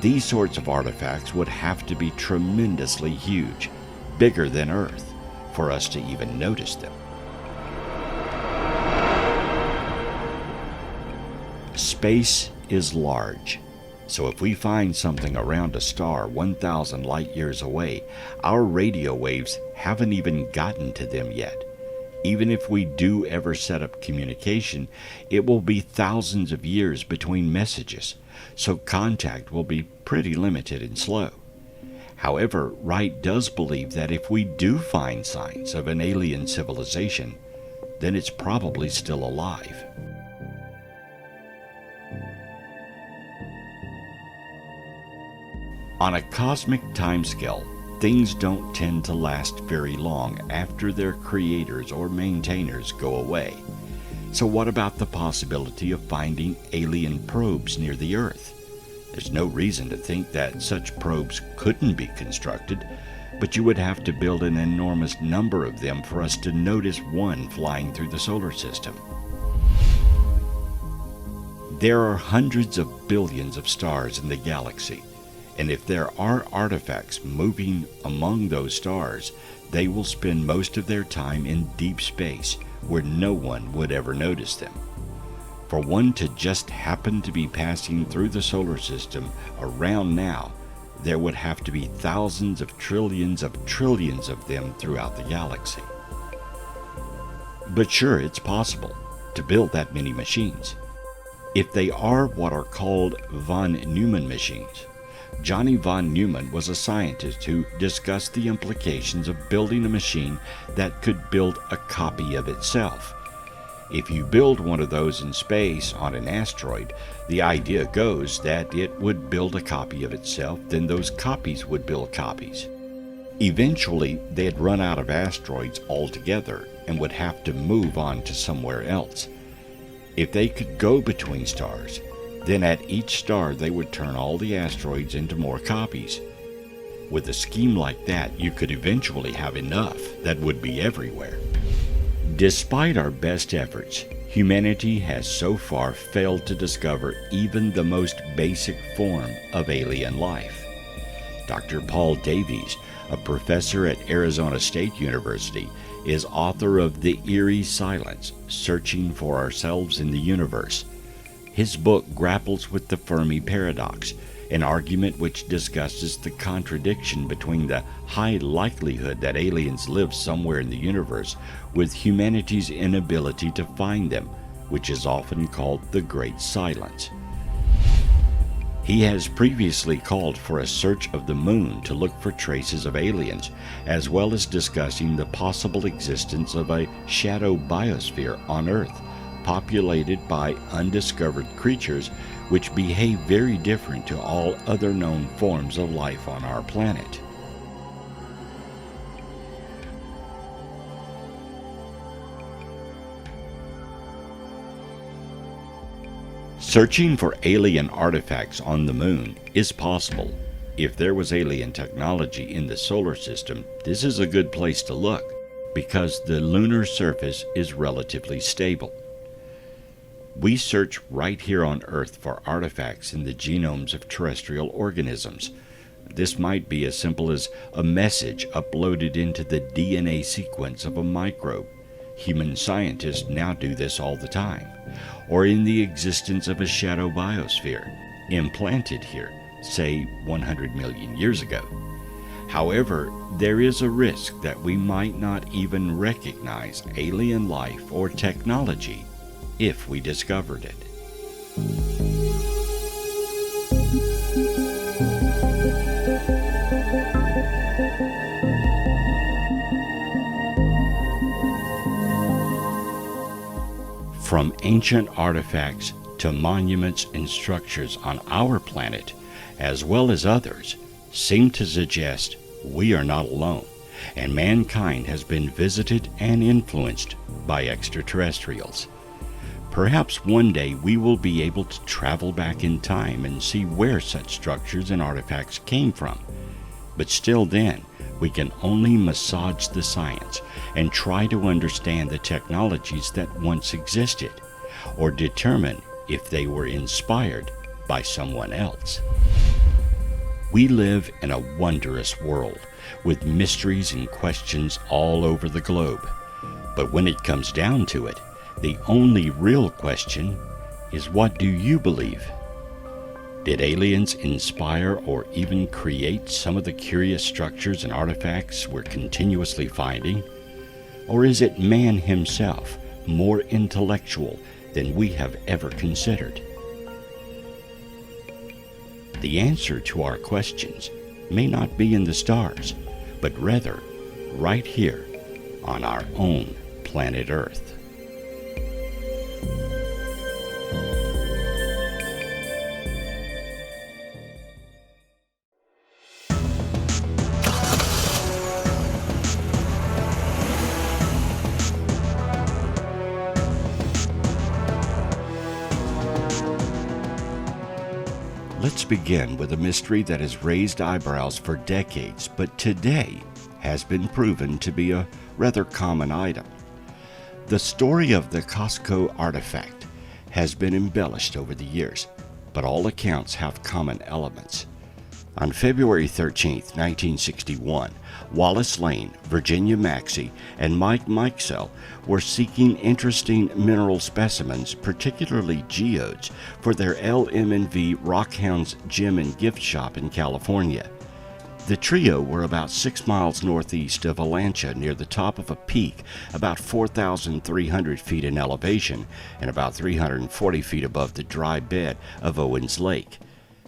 These sorts of artifacts would have to be tremendously huge, bigger than Earth, for us to even notice them. Space is large. So if we find something around a star 1,000 light years away, our radio waves haven't even gotten to them yet. Even if we do ever set up communication, it will be thousands of years between messages, so contact will be pretty limited and slow. However, Wright does believe that if we do find signs of an alien civilization, then it's probably still alive. On a cosmic timescale, things don't tend to last very long after their creators or maintainers go away. So what about the possibility of finding alien probes near the Earth? There's no reason to think that such probes couldn't be constructed, but you would have to build an enormous number of them for us to notice one flying through the solar system. There are hundreds of billions of stars in the galaxy, and if there are artifacts moving among those stars, they will spend most of their time in deep space where no one would ever notice them. For one to just happen to be passing through the solar system around now, there would have to be thousands of trillions of them throughout the galaxy. But sure, it's possible to build that many machines. If they are what are called von Neumann machines. Johnny von Neumann was a scientist who discussed the implications of building a machine that could build a copy of itself. If you build one of those in space on an asteroid, the idea goes that it would build a copy of itself, then those copies would build copies. Eventually, they'd run out of asteroids altogether and would have to move on to somewhere else. If they could go between stars, Then at each star they would turn all the asteroids into more copies. With a scheme like that, you could eventually have enough that would be everywhere. Despite our best efforts, humanity has so far failed to discover even the most basic form of alien life. Dr. Paul Davies, a professor at Arizona State University, is author of The Eerie Silence: Searching for Ourselves in the Universe. His book grapples with the Fermi paradox, an argument which discusses the contradiction between the high likelihood that aliens live somewhere in the universe with humanity's inability to find them, which is often called the Great Silence. He has previously called for a search of the moon to look for traces of aliens, as well as discussing the possible existence of a shadow biosphere on Earth, populated by undiscovered creatures which behave very different to all other known forms of life on our planet. Searching for alien artifacts on the moon is possible. If there was alien technology in the solar system, this is a good place to look because the lunar surface is relatively stable. We search right here on Earth for artifacts in the genomes of terrestrial organisms. This might be as simple as a message uploaded into the DNA sequence of a microbe. Human scientists now do this all the time. Or in the existence of a shadow biosphere, implanted here, say 100 million years ago. However, there is a risk that we might not even recognize alien life or technology if we discovered it. From ancient artifacts to monuments and structures on our planet, as well as others, seem to suggest we are not alone, and mankind has been visited and influenced by extraterrestrials. Perhaps one day we will be able to travel back in time and see where such structures and artifacts came from. But still then, we can only massage the science and try to understand the technologies that once existed, or determine if they were inspired by someone else. We live in a wondrous world with mysteries and questions all over the globe. But when it comes down to it, the only real question is, what do you believe? Did aliens inspire or even create some of the curious structures and artifacts we're continuously finding? Or is it man himself, more intellectual than we have ever considered? The answer to our questions may not be in the stars, but rather right here on our own planet Earth. Let's begin with a mystery that has raised eyebrows for decades, but today has been proven to be a rather common item. The story of the Costco artifact has been embellished over the years, but all accounts have common elements. On February 13, 1961, Wallace Lane, Virginia Maxey, and Mike Mikesell were seeking interesting mineral specimens, particularly geodes, for their LM&V Rockhounds Gem and Gift Shop in California. The trio were about 6 miles northeast of Alancha, near the top of a peak about 4,300 feet in elevation and about 340 feet above the dry bed of Owens Lake.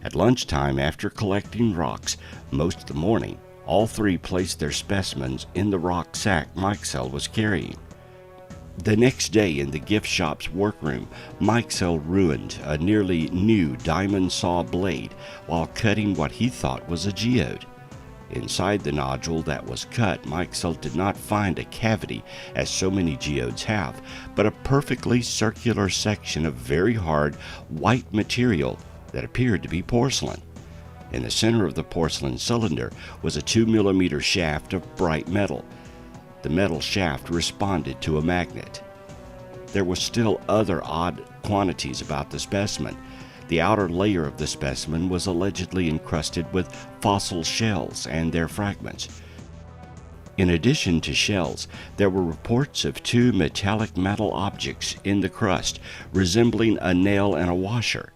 At lunchtime, after collecting rocks most of the morning, all three placed their specimens in the rock sack Mikesell was carrying. The next day in the gift shop's workroom, Mikesell ruined a nearly new diamond saw blade while cutting what he thought was a geode. Inside the nodule that was cut, Meixel did not find a cavity, as so many geodes have, but a perfectly circular section of very hard, white material that appeared to be porcelain. In the center of the porcelain cylinder was a 2 mm shaft of bright metal. The metal shaft responded to a magnet. There were still other odd quantities about the specimen. The outer layer of the specimen was allegedly encrusted with fossil shells and their fragments. In addition to shells, there were reports of 2 metallic metal objects in the crust, resembling a nail and a washer.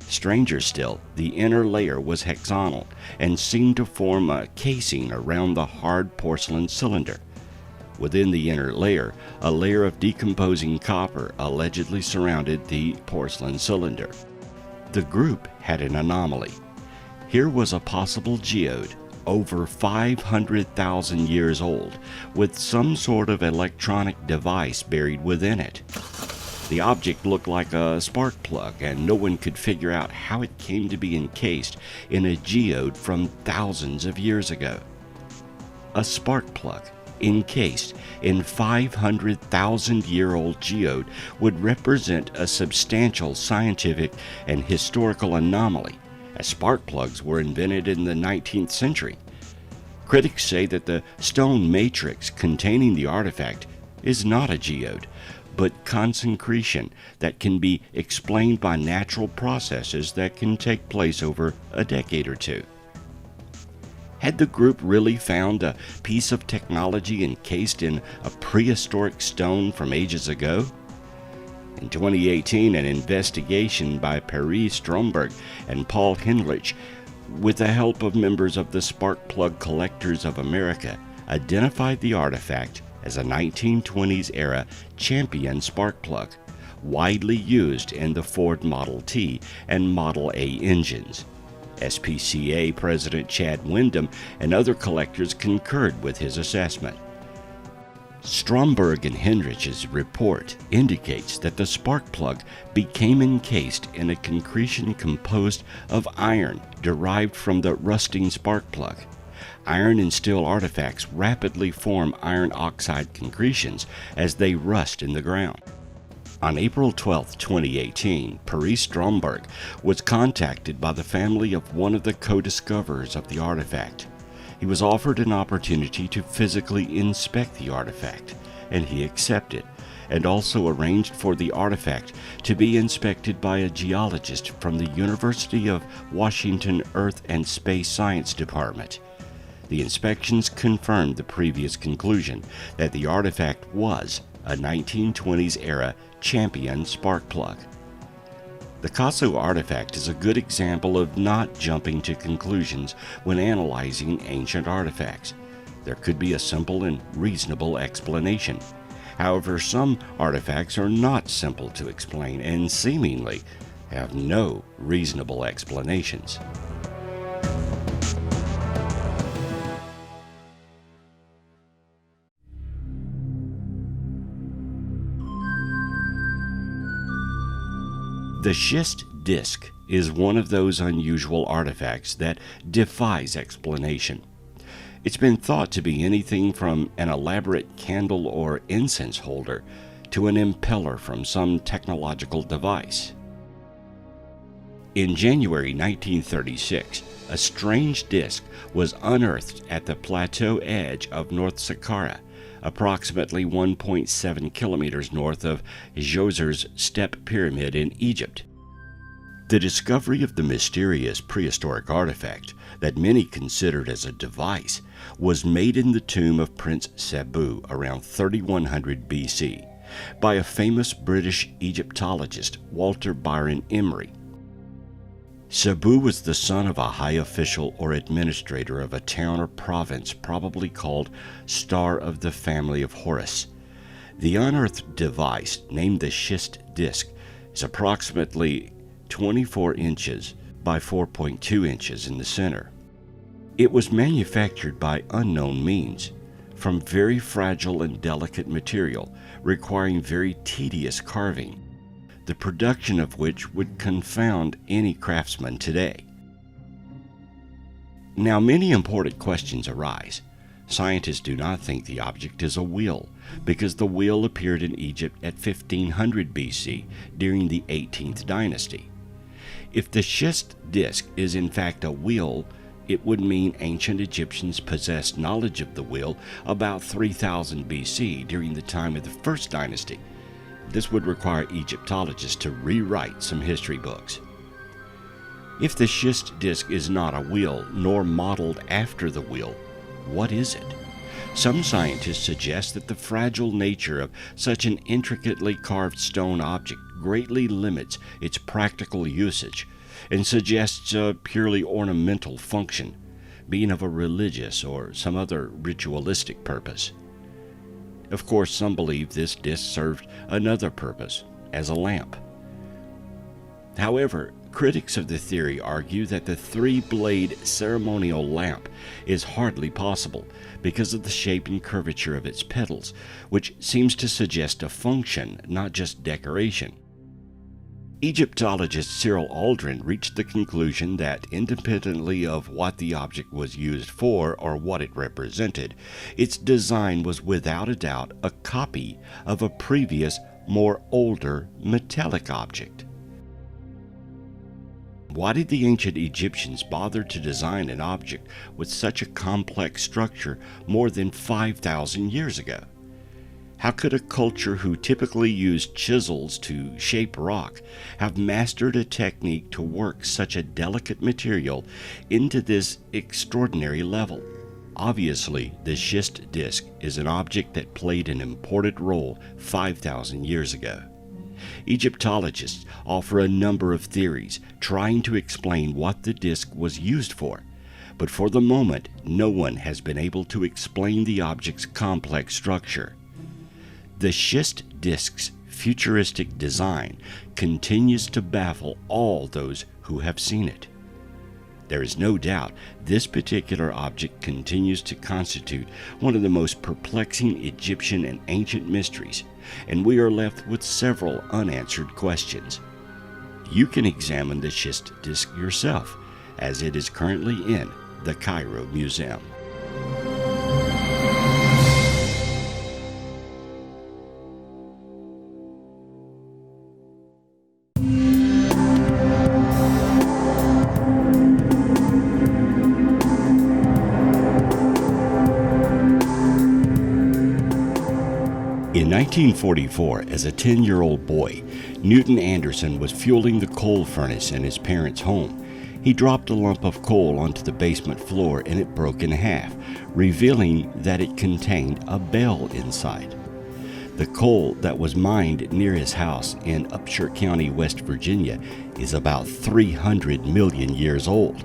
Stranger still, the inner layer was hexagonal and seemed to form a casing around the hard porcelain cylinder. Within the inner layer, a layer of decomposing copper allegedly surrounded the porcelain cylinder. The group had an anomaly. Here was a possible geode over 500,000 years old, with some sort of electronic device buried within it. The object looked like a spark plug, and no one could figure out how it came to be encased in a geode from thousands of years ago. A spark plug encased in 500,000-year-old geode would represent a substantial scientific and historical anomaly, as spark plugs were invented in the 19th century. Critics say that the stone matrix containing the artifact is not a geode, but concentration that can be explained by natural processes that can take place over a decade or two. Had the group really found a piece of technology encased in a prehistoric stone from ages ago? In 2018, an investigation by Piri Reis and Paul Hinrich, with the help of members of the Spark Plug Collectors of America, identified the artifact as a 1920s-era champion spark plug, widely used in the Ford Model T and Model A engines. SPCA President Chad Wyndham and other collectors concurred with his assessment. Stromberg and Hinrich's report indicates that the spark plug became encased in a concretion composed of iron derived from the rusting spark plug. Iron and steel artifacts rapidly form iron oxide concretions as they rust in the ground. On April 12, 2018, Piri Stromberg was contacted by the family of one of the co-discoverers of the artifact. He was offered an opportunity to physically inspect the artifact, and he accepted, and also arranged for the artifact to be inspected by a geologist from the University of Washington Earth and Space Science Department. The inspections confirmed the previous conclusion that the artifact was a 1920s-era champion spark plug. The Cahokia artifact is a good example of not jumping to conclusions when analyzing ancient artifacts. There could be a simple and reasonable explanation. However, some artifacts are not simple to explain and seemingly have no reasonable explanations. The schist disk is one of those unusual artifacts that defies explanation. It's been thought to be anything from an elaborate candle or incense holder to an impeller from some technological device. In January 1936, a strange disk was unearthed at the plateau edge of North Saqqara, approximately 1.7 kilometers north of Djoser's Step Pyramid in Egypt. The discovery of the mysterious prehistoric artifact that many considered as a device was made in the tomb of Prince Sebu around 3100 BC by a famous British Egyptologist, Walter Byron Emery. Sebu was the son of a high official or administrator of a town or province probably called Star of the family of Horus. The unearthed device, named the schist disk, is approximately 24 inches by 4.2 inches in the center. It was manufactured by unknown means, from very fragile and delicate material, requiring very tedious carving, the production of which would confound any craftsman today. Now, many important questions arise. Scientists do not think the object is a wheel, because the wheel appeared in Egypt at 1500 BC during the 18th dynasty. If the schist disk is in fact a wheel, it would mean ancient Egyptians possessed knowledge of the wheel about 3000 BC during the time of the first dynasty. This would require Egyptologists to rewrite some history books. If the schist disk is not a wheel nor modeled after the wheel, what is it? Some scientists suggest that the fragile nature of such an intricately carved stone object greatly limits its practical usage and suggests a purely ornamental function, being of a religious or some other ritualistic purpose. Of course, some believe this disc served another purpose, as a lamp. However, critics of the theory argue that the three-blade ceremonial lamp is hardly possible because of the shape and curvature of its petals, which seems to suggest a function, not just decoration. Egyptologist Cyril Aldrin reached the conclusion that, independently of what the object was used for or what it represented, its design was without a doubt a copy of a previous, more older metallic object. Why did the ancient Egyptians bother to design an object with such a complex structure more than 5,000 years ago? How could a culture who typically used chisels to shape rock have mastered a technique to work such a delicate material into this extraordinary level? Obviously, the schist disk is an object that played an important role 5,000 years ago. Egyptologists offer a number of theories trying to explain what the disk was used for, but for the moment, no one has been able to explain the object's complex structure. The schist disk's futuristic design continues to baffle all those who have seen it. There is no doubt this particular object continues to constitute one of the most perplexing Egyptian and ancient mysteries, and we are left with several unanswered questions. You can examine the schist disk yourself, as it is currently in the Cairo Museum. In 1944, as a 10-year-old boy, Newton Anderson was fueling the coal furnace in his parents' home. He dropped a lump of coal onto the basement floor and it broke in half, revealing that it contained a bell inside. The coal that was mined near his house in Upshur County, West Virginia, is about 300 million years old.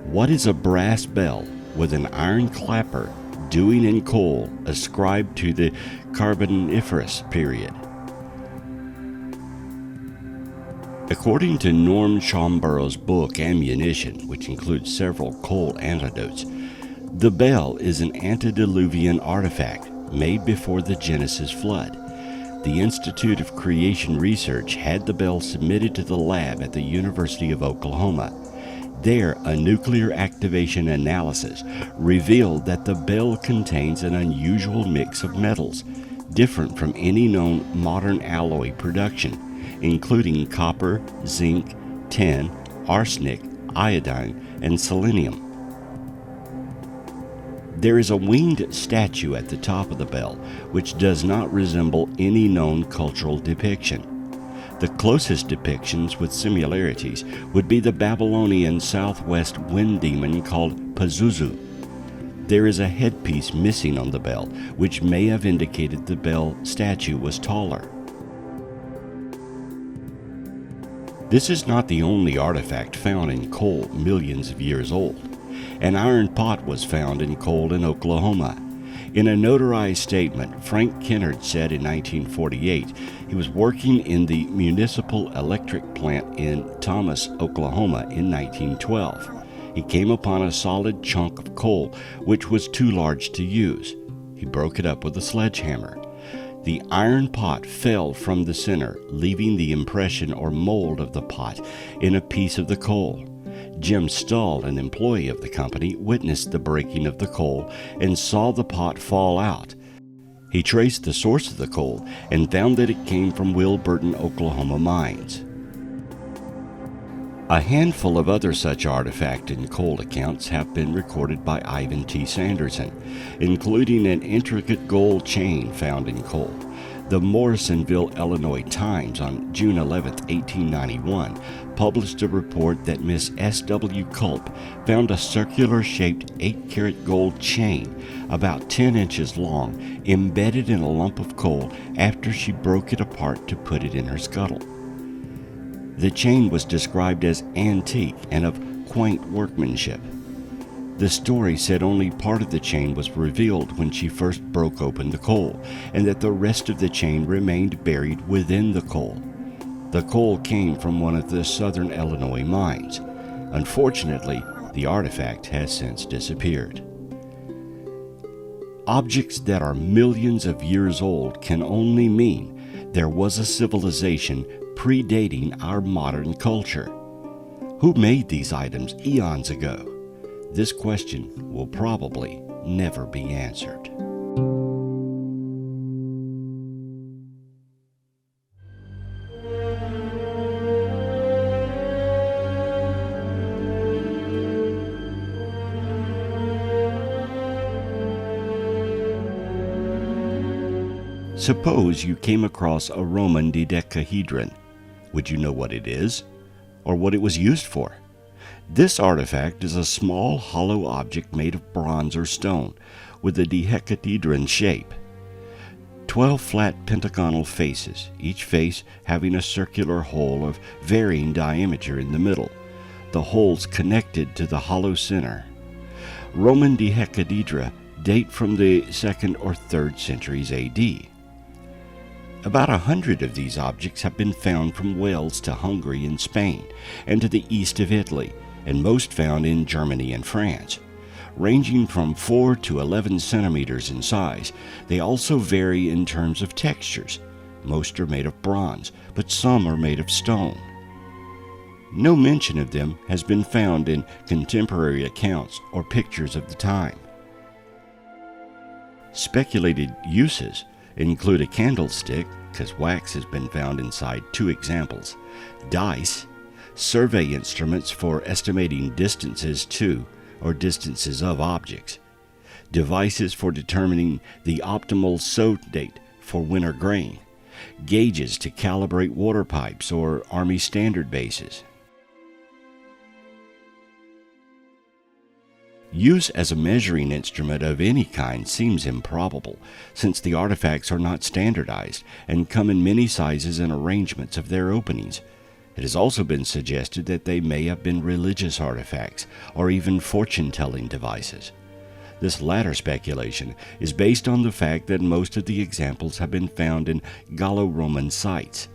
What is a brass bell with an iron clapper doing in coal ascribed to the Carboniferous period? According to Norm Schomburg's book Ammunition, which includes several coal anecdotes, the bell is an antediluvian artifact made before the Genesis flood. The Institute of Creation Research had the bell submitted to the lab at the University of Oklahoma. There, a nuclear activation analysis revealed that the bell contains an unusual mix of metals, different from any known modern alloy production, including copper, zinc, tin, arsenic, iodine, and selenium. There is a winged statue at the top of the bell, which does not resemble any known cultural depiction. The closest depictions with similarities would be the Babylonian southwest wind demon called Pazuzu. There is a headpiece missing on the bell, which may have indicated the bell statue was taller. This is not the only artifact found in coal millions of years old. An iron pot was found in coal in Oklahoma. In a notarized statement, Frank Kennard said in 1948 he was working in the municipal electric plant in Thomas, Oklahoma in 1912. He came upon a solid chunk of coal which was too large to use. He broke it up with a sledgehammer. The iron pot fell from the center, leaving the impression or mold of the pot in a piece of the coal. Jim Stahl, an employee of the company, witnessed the breaking of the coal and saw the pot fall out. He traced the source of the coal and found that it came from Wilburton, Oklahoma mines. A handful of other such artifact and coal accounts have been recorded by Ivan T. Sanderson, including an intricate gold chain found in coal. The Morrisonville, Illinois Times on June 11, 1891, published a report that Miss S.W. Culp found a circular-shaped 8-karat gold chain about 10 inches long embedded in a lump of coal after she broke it apart to put it in her scuttle. The chain was described as antique and of quaint workmanship. The story said only part of the chain was revealed when she first broke open the coal, and that the rest of the chain remained buried within the coal. The coal came from one of the southern Illinois mines. Unfortunately, the artifact has since disappeared. Objects that are millions of years old can only mean there was a civilization predating our modern culture. Who made these items eons ago? This question will probably never be answered. Suppose you came across a Roman dodecahedron. Would you know what it is, or what it was used for? This artifact is a small hollow object made of bronze or stone, with a dodecahedron shape. 12 flat pentagonal faces, each face having a circular hole of varying diameter in the middle, the holes connected to the hollow center. Roman dodecahedra date from the 2nd or 3rd centuries AD. About 100 of these objects have been found from Wales to Hungary and Spain, and to the east of Italy, and most found in Germany and France. Ranging from 4 to 11 centimeters in size, they also vary in terms of textures. Most are made of bronze, but some are made of stone. No mention of them has been found in contemporary accounts or pictures of the time. Speculated uses include a candlestick, because wax has been found inside 2 examples, dice, survey instruments for estimating distances to or distances of objects, devices for determining the optimal sow date for winter grain, gauges to calibrate water pipes or Army standard bases. Use as a measuring instrument of any kind seems improbable, since the artifacts are not standardized and come in many sizes and arrangements of their openings. It has also been suggested that they may have been religious artifacts or even fortune-telling devices. This latter speculation is based on the fact that most of the examples have been found in Gallo-Roman sites.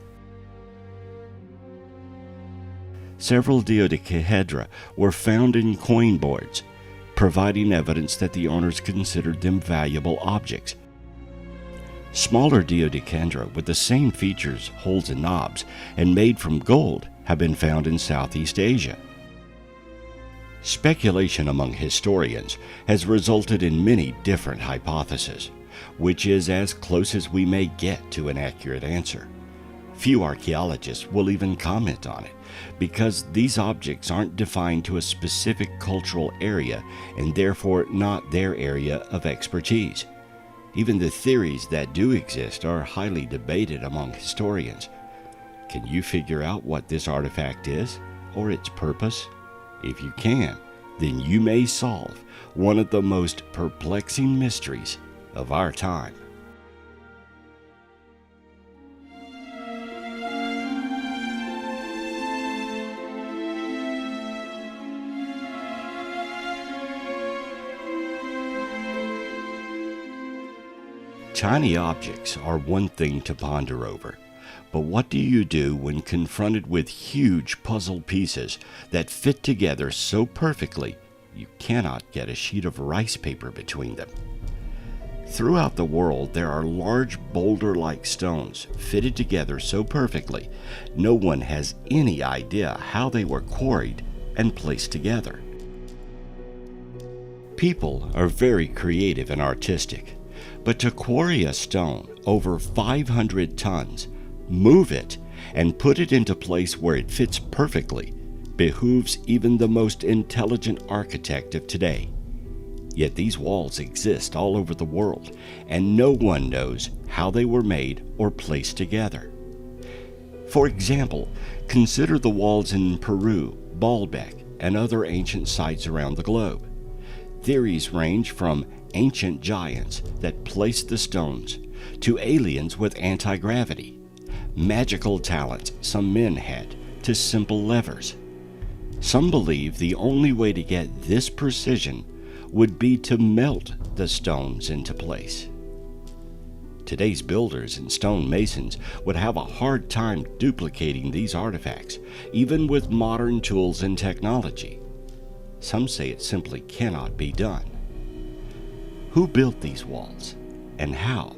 Several dodecahedra were found in coin boards, providing evidence that the owners considered them valuable objects. Smaller dodecahedra with the same features, holes and knobs, and made from gold have been found in Southeast Asia. Speculation among historians has resulted in many different hypotheses, which is as close as we may get to an accurate answer. Few archaeologists will even comment on it, because these objects aren't defined to a specific cultural area and therefore not their area of expertise. Even the theories that do exist are highly debated among historians. Can you figure out what this artifact is, or its purpose? If you can, then you may solve one of the most perplexing mysteries of our time. Tiny objects are one thing to ponder over, but what do you do when confronted with huge puzzle pieces that fit together so perfectly you cannot get a sheet of rice paper between them? Throughout the world, there are large boulder-like stones fitted together so perfectly, no one has any idea how they were quarried and placed together. People are very creative and artistic, but to quarry a stone over 500 tons, move it, and put it into place where it fits perfectly behooves even the most intelligent architect of today. Yet these walls exist all over the world, and no one knows how they were made or placed together. For example, consider the walls in Peru, Baalbek, and other ancient sites around the globe. Theories range from ancient giants that placed the stones to aliens with anti-gravity, magical talents some men had to simple levers. Some believe the only way to get this precision would be to melt the stones into place. Today's builders and stonemasons would have a hard time duplicating these artifacts, even with modern tools and technology. Some say it simply cannot be done. Who built these walls, and how?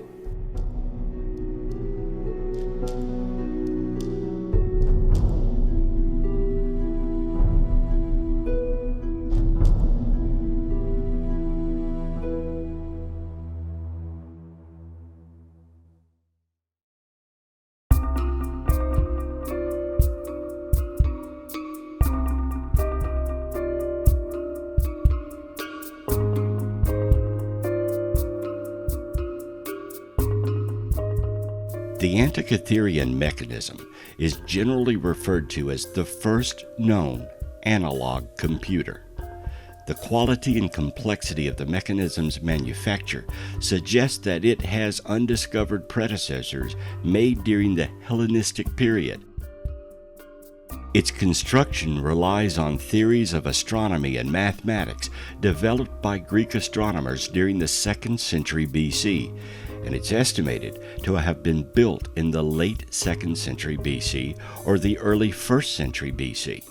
The Antikytherian mechanism is generally referred to as the first known analog computer. The quality and complexity of the mechanism's manufacture suggests that it has undiscovered predecessors made during the Hellenistic period. Its construction relies on theories of astronomy and mathematics developed by Greek astronomers during the 2nd century BC, and it's estimated to have been built in the late 2nd century BC or the early 1st century BC.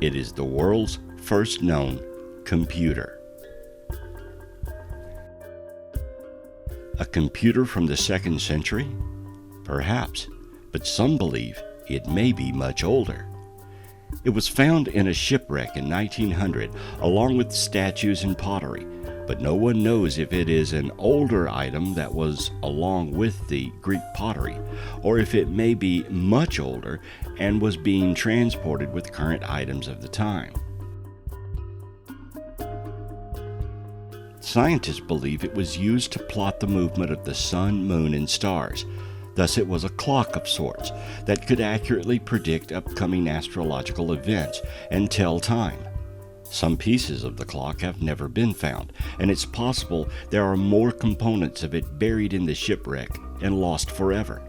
It is the world's first known computer. A computer from the 2nd century? Perhaps, but some believe it may be much older. It was found in a shipwreck in 1900 along with statues and pottery, but no one knows if it is an older item that was along with the Greek pottery, or if it may be much older and was being transported with current items of the time. Scientists believe it was used to plot the movement of the sun, moon, and stars. Thus it was a clock of sorts that could accurately predict upcoming astrological events and tell time. Some pieces of the clock have never been found, and it's possible there are more components of it buried in the shipwreck and lost forever.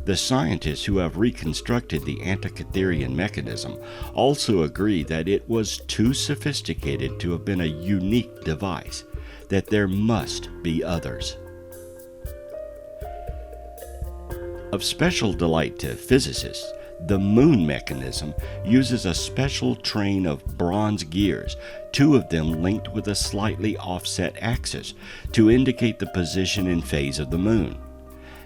The scientists who have reconstructed the Antikytherian mechanism also agree that it was too sophisticated to have been a unique device, that there must be others. Of special delight to physicists, the moon mechanism uses a special train of bronze gears, 2 of them linked with a slightly offset axis, to indicate the position and phase of the moon.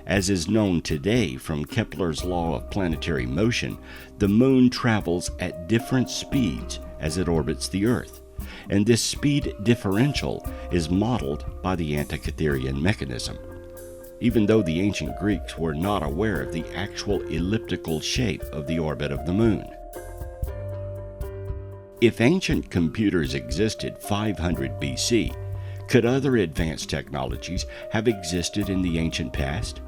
As is known today from Kepler's law of planetary motion, the moon travels at different speeds as it orbits the Earth, and this speed differential is modeled by the Antikytherian mechanism, even though the ancient Greeks were not aware of the actual elliptical shape of the orbit of the moon. If ancient computers existed 500 BC, could other advanced technologies have existed in the ancient past?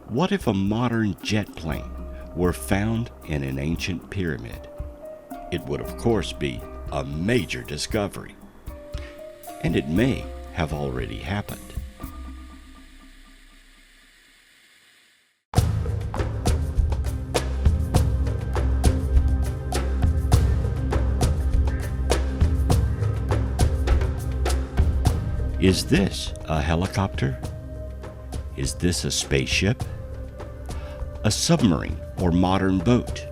What if a modern jet plane were found in an ancient pyramid? It would, of course, be a major discovery, and it may have already happened. Is this a helicopter? Is this a spaceship? A submarine or modern boat?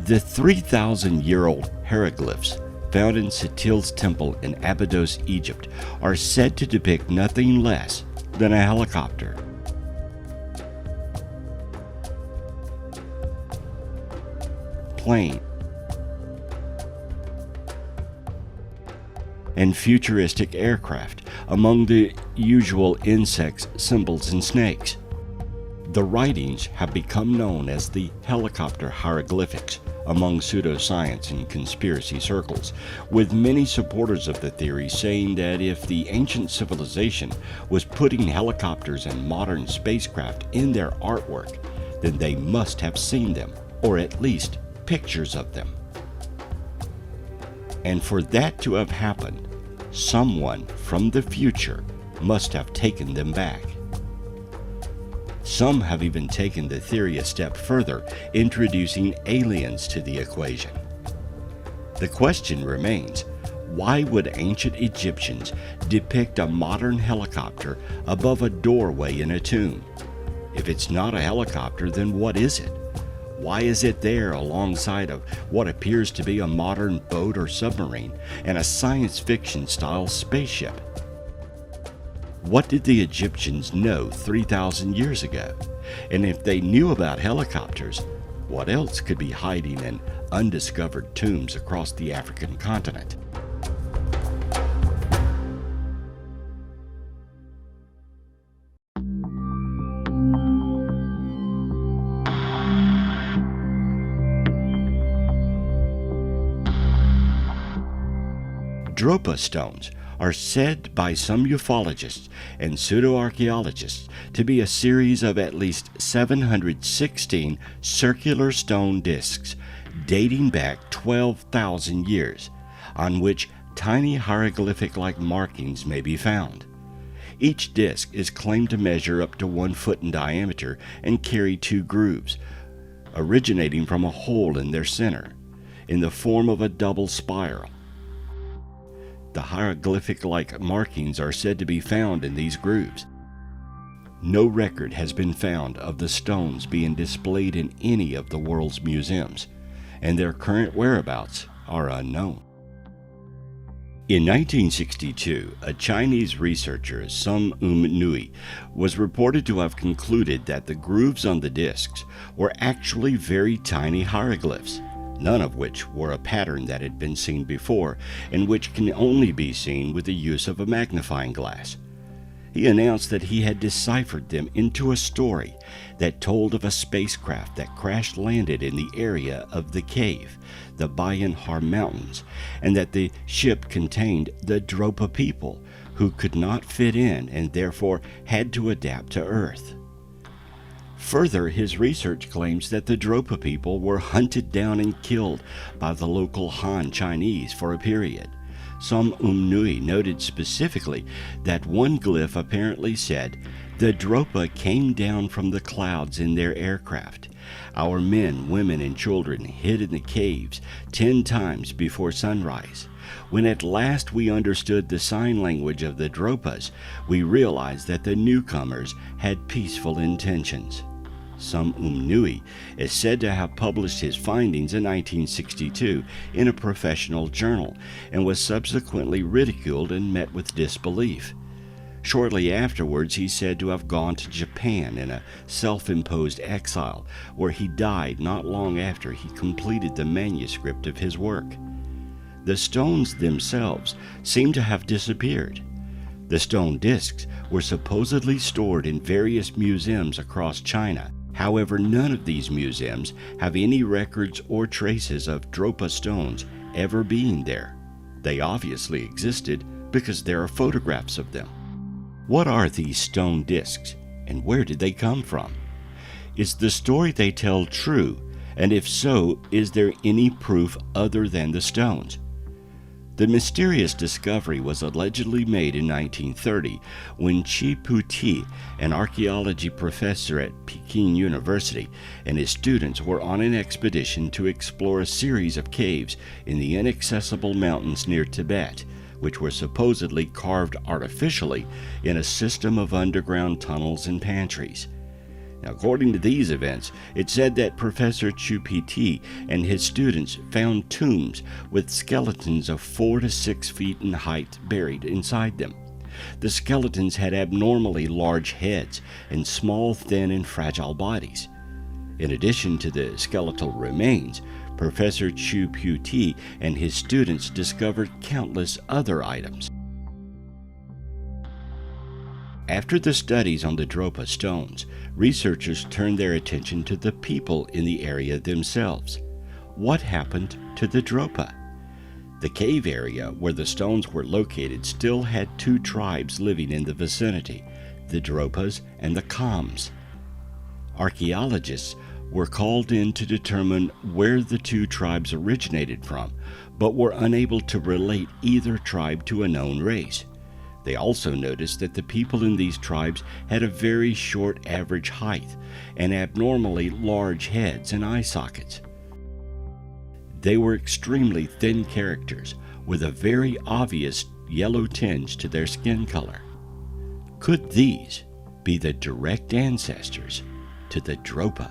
The 3,000-year-old hieroglyphs found in Setil's temple in Abydos, Egypt, are said to depict nothing less than a helicopter. Plane and futuristic aircraft, among the usual insects, symbols, and snakes. The writings have become known as the helicopter hieroglyphics among pseudoscience and conspiracy circles, with many supporters of the theory saying that if the ancient civilization was putting helicopters and modern spacecraft in their artwork, then they must have seen them, or at least pictures of them. And for that to have happened, someone from the future must have taken them back. Some have even taken the theory a step further, introducing aliens to the equation. The question remains, why would ancient Egyptians depict a modern helicopter above a doorway in a tomb? If it's not a helicopter, then what is it? Why is it there alongside of what appears to be a modern boat or submarine and a science fiction style spaceship? What did the Egyptians know 3,000 years ago? And if they knew about helicopters, what else could be hiding in undiscovered tombs across the African continent? Dropa stones are said by some ufologists and pseudo-archaeologists to be a series of at least 716 circular stone discs dating back 12,000 years, on which tiny hieroglyphic-like markings may be found. Each disc is claimed to measure up to 1 foot in diameter and carry 2 grooves, originating from a hole in their center, in the form of a double spiral. The hieroglyphic-like markings are said to be found in these grooves. No record has been found of the stones being displayed in any of the world's museums, and their current whereabouts are unknown. In 1962, a Chinese researcher, Sun Nui, was reported to have concluded that the grooves on the discs were actually very tiny hieroglyphs, none of which were a pattern that had been seen before, and which can only be seen with the use of a magnifying glass. He announced that he had deciphered them into a story that told of a spacecraft that crash-landed in the area of the cave, the Bayan Har Mountains, and that the ship contained the Dropa people, who could not fit in and therefore had to adapt to Earth. Further, his research claims that the Dropa people were hunted down and killed by the local Han Chinese for a period. Sun Nui noted specifically that one glyph apparently said, "The Dropa came down from the clouds in their aircraft. Our men, women, and children hid in the caves 10 times before sunrise. When at last we understood the sign language of the Dropas, we realized that the newcomers had peaceful intentions." Sun Nui is said to have published his findings in 1962 in a professional journal and was subsequently ridiculed and met with disbelief. Shortly afterwards, he's said to have gone to Japan in a self-imposed exile, where he died not long after he completed the manuscript of his work. The stones themselves seem to have disappeared. The stone discs were supposedly stored in various museums across China. However, none of these museums have any records or traces of Dropa stones ever being there. They obviously existed because there are photographs of them. What are these stone discs, and where did they come from? Is the story they tell true, and if so, is there any proof other than the stones? The mysterious discovery was allegedly made in 1930 when Chi Pu-ti, an archaeology professor at Peking University, and his students were on an expedition to explore a series of caves in the inaccessible mountains near Tibet, which were supposedly carved artificially in a system of underground tunnels and pantries. Now, according to these events, it said that Professor Chu Pt and his students found tombs with skeletons of 4 to 6 feet in height buried inside them. The skeletons had abnormally large heads and small, thin, and fragile bodies. In addition to the skeletal remains, Professor Chu Pu-Ti and his students discovered countless other items. After the studies on the Dropa stones, researchers turned their attention to the people in the area themselves. What happened to the Dropa? The cave area where the stones were located still had two tribes living in the vicinity, the Dropas and the Khams. Archaeologists were called in to determine where the two tribes originated from, but were unable to relate either tribe to a known race. They also noticed that the people in these tribes had a very short average height and abnormally large heads and eye sockets. They were extremely thin characters with a very obvious yellow tinge to their skin color. Could these be the direct ancestors to the Dropa?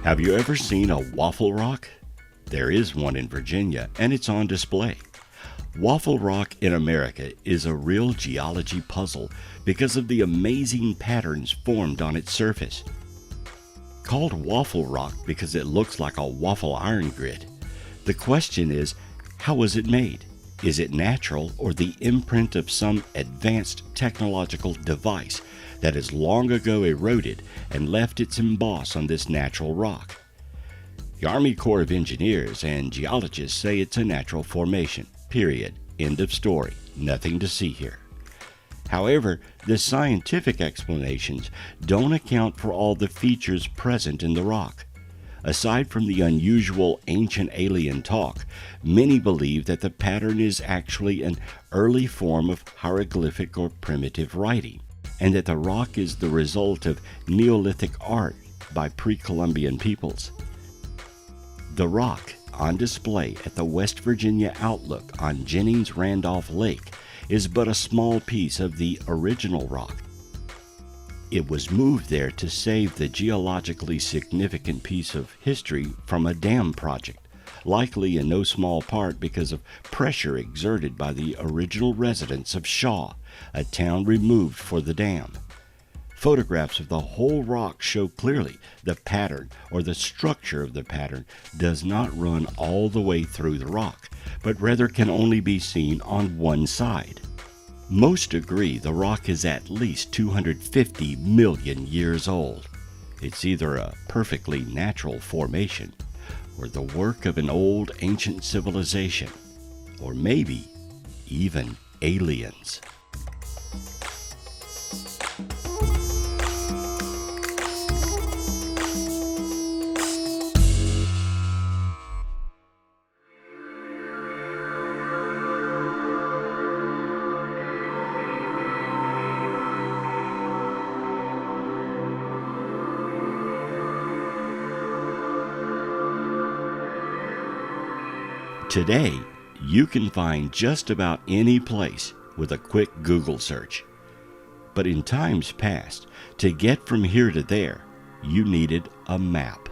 Have you ever seen a waffle rock? There is one in Virginia, and it's on display. Waffle rock in America is a real geology puzzle because of the amazing patterns formed on its surface. Called waffle rock because it looks like a waffle iron grid, the question is, how was it made? Is it natural or the imprint of some advanced technological device that has long ago eroded and left its emboss on this natural rock? The Army Corps of Engineers and geologists say it's a natural formation, period. End of story. Nothing to see here. However, the scientific explanations don't account for all the features present in the rock. Aside from the unusual ancient alien talk, many believe that the pattern is actually an early form of hieroglyphic or primitive writing, and that the rock is the result of Neolithic art by pre-Columbian peoples. The rock on display at the West Virginia Outlook on Jennings-Randolph Lake is but a small piece of the original rock. It was moved there to save the geologically significant piece of history from a dam project, likely in no small part because of pressure exerted by the original residents of Shaw, a town removed for the dam. Photographs of the whole rock show clearly the pattern or the structure of the pattern does not run all the way through the rock, but rather can only be seen on one side. Most agree the rock is at least 250 million years old. It's either a perfectly natural formation or the work of an old ancient civilization, or maybe even aliens. Today, you can find just about any place with a quick Google search. But in times past, to get from here to there, you needed a map.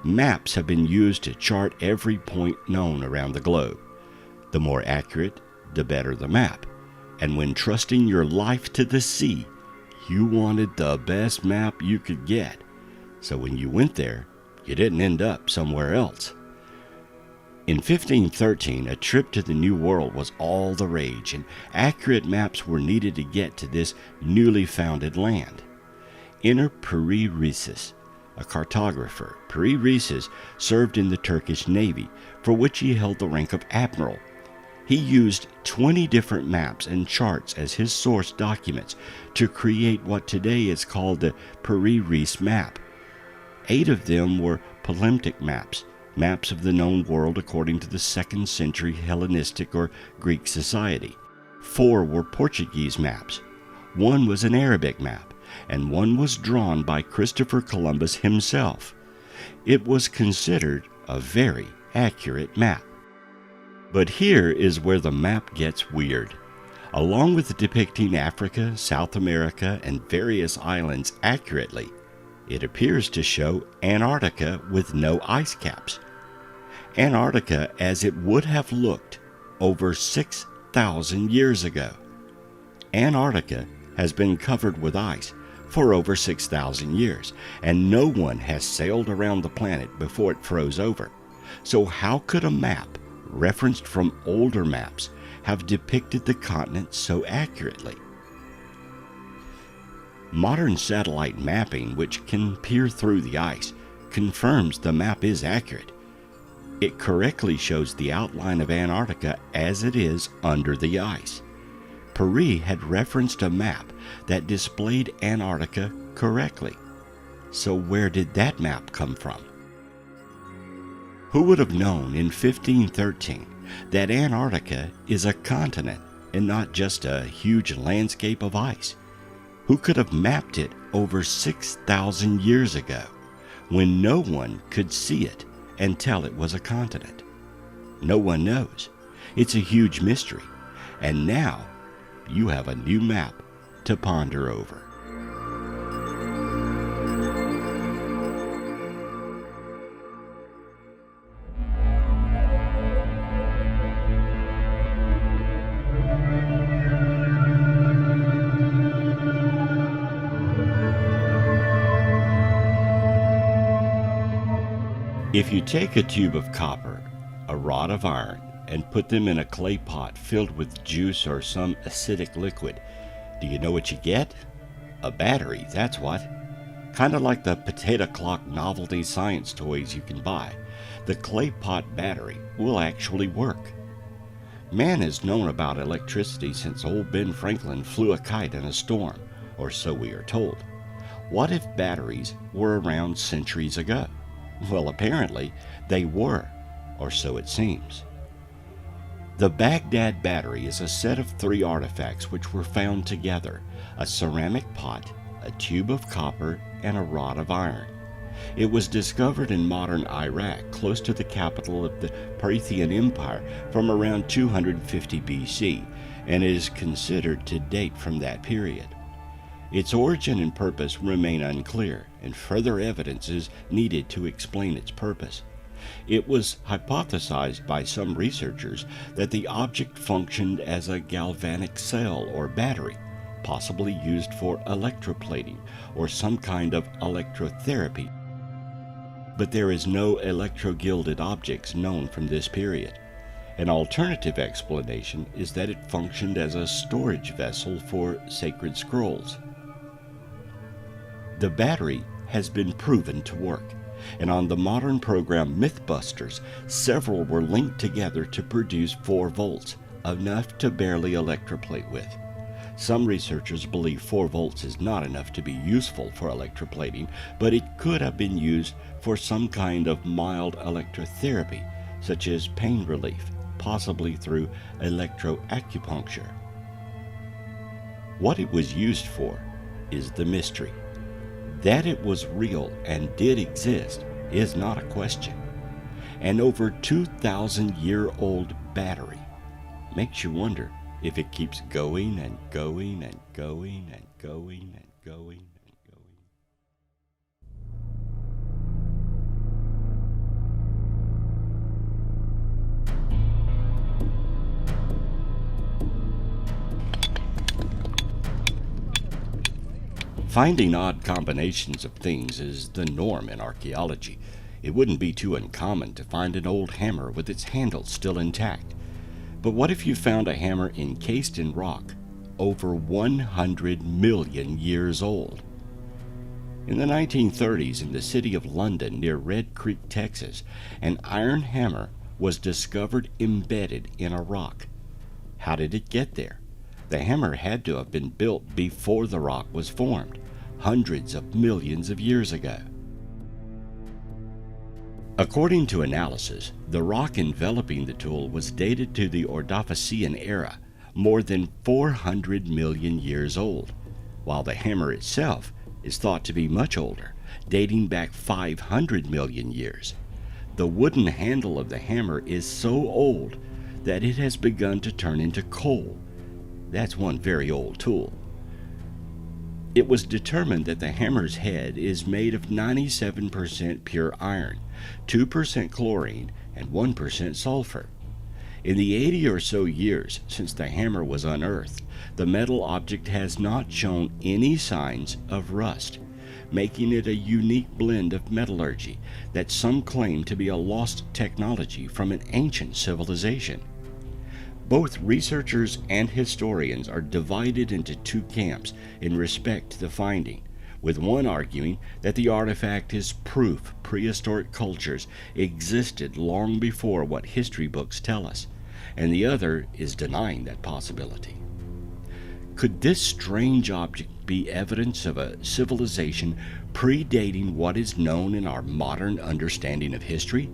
Maps have been used to chart every point known around the globe. The more accurate, the better the map. And when trusting your life to the sea, you wanted the best map you could get. So when you went there, you didn't end up somewhere else. In 1513, a trip to the New World was all the rage, and accurate maps were needed to get to this newly founded land. Enter Piri Reis, a cartographer. Piri Reis served in the Turkish Navy, for which he held the rank of admiral. He used 20 different maps and charts as his source documents to create what today is called the Piri Reis map. 8 of them were palimpsest maps, maps of the known world according to the 2nd century Hellenistic or Greek society. 4 were Portuguese maps. 1 was an Arabic map, and 1 was drawn by Christopher Columbus himself. It was considered a very accurate map. But here is where the map gets weird. Along with depicting Africa, South America, and various islands accurately, it appears to show Antarctica with no ice caps. Antarctica as it would have looked over 6,000 years ago. Antarctica has been covered with ice for over 6,000 years, and no one has sailed around the planet before it froze over. So how could a map, referenced from older maps, have depicted the continent so accurately? Modern satellite mapping, which can peer through the ice, confirms the map is accurate. It correctly shows the outline of Antarctica as it is under the ice. Piri had referenced a map that displayed Antarctica correctly. So where did that map come from? Who would have known in 1513 that Antarctica is a continent and not just a huge landscape of ice? Who could have mapped it over 6,000 years ago when no one could see it and tell it was a continent? No one knows. It's a huge mystery. And now you have a new map to ponder over. If you take a tube of copper, a rod of iron, and put them in a clay pot filled with juice or some acidic liquid, do you know what you get? A battery, that's what. Kind of like the potato clock novelty science toys you can buy. The clay pot battery will actually work. Man has known about electricity since old Ben Franklin flew a kite in a storm, or so we are told. What if batteries were around centuries ago? Well, apparently they were, or so it seems. The Baghdad battery is a set of 3 artifacts which were found together: a ceramic pot, a tube of copper, and a rod of iron. It was discovered in modern Iraq, close to the capital of the Parthian Empire, from around 250 BC, and is considered to date from that period. Its origin and purpose remain unclear, and further evidence is needed to explain its purpose. It was hypothesized by some researchers that the object functioned as a galvanic cell or battery, possibly used for electroplating or some kind of electrotherapy. But there is no electro-gilded objects known from this period. An alternative explanation is that it functioned as a storage vessel for sacred scrolls. The battery has been proven to work, and on the modern program Mythbusters, several were linked together to produce 4 volts, enough to barely electroplate with. Some researchers believe 4 volts is not enough to be useful for electroplating, but it could have been used for some kind of mild electrotherapy, such as pain relief, possibly through electroacupuncture. What it was used for is the mystery. That it was real and did exist is not a question. An over 2,000-year-old battery makes you wonder if it keeps going and going and going and going and going and going. Finding odd combinations of things is the norm in archaeology. It wouldn't be too uncommon to find an old hammer with its handle still intact. But what if you found a hammer encased in rock over 100 million years old? In the 1930s, in the city of London near Red Creek, Texas, an iron hammer was discovered embedded in a rock. How did it get there? The hammer had to have been built before the rock was formed, hundreds of millions of years ago. According to analysis, the rock enveloping the tool was dated to the Ordovician era, more than 400 million years old, while the hammer itself is thought to be much older, dating back 500 million years. The wooden handle of the hammer is so old that it has begun to turn into coal. That's one very old tool. It was determined that the hammer's head is made of 97% pure iron, 2% chlorine, and 1% sulfur. In the 80 or so years since the hammer was unearthed, the metal object has not shown any signs of rust, making it a unique blend of metallurgy that some claim to be a lost technology from an ancient civilization. Both researchers and historians are divided into two camps in respect to the finding, with one arguing that the artifact is proof prehistoric cultures existed long before what history books tell us, and the other is denying that possibility. Could this strange object be evidence of a civilization predating what is known in our modern understanding of history?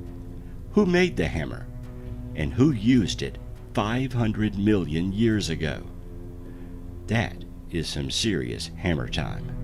Who made the hammer? And who used it 500 million years ago? That is some serious hammer time.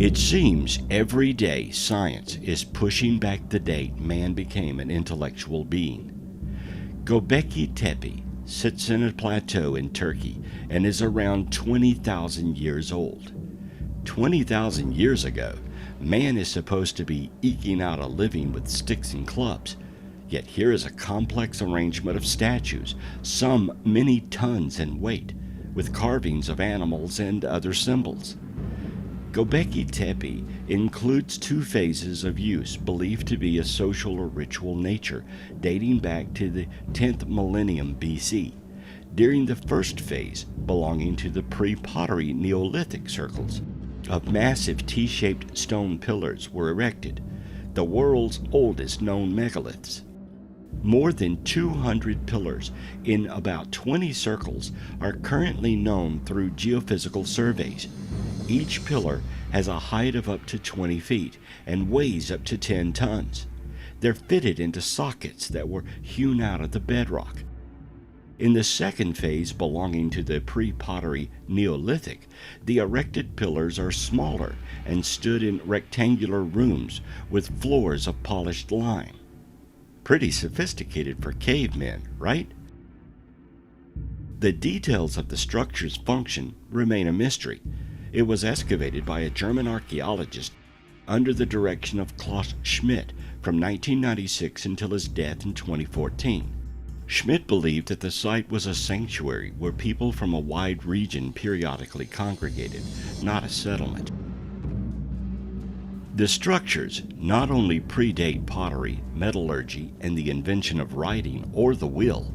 It seems every day science is pushing back the date man became an intellectual being. Gobekli Tepe sits in a plateau in Turkey and is around 20,000 years old. 20,000 years ago, man is supposed to be eking out a living with sticks and clubs. Yet here is a complex arrangement of statues, some many tons in weight, with carvings of animals and other symbols. Gobekli Tepe includes two phases of use believed to be a social or ritual nature, dating back to the 10th millennium BC. During the first phase, belonging to the pre-pottery Neolithic circles, of massive T-shaped stone pillars were erected, the world's oldest known megaliths. More than 200 pillars in about 20 circles are currently known through geophysical surveys. Each pillar has a height of up to 20 feet and weighs up to 10 tons. They're fitted into sockets that were hewn out of the bedrock. In the second phase, belonging to the pre-pottery Neolithic, the erected pillars are smaller and stood in rectangular rooms with floors of polished lime. Pretty sophisticated for cavemen, right? The details of the structure's function remain a mystery. It was excavated by a German archaeologist under the direction of Klaus Schmidt from 1996 until his death in 2014. Schmidt believed that the site was a sanctuary where people from a wide region periodically congregated, not a settlement. The structures not only predate pottery, metallurgy, and the invention of writing or the wheel,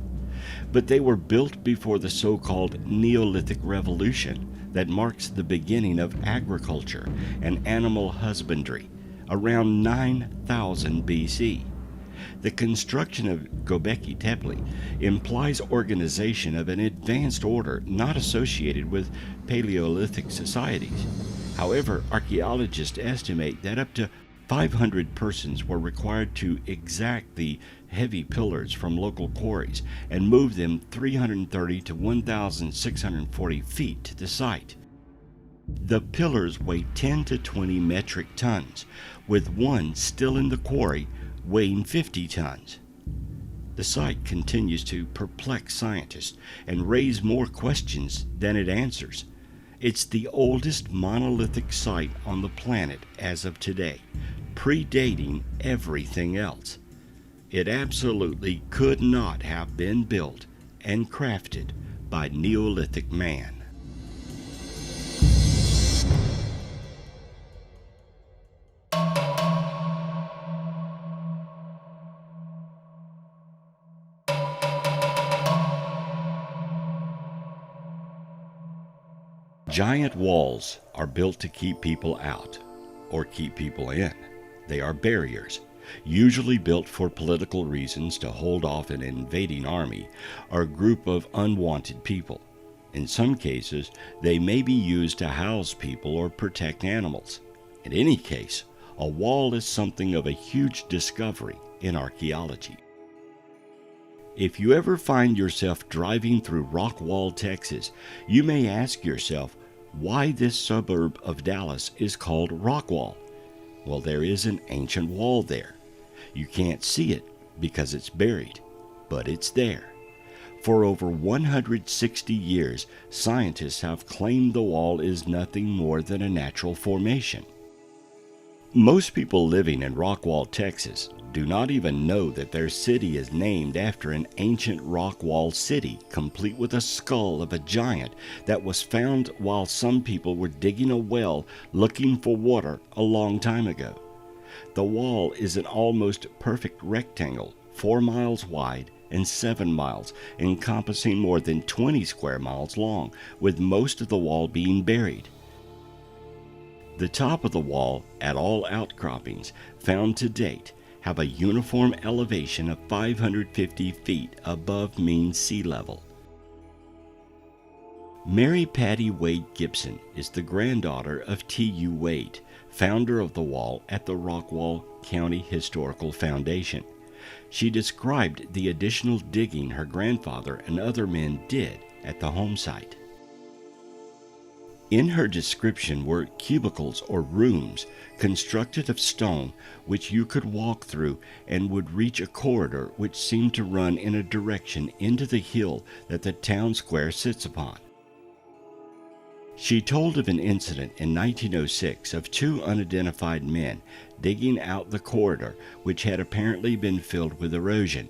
but they were built before the so-called Neolithic Revolution that marks the beginning of agriculture and animal husbandry around 9000 BC. The construction of Gobekli Tepe implies organization of an advanced order not associated with Paleolithic societies. However, archaeologists estimate that up to 500 persons were required to exact the heavy pillars from local quarries and move them 330 to 1,640 feet to the site. The pillars weigh 10 to 20 metric tons, with one still in the quarry weighing 50 tons. The site continues to perplex scientists and raise more questions than it answers. It's the oldest monolithic site on the planet as of today, predating everything else. It absolutely could not have been built and crafted by Neolithic man. Giant walls are built to keep people out or keep people in. They are barriers, usually built for political reasons to hold off an invading army or group of unwanted people. In some cases, they may be used to house people or protect animals. In any case, a wall is something of a huge discovery in archaeology. If you ever find yourself driving through Rockwall, Texas, you may ask yourself why this suburb of Dallas is called Rockwall. Well, there is an ancient wall there. You can't see it because it's buried, but it's there. For over 160 years, scientists have claimed the wall is nothing more than a natural formation. Most people living in Rockwall, Texas, do not even know that their city is named after an ancient rock wall city, complete with a skull of a giant that was found while some people were digging a well looking for water a long time ago. The wall is an almost perfect rectangle, 4 miles wide and 7 miles, encompassing more than 20 square miles long, with most of the wall being buried. The top of the wall, at all outcroppings found to date, have a uniform elevation of 550 feet above mean sea level. Mary Patty Wade Gibson is the granddaughter of T.U. Wade, founder of the wall at the Rockwall County Historical Foundation. She described the additional digging her grandfather and other men did at the home site. In her description were cubicles or rooms constructed of stone which you could walk through and would reach a corridor which seemed to run in a direction into the hill that the town square sits upon. She told of an incident in 1906 of 2 unidentified men digging out the corridor which had apparently been filled with erosion.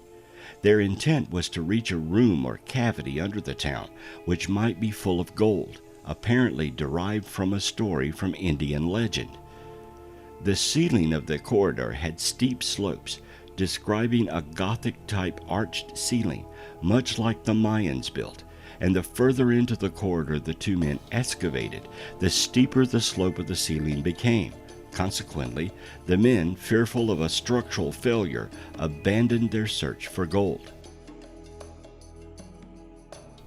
Their intent was to reach a room or cavity under the town which might be full of gold, apparently derived from a story from Indian legend. The ceiling of the corridor had steep slopes, describing a Gothic-type arched ceiling, much like the Mayans built, and the further into the corridor the 2 men excavated, the steeper the slope of the ceiling became. Consequently, the men, fearful of a structural failure, abandoned their search for gold.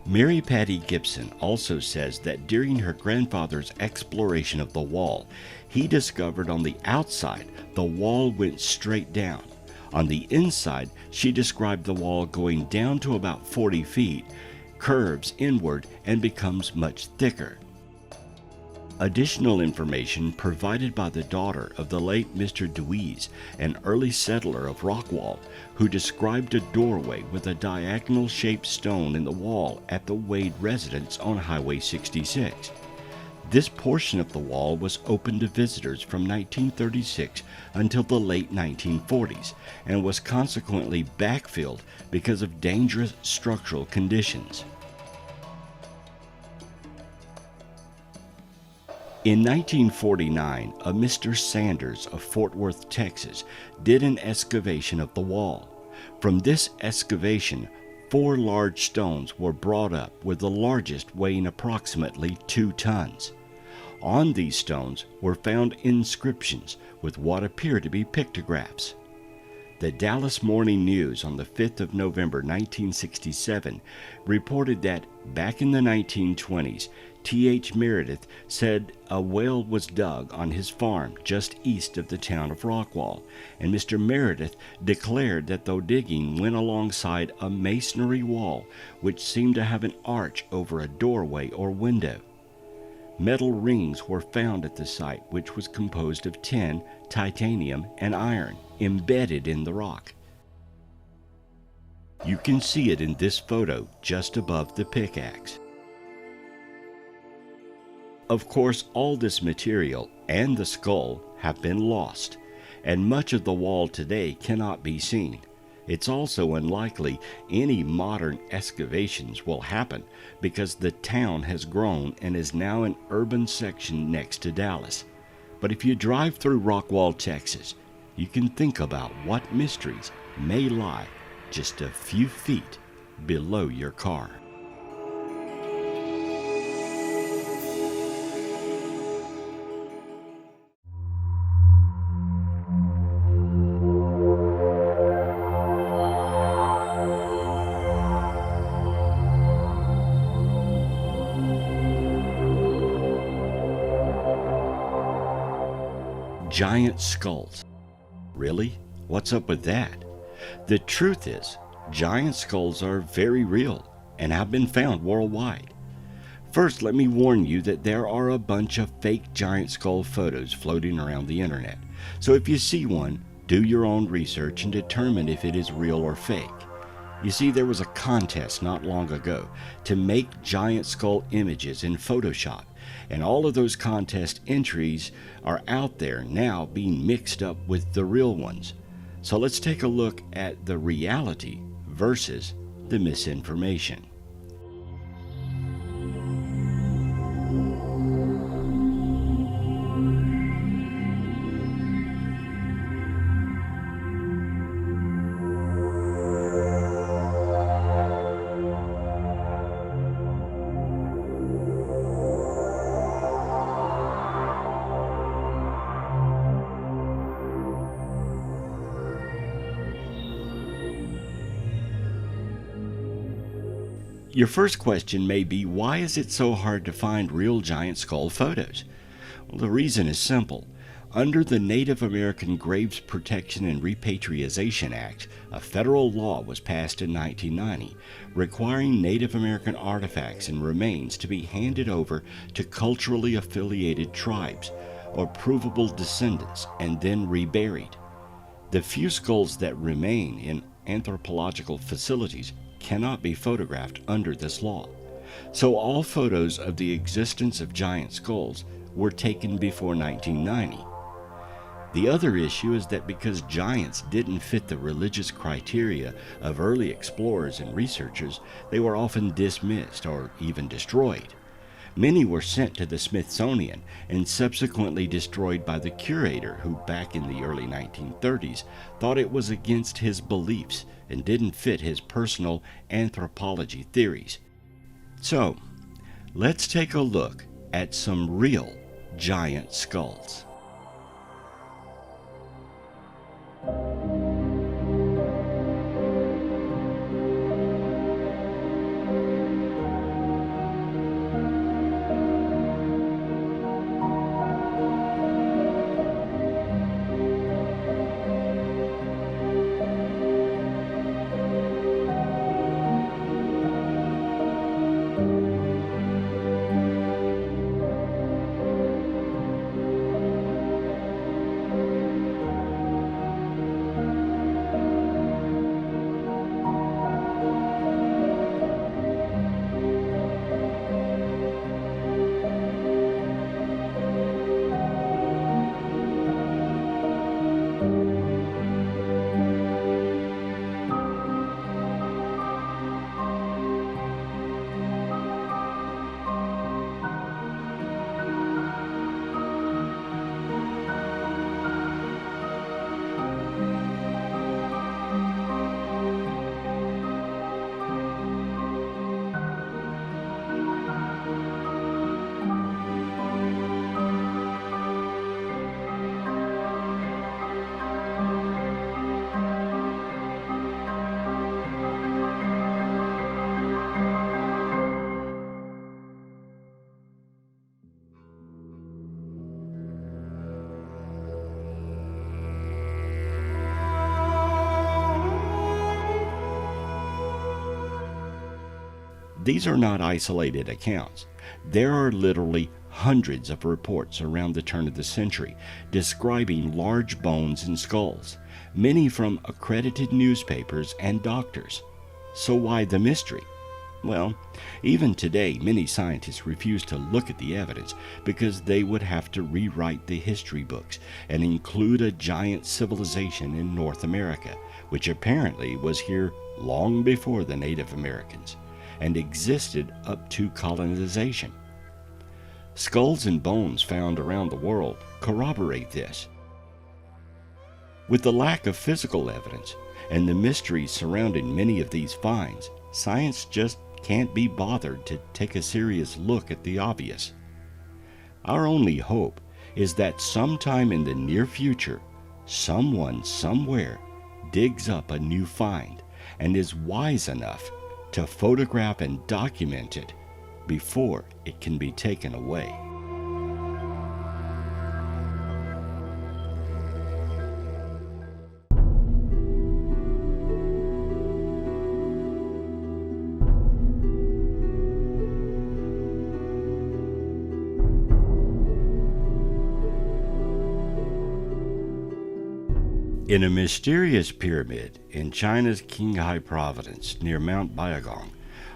Mary Patty Gibson also says that during her grandfather's exploration of the wall, he discovered on the outside the wall went straight down. On the inside, she described the wall going down to about 40 feet, curves inward, and becomes much thicker. Additional information provided by the daughter of the late Mr. Deweese, an early settler of Rockwall, who described a doorway with a diagonal-shaped stone in the wall at the Wade residence on Highway 66. This portion of the wall was open to visitors from 1936 until the late 1940s and was consequently backfilled because of dangerous structural conditions. In 1949, a Mr. Sanders of Fort Worth, Texas, did an excavation of the wall. From this excavation, 4 large stones were brought up, with the largest weighing approximately 2 tons. On these stones were found inscriptions with what appear to be pictographs. The Dallas Morning News on the 5th of November 1967 reported that back in the 1920s, T.H. Meredith said a well was dug on his farm just east of the town of Rockwall, and Mr. Meredith declared that the digging went alongside a masonry wall which seemed to have an arch over a doorway or window. Metal rings were found at the site, which was composed of tin, titanium, and iron, embedded in the rock. You can see it in this photo just above the pickaxe. Of course, all this material and the skull have been lost, and much of the wall today cannot be seen. It's also unlikely any modern excavations will happen because the town has grown and is now an urban section next to Dallas. But if you drive through Rockwall, Texas, you can think about what mysteries may lie just a few feet below your car. giant skulls. Really? What's up with that? The truth is, giant skulls are very real and have been found worldwide. First, let me warn you that there are a bunch of fake giant skull photos floating around the internet. So if you see one, do your own research and determine if it is real or fake. You see, there was a contest not long ago to make giant skull images in Photoshop, and all of those contest entries are out there now being mixed up with the real ones. So let's take a look at the reality versus the misinformation. Your first question may be, why is it so hard to find real giant skull photos? Well, the reason is simple. Under the Native American Graves Protection and Repatriation Act, a federal law was passed in 1990 requiring Native American artifacts and remains to be handed over to culturally affiliated tribes or provable descendants and then reburied. The few skulls that remain in anthropological facilities cannot be photographed under this law. So all photos of the existence of giant skulls were taken before 1990. The other issue is that because giants didn't fit the religious criteria of early explorers and researchers, they were often dismissed or even destroyed. Many were sent to the Smithsonian and subsequently destroyed by the curator who back in the early 1930s thought it was against his beliefs and didn't fit his personal anthropology theories. So, let's take a look at some real giant skulls. These are not isolated accounts. There are literally hundreds of reports around the turn of the century describing large bones and skulls, many from accredited newspapers and doctors. So why the mystery? Well, even today, many scientists refuse to look at the evidence because they would have to rewrite the history books and include a giant civilization in North America, which apparently was here long before the Native Americans and existed up to colonization. Skulls and bones found around the world corroborate this. With the lack of physical evidence and the mysteries surrounding many of these finds, science just can't be bothered to take a serious look at the obvious. Our only hope is that sometime in the near future, someone somewhere digs up a new find and is wise enough to photograph and document it before it can be taken away. In a mysterious pyramid in China's Qinghai province near Mount Baiyagong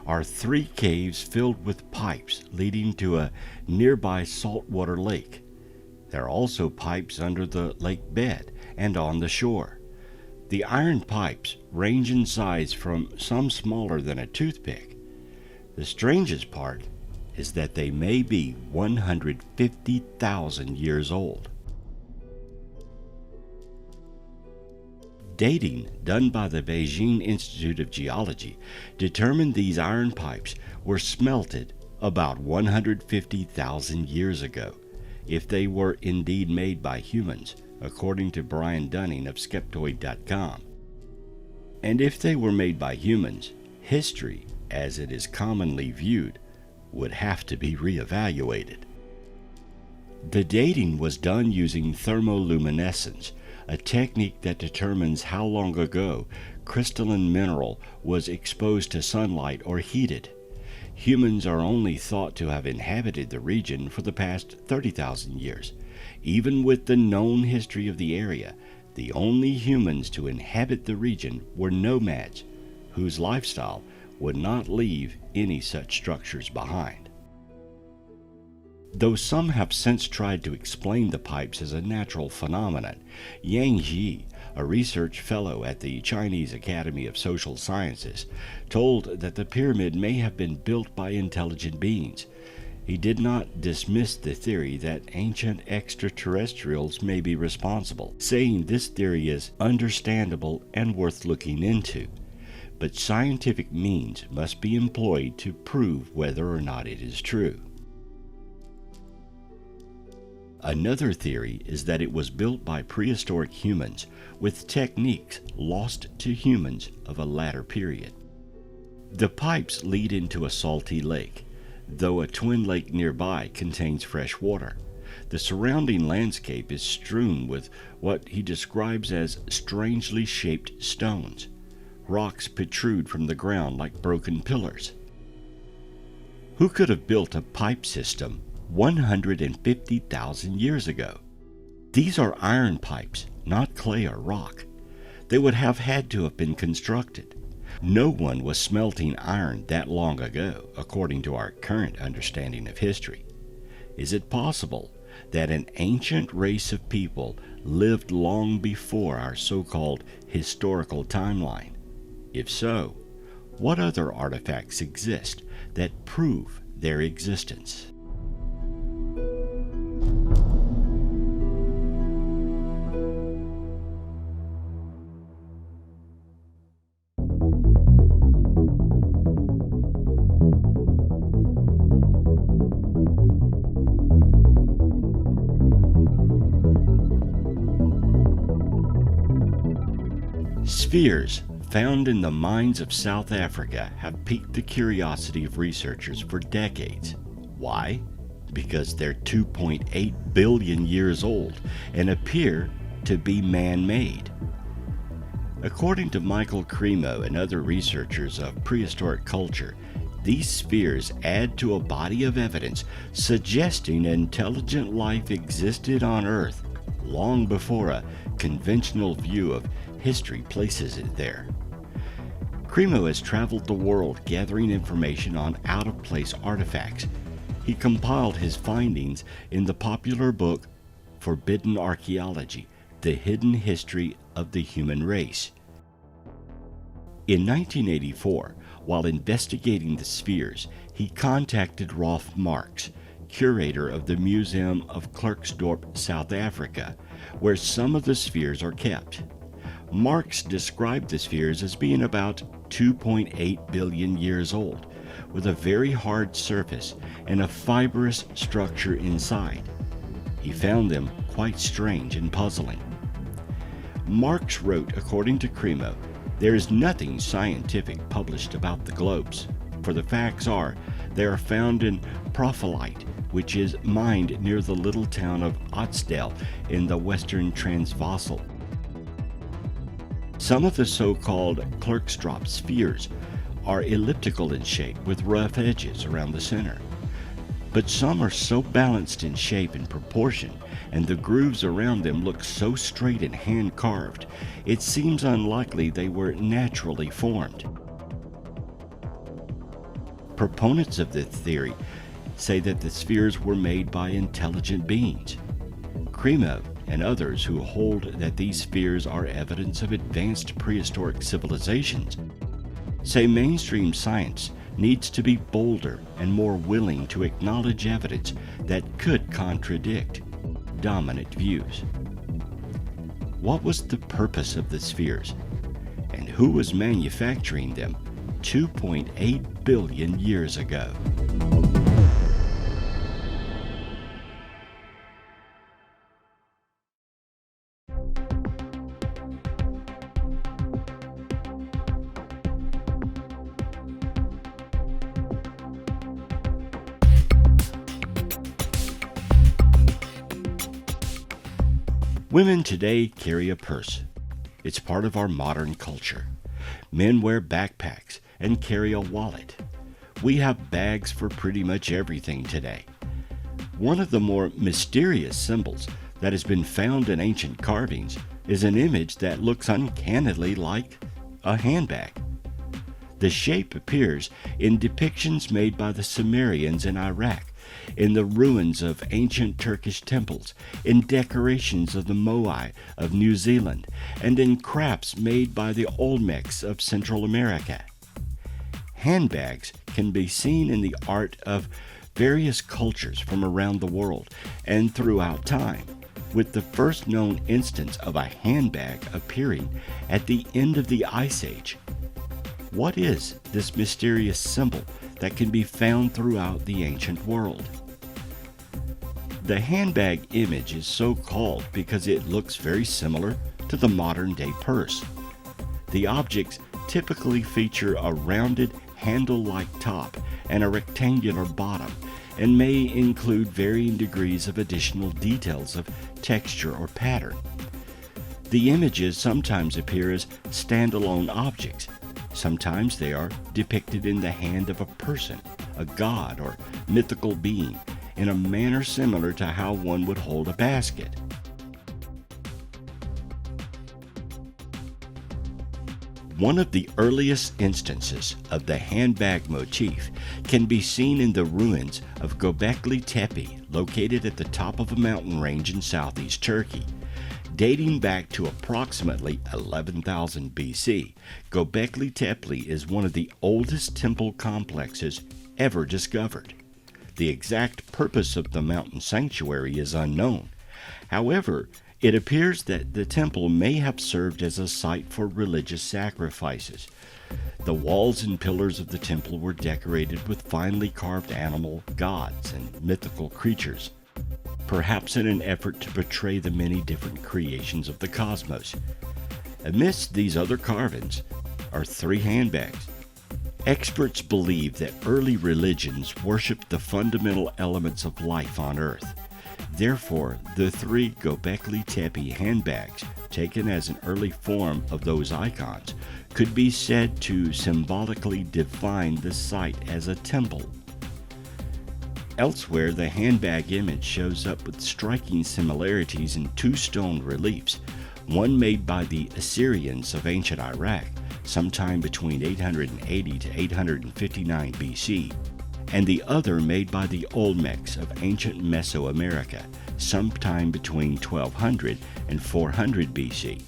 are 3 caves filled with pipes leading to a nearby saltwater lake. There are also pipes under the lake bed and on the shore. The iron pipes range in size from some smaller than a toothpick. The strangest part is that they may be 150,000 years old. Dating done by the Beijing Institute of Geology determined these iron pipes were smelted about 150,000 years ago, if they were indeed made by humans, according to Brian Dunning of Skeptoid.com. And if they were made by humans, history, as it is commonly viewed, would have to be reevaluated. The dating was done using thermoluminescence, a technique that determines how long ago crystalline mineral was exposed to sunlight or heated. Humans are only thought to have inhabited the region for the past 30,000 years. Even with the known history of the area, the only humans to inhabit the region were nomads, whose lifestyle would not leave any such structures behind. Though some have since tried to explain the pipes as a natural phenomenon, Yang Ji, a research fellow at the Chinese Academy of Social Sciences, told that the pyramid may have been built by intelligent beings. He did not dismiss the theory that ancient extraterrestrials may be responsible, saying this theory is understandable and worth looking into. But scientific means must be employed to prove whether or not it is true. Another theory is that it was built by prehistoric humans with techniques lost to humans of a latter period. The pipes lead into a salty lake, though a twin lake nearby contains fresh water. The surrounding landscape is strewn with what he describes as strangely shaped stones. Rocks protrude from the ground like broken pillars. Who could have built a pipe system 150,000 years ago? These are iron pipes, not clay or rock. They would have had to have been constructed. No one was smelting iron that long ago, according to our current understanding of history. Is it possible that an ancient race of people lived long before our so-called historical timeline? If so, what other artifacts exist that prove their existence? Spheres found in the mines of South Africa have piqued the curiosity of researchers for decades. Why? Because they're 2.8 billion years old and appear to be man-made. According to Michael Cremo and other researchers of prehistoric culture, these spheres add to a body of evidence suggesting intelligent life existed on Earth long before a conventional view of history places it there. Cremo has traveled the world gathering information on out-of-place artifacts. He compiled his findings in the popular book Forbidden Archaeology: The Hidden History of the Human Race. In 1984, while investigating the spheres, he contacted Rolf Marx, curator of the Museum of Klerksdorp, South Africa, where some of the spheres are kept. Marx described the spheres as being about 2.8 billion years old, with a very hard surface and a fibrous structure inside. He found them quite strange and puzzling. Marx wrote, according to Cremo, "There is nothing scientific published about the globes, for the facts are they are found in Prophyllite, which is mined near the little town of Otsdale in the western Transvaal. Some of the so-called Klerksdorp spheres are elliptical in shape with rough edges around the center. but some are so balanced in shape and proportion, and the grooves around them look so straight and hand-carved, it seems unlikely they were naturally formed. Proponents of this theory say that the spheres were made by intelligent beings. Kremov and others who hold that these spheres are evidence of advanced prehistoric civilizations say mainstream science needs to be bolder and more willing to acknowledge evidence that could contradict dominant views. What was the purpose of the spheres, and who was manufacturing them 2.8 billion years ago? Women today carry a purse. It's part of our modern culture. Men wear backpacks and carry a wallet. We have bags for pretty much everything today. One of the more mysterious symbols that has been found in ancient carvings is an image that looks uncannily like a handbag. The shape appears in depictions made by the Sumerians in Iraq, in the ruins of ancient Turkish temples, in decorations of the Moai of New Zealand, and in crafts made by the Olmecs of Central America. Handbags can be seen in the art of various cultures from around the world and throughout time, with the first known instance of a handbag appearing at the end of the Ice Age. What is this mysterious symbol that can be found throughout the ancient world? The handbag image is so called because it looks very similar to the modern-day purse. The objects typically feature a rounded, handle-like top and a rectangular bottom, and may include varying degrees of additional details of texture or pattern. The images sometimes appear as standalone objects. Sometimes they are depicted in the hand of a person, a god, or mythical being, in a manner similar to how one would hold a basket. One of the earliest instances of the handbag motif can be seen in the ruins of Gobekli Tepe, located at the top of a mountain range in southeast Turkey. Dating back to approximately 11,000 BC, Gobekli Tepe is one of the oldest temple complexes ever discovered. The exact purpose of the mountain sanctuary is unknown. However, it appears that the temple may have served as a site for religious sacrifices. The walls and pillars of the temple were decorated with finely carved animal gods and mythical creatures, perhaps in an effort to portray the many different creations of the cosmos. Amidst these other carvings are 3 handbags. Experts believe that early religions worshipped the fundamental elements of life on Earth. Therefore, the 3 Gobekli Tepe handbags, taken as an early form of those icons, could be said to symbolically define the site as a temple. Elsewhere, the handbag image shows up with striking similarities in 2 stone reliefs, one made by the Assyrians of ancient Iraq, sometime between 880 to 859 BC, and the other made by the Olmecs of ancient Mesoamerica, sometime between 1200 and 400 BC.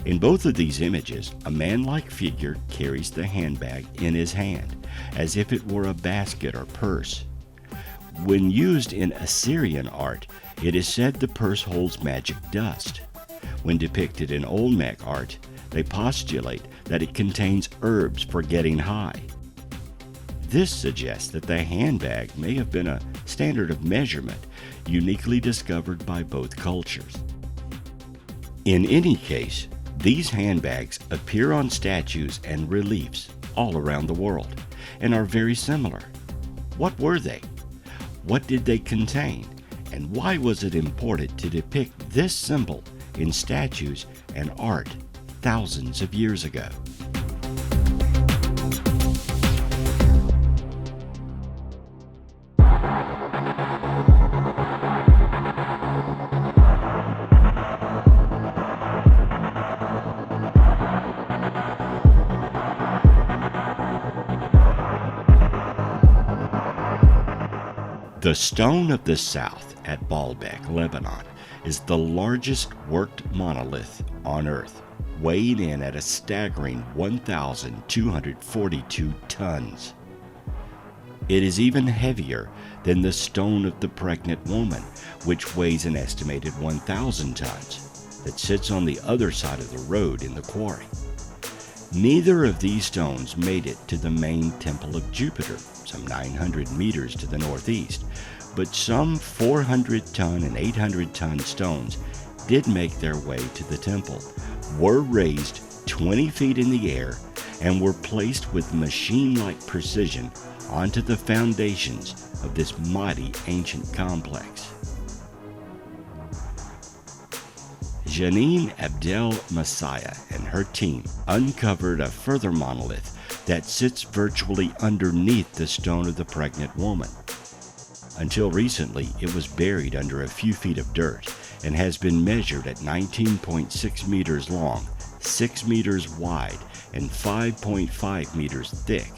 In both of these images, a man-like figure carries the handbag in his hand, as if it were a basket or purse. When used in Assyrian art, it is said the purse holds magic dust. When depicted in Olmec art, they postulate that it contains herbs for getting high. This suggests that the handbag may have been a standard of measurement uniquely discovered by both cultures. In any case, these handbags appear on statues and reliefs all around the world and are very similar. What were they? What did they contain? And why was it important to depict this symbol in statues and art thousands of years ago? The Stone of the South at Baalbek, Lebanon, is the largest worked monolith on Earth, weighing in at a staggering 1,242 tons. It is even heavier than the Stone of the Pregnant Woman, which weighs an estimated 1,000 tons, that sits on the other side of the road in the quarry. Neither of these stones made it to the main temple of Jupiter, some 900 meters to the northeast, but some 400-ton and 800-ton stones did make their way to the temple, were raised 20 feet in the air, and were placed with machine-like precision onto the foundations of this mighty ancient complex. Janine Abdel Messiah and her team uncovered a further monolith that sits virtually underneath the Stone of the Pregnant Woman. Until recently, it was buried under a few feet of dirt and has been measured at 19.6 meters long, 6 meters wide, and 5.5 meters thick.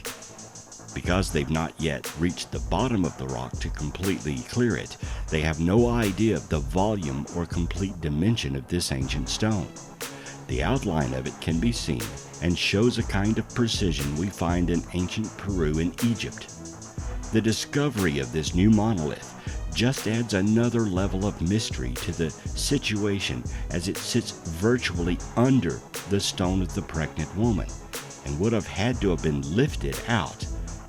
Because they've not yet reached the bottom of the rock to completely clear it, they have no idea of the volume or complete dimension of this ancient stone. The outline of it can be seen and shows a kind of precision we find in ancient Peru and Egypt. The discovery of this new monolith just adds another level of mystery to the situation, as it sits virtually under the Stone of the Pregnant Woman and would have had to have been lifted out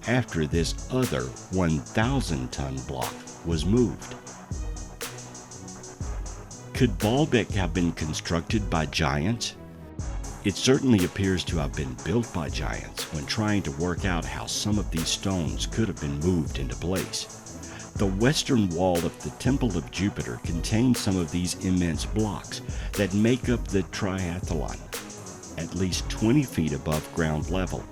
after this other 1,000-ton block was moved. Could Baalbek have been constructed by giants? It certainly appears to have been built by giants when trying to work out how some of these stones could have been moved into place. The western wall of the Temple of Jupiter contains some of these immense blocks that make up the triathlon, at least 20 feet above ground level.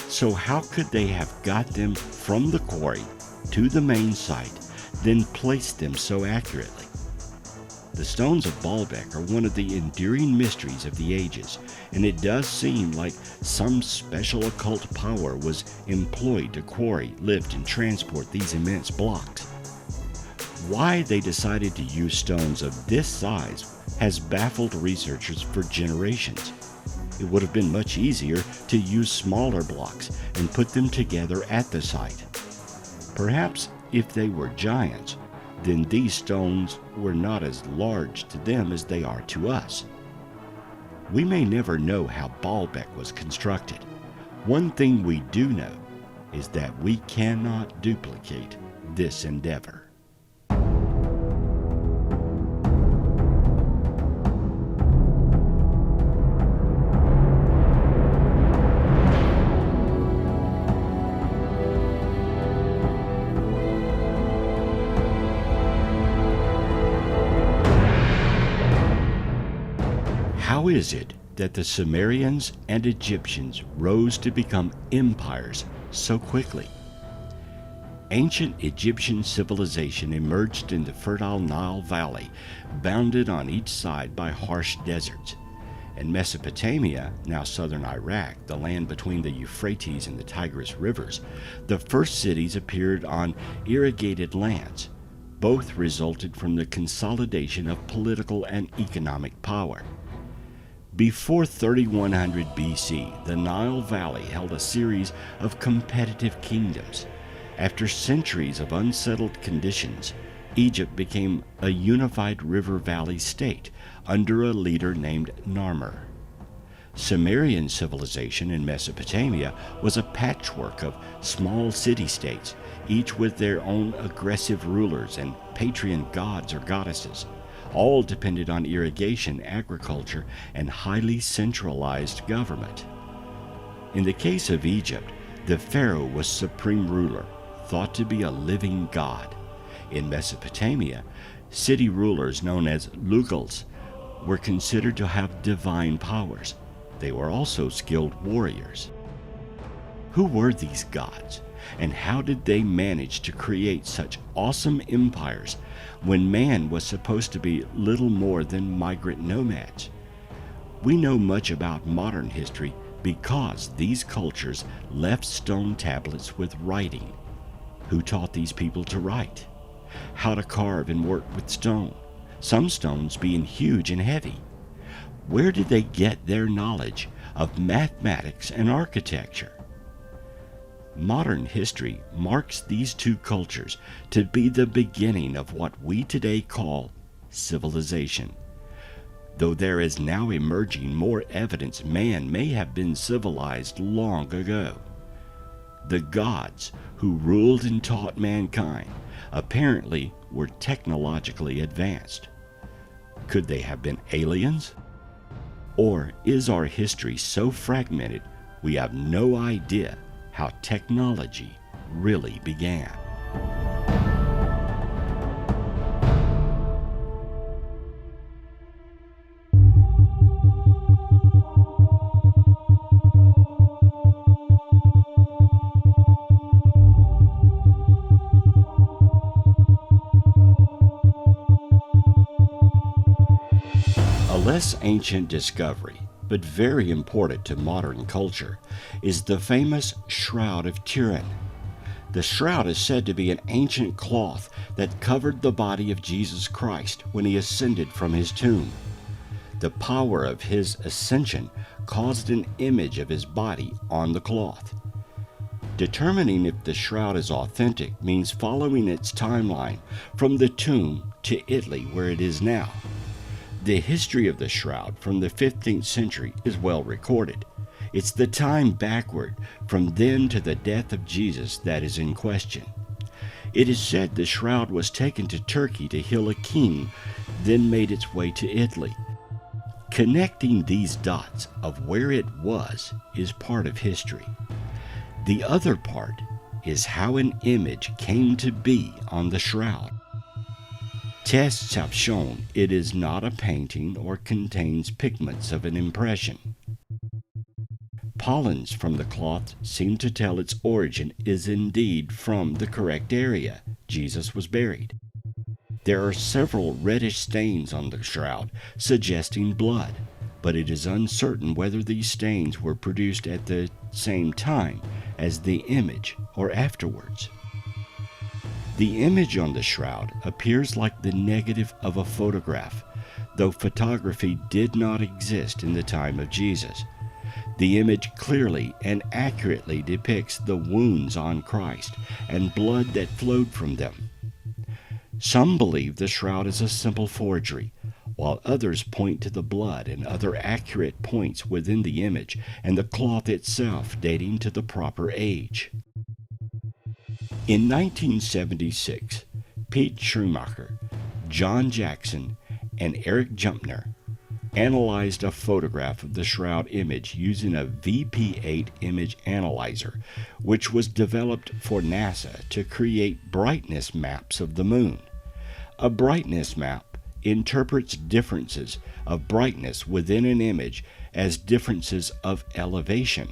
So how could they have got them from the quarry to the main site, then placed them so accurately? The stones of Baalbek are one of the enduring mysteries of the ages, and it does seem like some special occult power was employed to quarry, lift, and transport these immense blocks. Why they decided to use stones of this size has baffled researchers for generations. It would have been much easier to use smaller blocks and put them together at the site. Perhaps if they were giants, then these stones were not as large to them as they are to us. We may never know how Baalbek was constructed. One thing we do know is that we cannot duplicate this endeavor. How is it that the Sumerians and Egyptians rose to become empires so quickly? Ancient Egyptian civilization emerged in the fertile Nile Valley, bounded on each side by harsh deserts. In Mesopotamia, now southern Iraq, the land between the Euphrates and the Tigris rivers, the first cities appeared on irrigated lands. Both resulted from the consolidation of political and economic power. Before 3100 BC, the Nile Valley held a series of competitive kingdoms. After centuries of unsettled conditions, Egypt became a unified river valley state under a leader named Narmer. Sumerian civilization in Mesopotamia was a patchwork of small city-states, each with their own aggressive rulers and patron gods or goddesses. All depended on irrigation, agriculture, and highly centralized government. In the case of Egypt, the pharaoh was supreme ruler, thought to be a living god. In Mesopotamia, city rulers known as lugals were considered to have divine powers. They were also skilled warriors. Who were these gods, and how did they manage to create such awesome empires when man was supposed to be little more than migrant nomads? We know much about modern history because these cultures left stone tablets with writing. Who taught these people to write? How to carve and work with stone, some stones being huge and heavy? Where did they get their knowledge of mathematics and architecture? Modern history marks these two cultures to be the beginning of what we today call civilization. Though there is now emerging more evidence man may have been civilized long ago. The gods who ruled and taught mankind apparently were technologically advanced. Could they have been aliens? Or is our history so fragmented we have no idea how technology really began? A less ancient discovery, but very important to modern culture, is the famous Shroud of Turin. The shroud is said to be an ancient cloth that covered the body of Jesus Christ when he ascended from his tomb. The power of his ascension caused an image of his body on the cloth. Determining if the shroud is authentic means following its timeline from the tomb to Italy, where it is now. The history of the shroud from the 15th century is well recorded. It's the time backward from then to the death of Jesus that is in question. It is said the shroud was taken to Turkey to heal a king, then made its way to Italy. Connecting these dots of where it was is part of history. The other part is how an image came to be on the shroud. Tests have shown it is not a painting or contains pigments of an impression. Pollens from the cloth seem to tell its origin is indeed from the correct area Jesus was buried. There are several reddish stains on the shroud suggesting blood, but it is uncertain whether these stains were produced at the same time as the image or afterwards. The image on the shroud appears like the negative of a photograph, though photography did not exist in the time of Jesus. The image clearly and accurately depicts the wounds on Christ and blood that flowed from them. Some believe the shroud is a simple forgery, while others point to the blood and other accurate points within the image and the cloth itself dating to the proper age. In 1976, Pete Schumacher, John Jackson, and Eric Jumpner analyzed a photograph of the shroud image using a VP8 image analyzer, which was developed for NASA to create brightness maps of the moon. A brightness map interprets differences of brightness within an image as differences of elevation.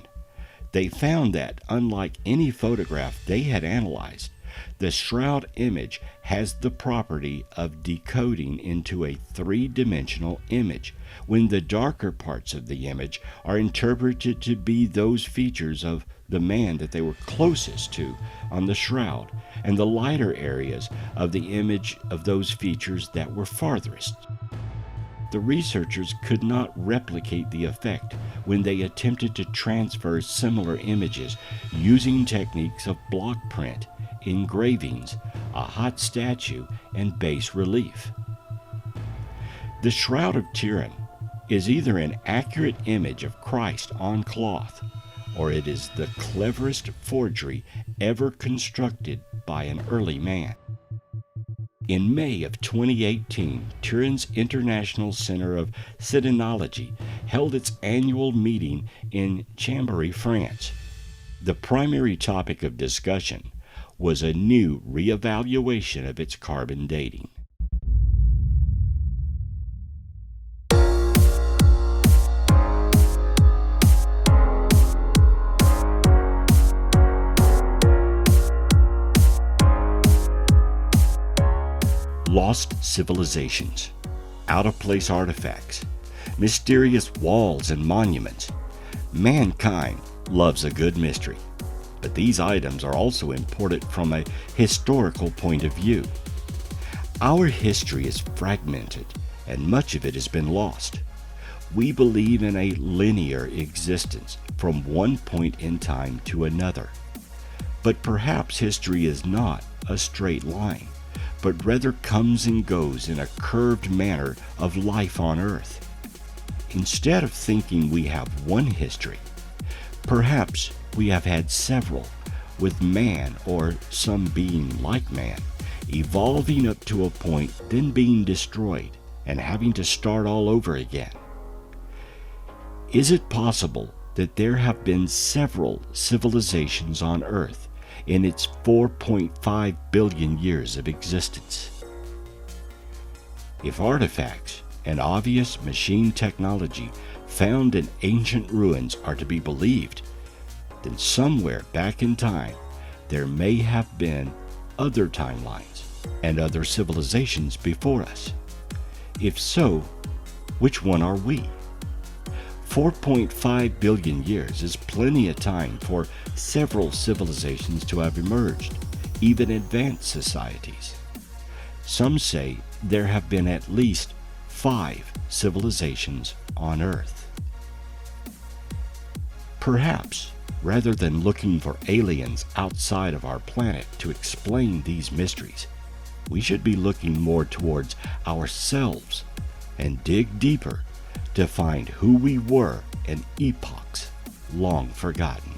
They found that, unlike any photograph they had analyzed, the shroud image has the property of decoding into a three-dimensional image, when the darker parts of the image are interpreted to be those features of the man that they were closest to on the shroud, and the lighter areas of the image of those features that were farthest. The researchers could not replicate the effect when they attempted to transfer similar images using techniques of block print, engravings, a hot statue, and bas relief. The Shroud of Turin is either an accurate image of Christ on cloth, or it is the cleverest forgery ever constructed by an early man. In May of 2018, Turin's International Center of Sidenology held its annual meeting in Chambéry, France. The primary topic of discussion was a new reevaluation of its carbon dating. Lost civilizations, out-of-place artifacts, mysterious walls and monuments. Mankind loves a good mystery. but these items are also important from a historical point of view. Our history is fragmented, and much of it has been lost. We believe in a linear existence from one point in time to another. But perhaps history is not a straight line, but rather comes and goes in a curved manner of life on Earth. Instead of thinking we have one history, perhaps we have had several, with man or some being like man evolving up to a point, then being destroyed and having to start all over again. Is it possible that there have been several civilizations on Earth in its 4.5 billion years of existence? If artifacts and obvious machine technology found in ancient ruins are to be believed, then somewhere back in time there may have been other timelines and other civilizations before us. If so, which one are we? 4.5 billion years is plenty of time for several civilizations to have emerged, even advanced societies. Some say there have been at least 5 civilizations on Earth. Perhaps, rather than looking for aliens outside of our planet to explain these mysteries, we should be looking more towards ourselves and dig deeper to find who we were in epochs long forgotten.